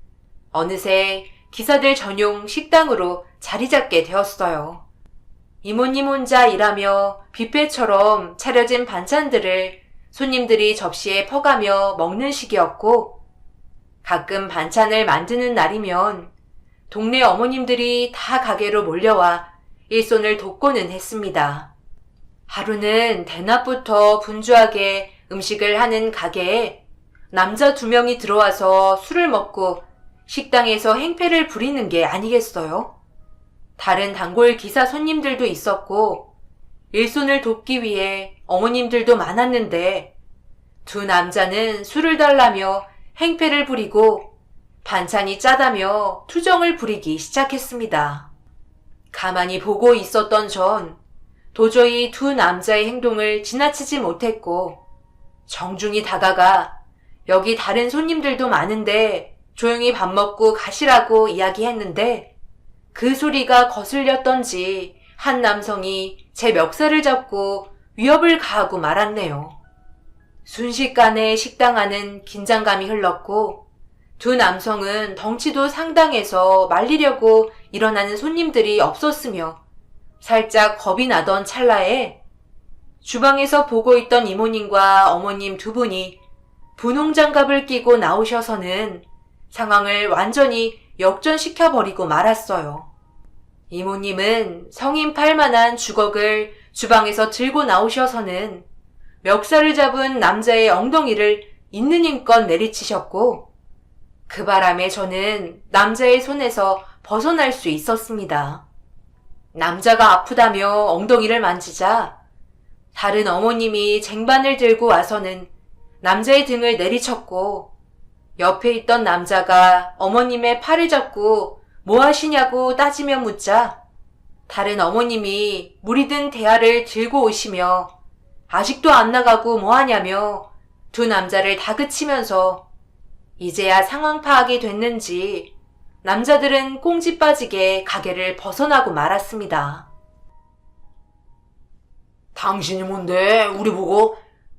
어느새 기사들 전용 식당으로 자리 잡게 되었어요. 이모님 혼자 일하며 뷔페처럼 차려진 반찬들을 손님들이 접시에 퍼가며 먹는 시기였고 가끔 반찬을 만드는 날이면 동네 어머님들이 다 가게로 몰려와 일손을 돕고는 했습니다. 하루는 대낮부터 분주하게 음식을 하는 가게에 남자 2명이 들어와서 술을 먹고 식당에서 행패를 부리는 게 아니겠어요? 다른 단골 기사 손님들도 있었고 일손을 돕기 위해 어머님들도 많았는데 두 남자는 술을 달라며 행패를 부리고 반찬이 짜다며 투정을 부리기 시작했습니다. 가만히 보고 있었던 전 도저히 두 남자의 행동을 지나치지 못했고 정중히 다가가 여기 다른 손님들도 많은데 조용히 밥 먹고 가시라고 이야기했는데 그 소리가 거슬렸던지 한 남성이 제 멱살을 잡고 위협을 가하고 말았네요. 순식간에 식당 안은 긴장감이 흘렀고 두 남성은 덩치도 상당해서 말리려고 일어나는 손님들이 없었으며 살짝 겁이 나던 찰나에 주방에서 보고 있던 이모님과 어머님 2분이 분홍장갑을 끼고 나오셔서는 상황을 완전히 역전시켜버리고 말았어요. 이모님은 성인 팔만한 주걱을 주방에서 들고 나오셔서는 멱살을 잡은 남자의 엉덩이를 있는 힘껏 내리치셨고 그 바람에 저는 남자의 손에서 벗어날 수 있었습니다. 남자가 아프다며 엉덩이를 만지자 다른 어머님이 쟁반을 들고 와서는 남자의 등을 내리쳤고 옆에 있던 남자가 어머님의 팔을 잡고 뭐 하시냐고 따지며 묻자 다른 어머님이 물이 든 대야를 들고 오시며 아직도 안 나가고 뭐 하냐며 두 남자를 다그치면서 이제야 상황 파악이 됐는지 남자들은 꽁지 빠지게 가게를 벗어나고 말았습니다. 당신이 뭔데 우리 보고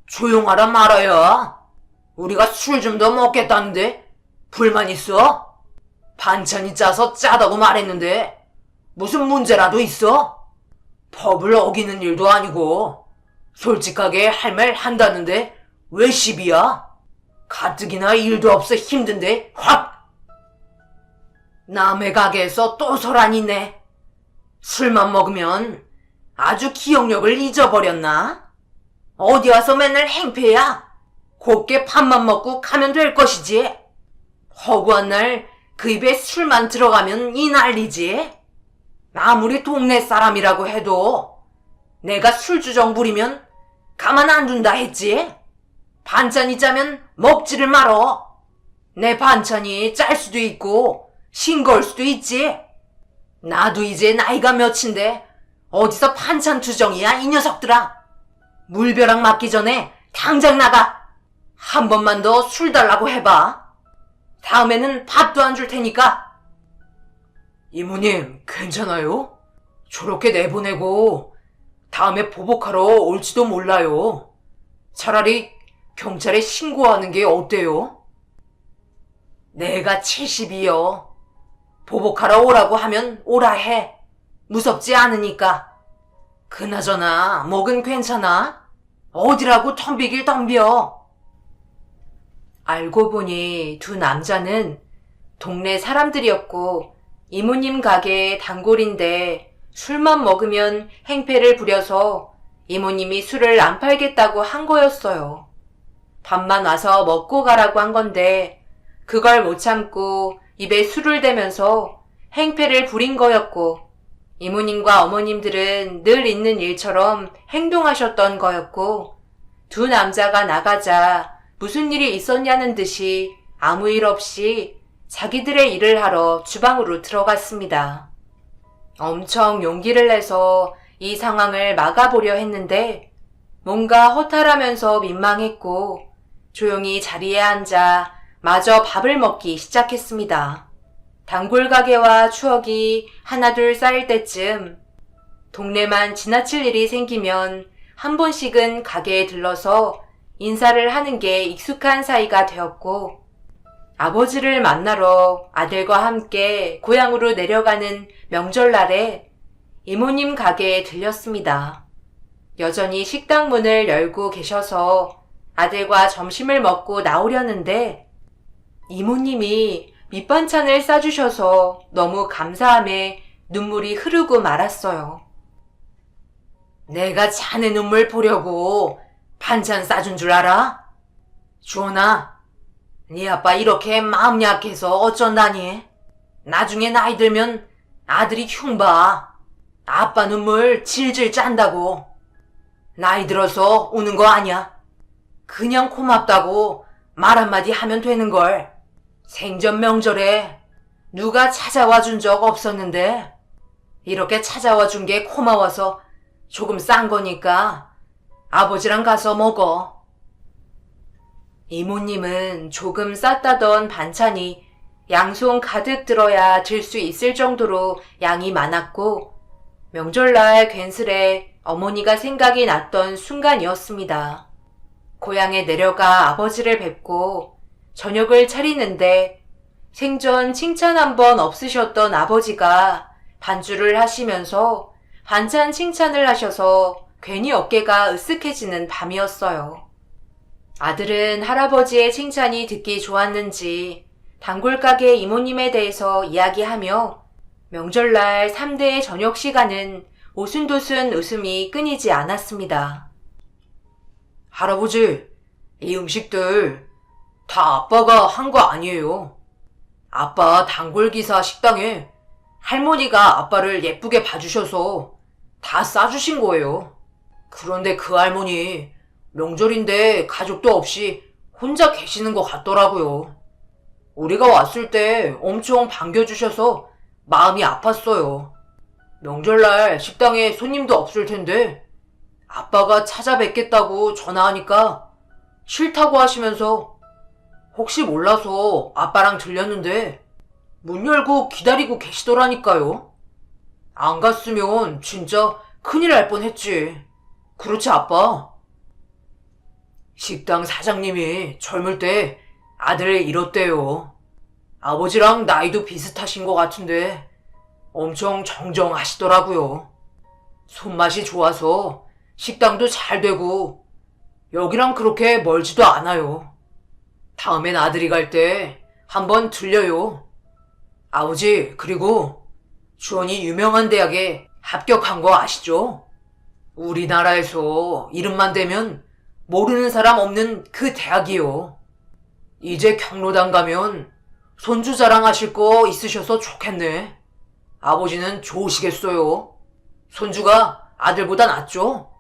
조용하라 말아야? 우리가 술 좀 더 먹겠다는데 불만 있어? 반찬이 짜서 짜다고 말했는데 무슨 문제라도 있어? 법을 어기는 일도 아니고 솔직하게 할 말 한다는데 왜 시비야? 가뜩이나 일도 없어 힘든데 확! 남의 가게에서 또 소란이네. 술만 먹으면 아주 기억력을 잊어버렸나? 어디 와서 맨날 행패야? 곱게 밥만 먹고 가면 될 것이지. 허구한 날 그 입에 술만 들어가면 이 난리지. 아무리 동네 사람이라고 해도 내가 술주정 부리면 가만 안 둔다 했지. 반찬이 짜면 먹지를 말어. 내 반찬이 짤 수도 있고 싱거울 수도 있지. 나도 이제 나이가 몇인데 어디서 반찬 투정이야 이 녀석들아. 물벼락 맞기 전에 당장 나가. 한 번만 더 술 달라고 해봐. 다음에는 밥도 안 줄 테니까. 이모님 괜찮아요? 저렇게 내보내고 다음에 보복하러 올지도 몰라요. 차라리 경찰에 신고하는 게 어때요? 내가 70이요. 보복하러 오라고 하면 오라 해. 무섭지 않으니까. 그나저나 목은 괜찮아? 어디라고 덤비길 덤벼. 알고 보니 두 남자는 동네 사람들이었고 이모님 가게의 단골인데 술만 먹으면 행패를 부려서 이모님이 술을 안 팔겠다고 한 거였어요. 밥만 와서 먹고 가라고 한 건데 그걸 못 참고 입에 술을 대면서 행패를 부린 거였고 이모님과 어머님들은 늘 있는 일처럼 행동하셨던 거였고 두 남자가 나가자 무슨 일이 있었냐는 듯이 아무 일 없이 자기들의 일을 하러 주방으로 들어갔습니다. 엄청 용기를 내서 이 상황을 막아보려 했는데 뭔가 허탈하면서 민망했고 조용히 자리에 앉아 마저 밥을 먹기 시작했습니다. 단골 가게와 추억이 하나둘 쌓일 때쯤 동네만 지나칠 일이 생기면 한 번씩은 가게에 들러서 인사를 하는 게 익숙한 사이가 되었고 아버지를 만나러 아들과 함께 고향으로 내려가는 명절날에 이모님 가게에 들렸습니다. 여전히 식당 문을 열고 계셔서 아들과 점심을 먹고 나오려는데 이모님이 밑반찬을 싸주셔서 너무 감사함에 눈물이 흐르고 말았어요. 내가 자네 눈물 보려고 반찬 싸준 줄 알아? 주원아, 네 아빠 이렇게 마음 약해서 어쩐다니? 나중에 나이 들면 아들이 흉봐. 아빠 눈물 질질 짠다고. 나이 들어서 우는 거 아니야. 그냥 고맙다고 말 한마디 하면 되는걸. 생전 명절에 누가 찾아와 준 적 없었는데 이렇게 찾아와 준 게 고마워서 조금 싼 거니까 아버지랑 가서 먹어. 이모님은 조금 쌌다던 반찬이 양손 가득 들어야 들 수 있을 정도로 양이 많았고 명절날 괜스레 어머니가 생각이 났던 순간이었습니다. 고향에 내려가 아버지를 뵙고 저녁을 차리는데 생전 칭찬 한 번 없으셨던 아버지가 반주를 하시면서 반찬 칭찬을 하셔서 괜히 어깨가 으쓱해지는 밤이었어요. 아들은 할아버지의 칭찬이 듣기 좋았는지 단골가게 이모님에 대해서 이야기하며 명절날 3대의 저녁 시간은 오순도순 웃음이 끊이지 않았습니다. 할아버지, 이 음식들 다 아빠가 한 거 아니에요. 아빠 단골기사 식당에 할머니가 아빠를 예쁘게 봐주셔서 다 싸주신 거예요. 그런데 그 할머니 명절인데 가족도 없이 혼자 계시는 것 같더라고요. 우리가 왔을 때 엄청 반겨주셔서 마음이 아팠어요. 명절날 식당에 손님도 없을 텐데 아빠가 찾아뵙겠다고 전화하니까 싫다고 하시면서 혹시 몰라서 아빠랑 들렸는데 문 열고 기다리고 계시더라니까요. 안 갔으면 진짜 큰일 날 뻔했지. 그렇지 아빠? 식당 사장님이 젊을 때 아들을 잃었대요. 아버지랑 나이도 비슷하신 것 같은데 엄청 정정하시더라고요. 손맛이 좋아서 식당도 잘 되고 여기랑 그렇게 멀지도 않아요. 다음엔 아들이 갈 때 한번 들려요. 아버지, 그리고 주원이 유명한 대학에 합격한 거 아시죠? 우리나라에서 이름만 대면 모르는 사람 없는 그 대학이요. 이제 경로당 가면 손주 자랑하실 거 있으셔서 좋겠네. 아버지는 좋으시겠어요. 손주가 아들보다 낫죠?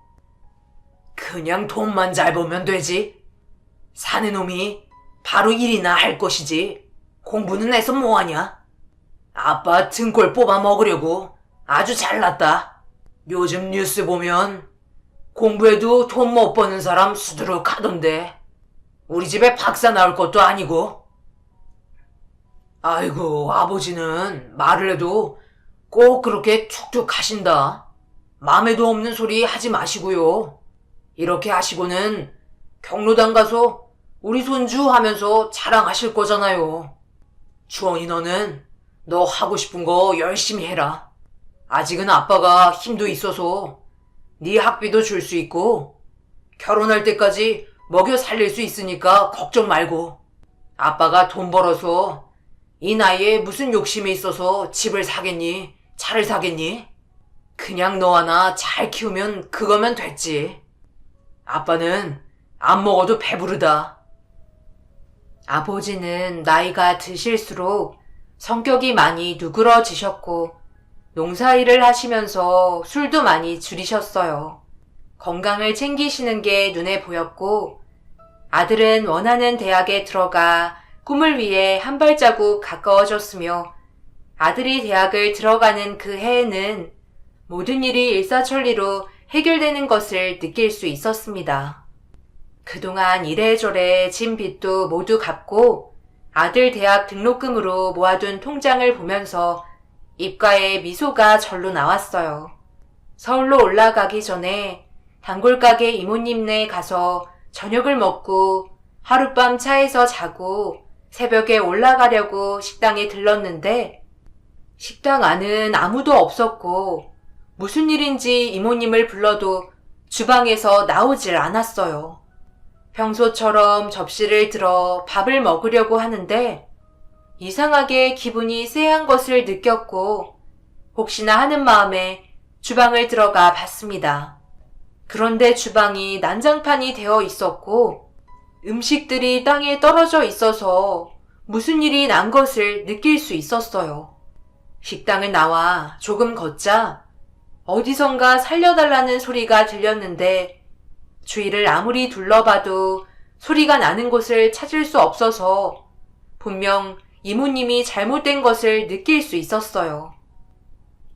그냥 돈만 잘 벌면 되지. 사는 놈이 바로 일이나 할 것이지. 공부는 해서 뭐하냐? 아빠 등골 뽑아 먹으려고 아주 잘났다. 요즘 뉴스 보면 공부해도 돈 못 버는 사람 수두룩하던데. 우리 집에 박사 나올 것도 아니고. 아이고, 아버지는 말을 해도 꼭 그렇게 툭툭 하신다. 맘에도 없는 소리 하지 마시고요. 이렇게 하시고는 경로당 가서 우리 손주 하면서 자랑하실 거잖아요. 주원이 너는 너 하고 싶은 거 열심히 해라. 아직은 아빠가 힘도 있어서 네 학비도 줄 수 있고 결혼할 때까지 먹여 살릴 수 있으니까 걱정 말고. 아빠가 돈 벌어서 이 나이에 무슨 욕심이 있어서 집을 사겠니? 차를 사겠니? 그냥 너 하나 잘 키우면 그거면 됐지. 아빠는 안 먹어도 배부르다. 아버지는 나이가 드실수록 성격이 많이 누그러지셨고 농사일을 하시면서 술도 많이 줄이셨어요. 건강을 챙기시는 게 눈에 보였고 아들은 원하는 대학에 들어가 꿈을 위해 한 발자국 가까워졌으며 아들이 대학을 들어가는 그 해에는 모든 일이 일사천리로 해결되는 것을 느낄 수 있었습니다. 그동안 이래저래 진 빚도 모두 갚고 아들 대학 등록금으로 모아둔 통장을 보면서 입가에 미소가 절로 나왔어요. 서울로 올라가기 전에 단골가게 이모님네 가서 저녁을 먹고 하룻밤 차에서 자고 새벽에 올라가려고 식당에 들렀는데 식당 안은 아무도 없었고 무슨 일인지 이모님을 불러도 주방에서 나오질 않았어요. 평소처럼 접시를 들어 밥을 먹으려고 하는데 이상하게 기분이 쎄한 것을 느꼈고 혹시나 하는 마음에 주방을 들어가 봤습니다. 그런데 주방이 난장판이 되어 있었고 음식들이 땅에 떨어져 있어서 무슨 일이 난 것을 느낄 수 있었어요. 식당을 나와 조금 걷자 어디선가 살려달라는 소리가 들렸는데 주위를 아무리 둘러봐도 소리가 나는 곳을 찾을 수 없어서 분명 이모님이 잘못된 것을 느낄 수 있었어요.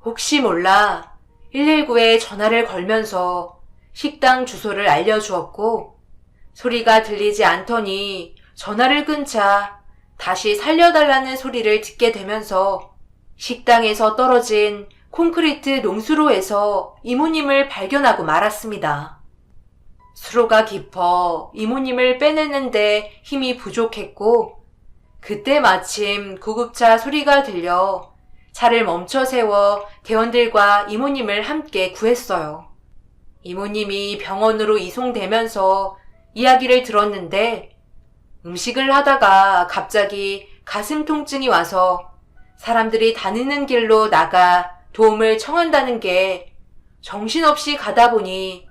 혹시 몰라 119에 전화를 걸면서 식당 주소를 알려주었고 소리가 들리지 않더니 전화를 끊자 다시 살려달라는 소리를 듣게 되면서 식당에서 떨어진 콘크리트 농수로에서 이모님을 발견하고 말았습니다. 수로가 깊어 이모님을 빼내는데 힘이 부족했고 그때 마침 구급차 소리가 들려 차를 멈춰 세워 대원들과 이모님을 함께 구했어요. 이모님이 병원으로 이송되면서 이야기를 들었는데 음식을 하다가 갑자기 가슴 통증이 와서 사람들이 다니는 길로 나가 도움을 청한다는 게 정신없이 가다 보니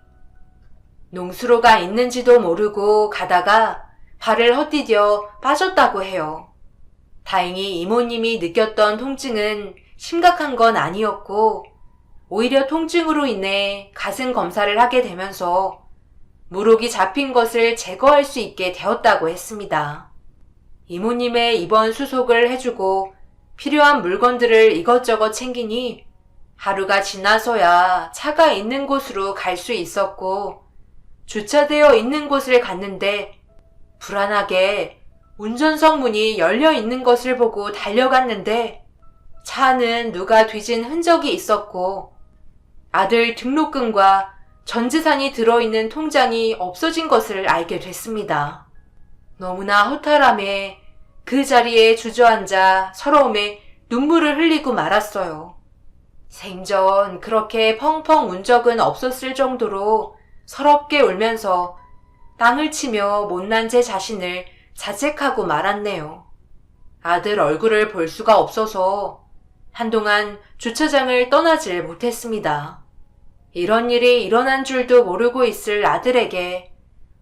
농수로가 있는지도 모르고 가다가 발을 헛디뎌 빠졌다고 해요. 다행히 이모님이 느꼈던 통증은 심각한 건 아니었고 오히려 통증으로 인해 가슴 검사를 하게 되면서 물혹이 잡힌 것을 제거할 수 있게 되었다고 했습니다. 이모님의 입원 수속을 해주고 필요한 물건들을 이것저것 챙기니 하루가 지나서야 차가 있는 곳으로 갈 수 있었고 주차되어 있는 곳을 갔는데 불안하게 운전석 문이 열려 있는 것을 보고 달려갔는데 차는 누가 뒤진 흔적이 있었고 아들 등록금과 전재산이 들어있는 통장이 없어진 것을 알게 됐습니다. 너무나 허탈함에 그 자리에 주저앉아 서러움에 눈물을 흘리고 말았어요. 생전 그렇게 펑펑 운 적은 없었을 정도로 서럽게 울면서 땅을 치며 못난 제 자신을 자책하고 말았네요. 아들 얼굴을 볼 수가 없어서 한동안 주차장을 떠나질 못했습니다. 이런 일이 일어난 줄도 모르고 있을 아들에게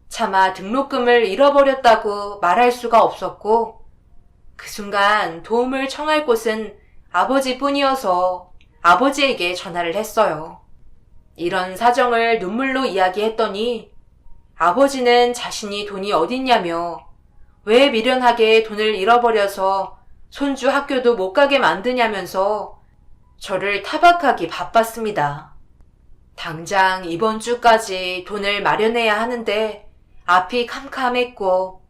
차마 등록금을 잃어버렸다고 말할 수가 없었고 그 순간 도움을 청할 곳은 아버지뿐이어서 아버지에게 전화를 했어요. 이런 사정을 눈물로 이야기했더니 아버지는 자신이 돈이 어딨냐며 왜 미련하게 돈을 잃어버려서 손주 학교도 못 가게 만드냐면서 저를 타박하기 바빴습니다. 당장 이번 주까지 돈을 마련해야 하는데 앞이 캄캄했고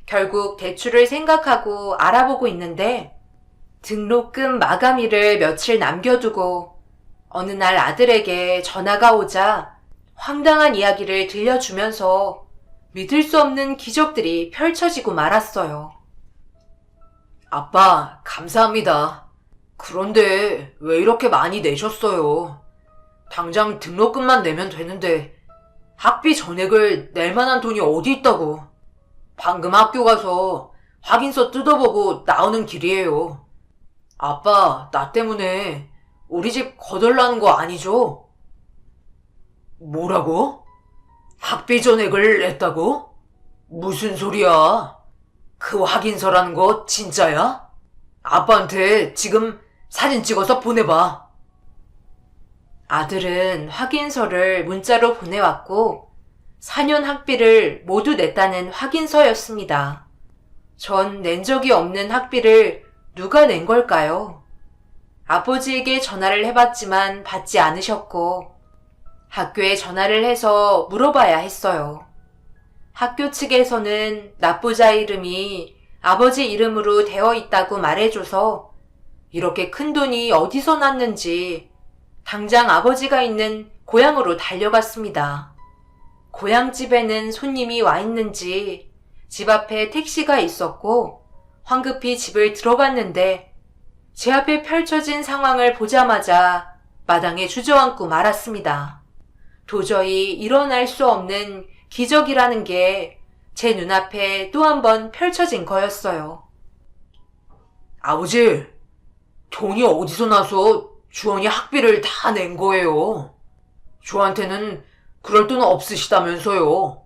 결국 대출을 생각하고 알아보고 있는데 등록금 마감일을 며칠 남겨두고 어느 날 아들에게 전화가 오자 황당한 이야기를 들려주면서 믿을 수 없는 기적들이 펼쳐지고 말았어요. 아빠, 감사합니다. 그런데 왜 이렇게 많이 내셨어요? 당장 등록금만 내면 되는데 학비 전액을 낼 만한 돈이 어디 있다고. 방금 학교 가서 확인서 뜯어보고 나오는 길이에요. 아빠, 나 때문에 우리 집 거덜나는 거 아니죠? 뭐라고? 학비 전액을 냈다고? 무슨 소리야? 그 확인서라는 거 진짜야? 아빠한테 지금 사진 찍어서 보내봐. 아들은 확인서를 문자로 보내왔고 4년 학비를 모두 냈다는 확인서였습니다. 전 낸 적이 없는 학비를 누가 낸 걸까요? 아버지에게 전화를 해봤지만 받지 않으셨고 학교에 전화를 해서 물어봐야 했어요. 학교 측에서는 납부자 이름이 아버지 이름으로 되어 있다고 말해줘서 이렇게 큰 돈이 어디서 났는지 당장 아버지가 있는 고향으로 달려갔습니다. 고향집에는 손님이 와 있는지 집 앞에 택시가 있었고 황급히 집을 들어갔는데 제 앞에 펼쳐진 상황을 보자마자 마당에 주저앉고 말았습니다. 도저히 일어날 수 없는 기적이라는 게 제 눈앞에 또 한 번 펼쳐진 거였어요. 아버지, 돈이 어디서 나서 주원이 학비를 다 낸 거예요. 저한테는 그럴 돈 없으시다면서요.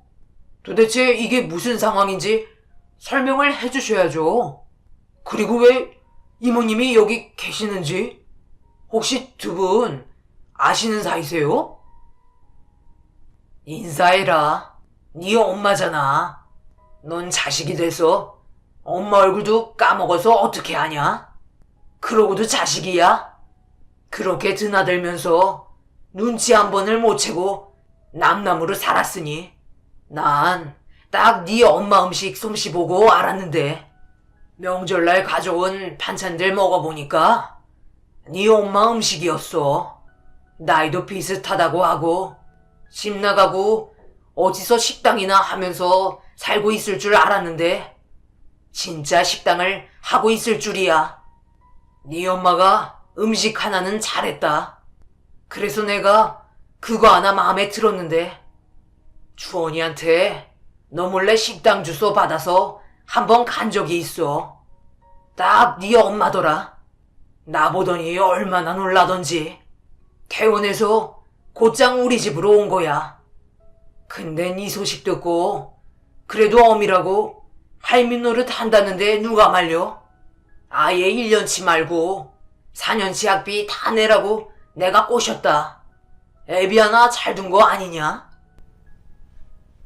도대체 이게 무슨 상황인지 설명을 해주셔야죠. 그리고 왜 이모님이 여기 계시는지 혹시 두 분 아시는 사이세요? 인사해라. 네 엄마잖아. 넌 자식이 돼서 엄마 얼굴도 까먹어서 어떻게 하냐? 그러고도 자식이야? 그렇게 드나들면서 눈치 한 번을 못 채고 남남으로 살았으니 난 딱 네 엄마 음식 솜씨 보고 알았는데 명절날 가져온 반찬들 먹어보니까 네 엄마 음식이었어. 나이도 비슷하다고 하고 집 나가고 어디서 식당이나 하면서 살고 있을 줄 알았는데 진짜 식당을 하고 있을 줄이야. 네 엄마가 음식 하나는 잘했다. 그래서 내가 그거 하나 마음에 들었는데 주원이한테 너 몰래 식당 주소 받아서 한번 간 적이 있어. 딱 네 엄마더라. 나보더니 얼마나 놀라던지. 퇴원해서 곧장 우리 집으로 온 거야. 근데 네 소식 듣고 그래도 어미라고 할미 노릇 한다는데 누가 말려? 아예 1년치 말고 4년치 학비 다 내라고 내가 꼬셨다. 애비 하나 잘 둔 거 아니냐?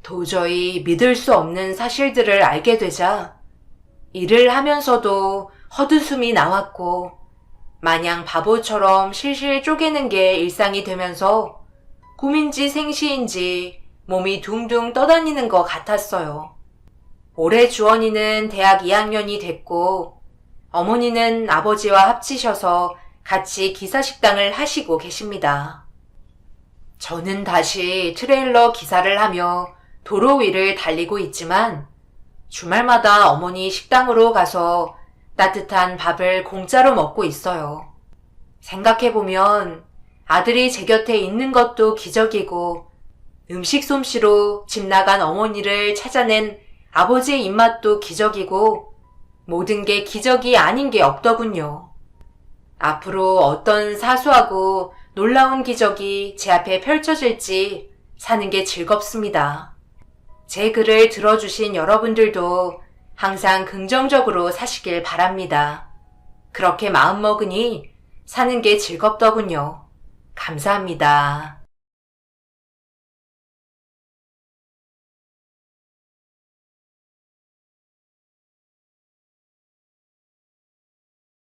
도저히 믿을 수 없는 사실들을 알게 되자 일을 하면서도 헛웃음이 나왔고 마냥 바보처럼 실실 쪼개는 게 일상이 되면서 꿈인지 생시인지 몸이 둥둥 떠다니는 것 같았어요. 올해 주원이는 대학 2학년이 됐고 어머니는 아버지와 합치셔서 같이 기사식당을 하시고 계십니다. 저는 다시 트레일러 기사를 하며 도로 위를 달리고 있지만 주말마다 어머니 식당으로 가서 따뜻한 밥을 공짜로 먹고 있어요. 생각해보면 아들이 제 곁에 있는 것도 기적이고 음식 솜씨로 집 나간 어머니를 찾아낸 아버지의 입맛도 기적이고 모든 게 기적이 아닌 게 없더군요. 앞으로 어떤 사소하고 놀라운 기적이 제 앞에 펼쳐질지 사는 게 즐겁습니다. 제 글을 들어주신 여러분들도 항상 긍정적으로 사시길 바랍니다. 그렇게 마음먹으니 사는 게 즐겁더군요. 감사합니다.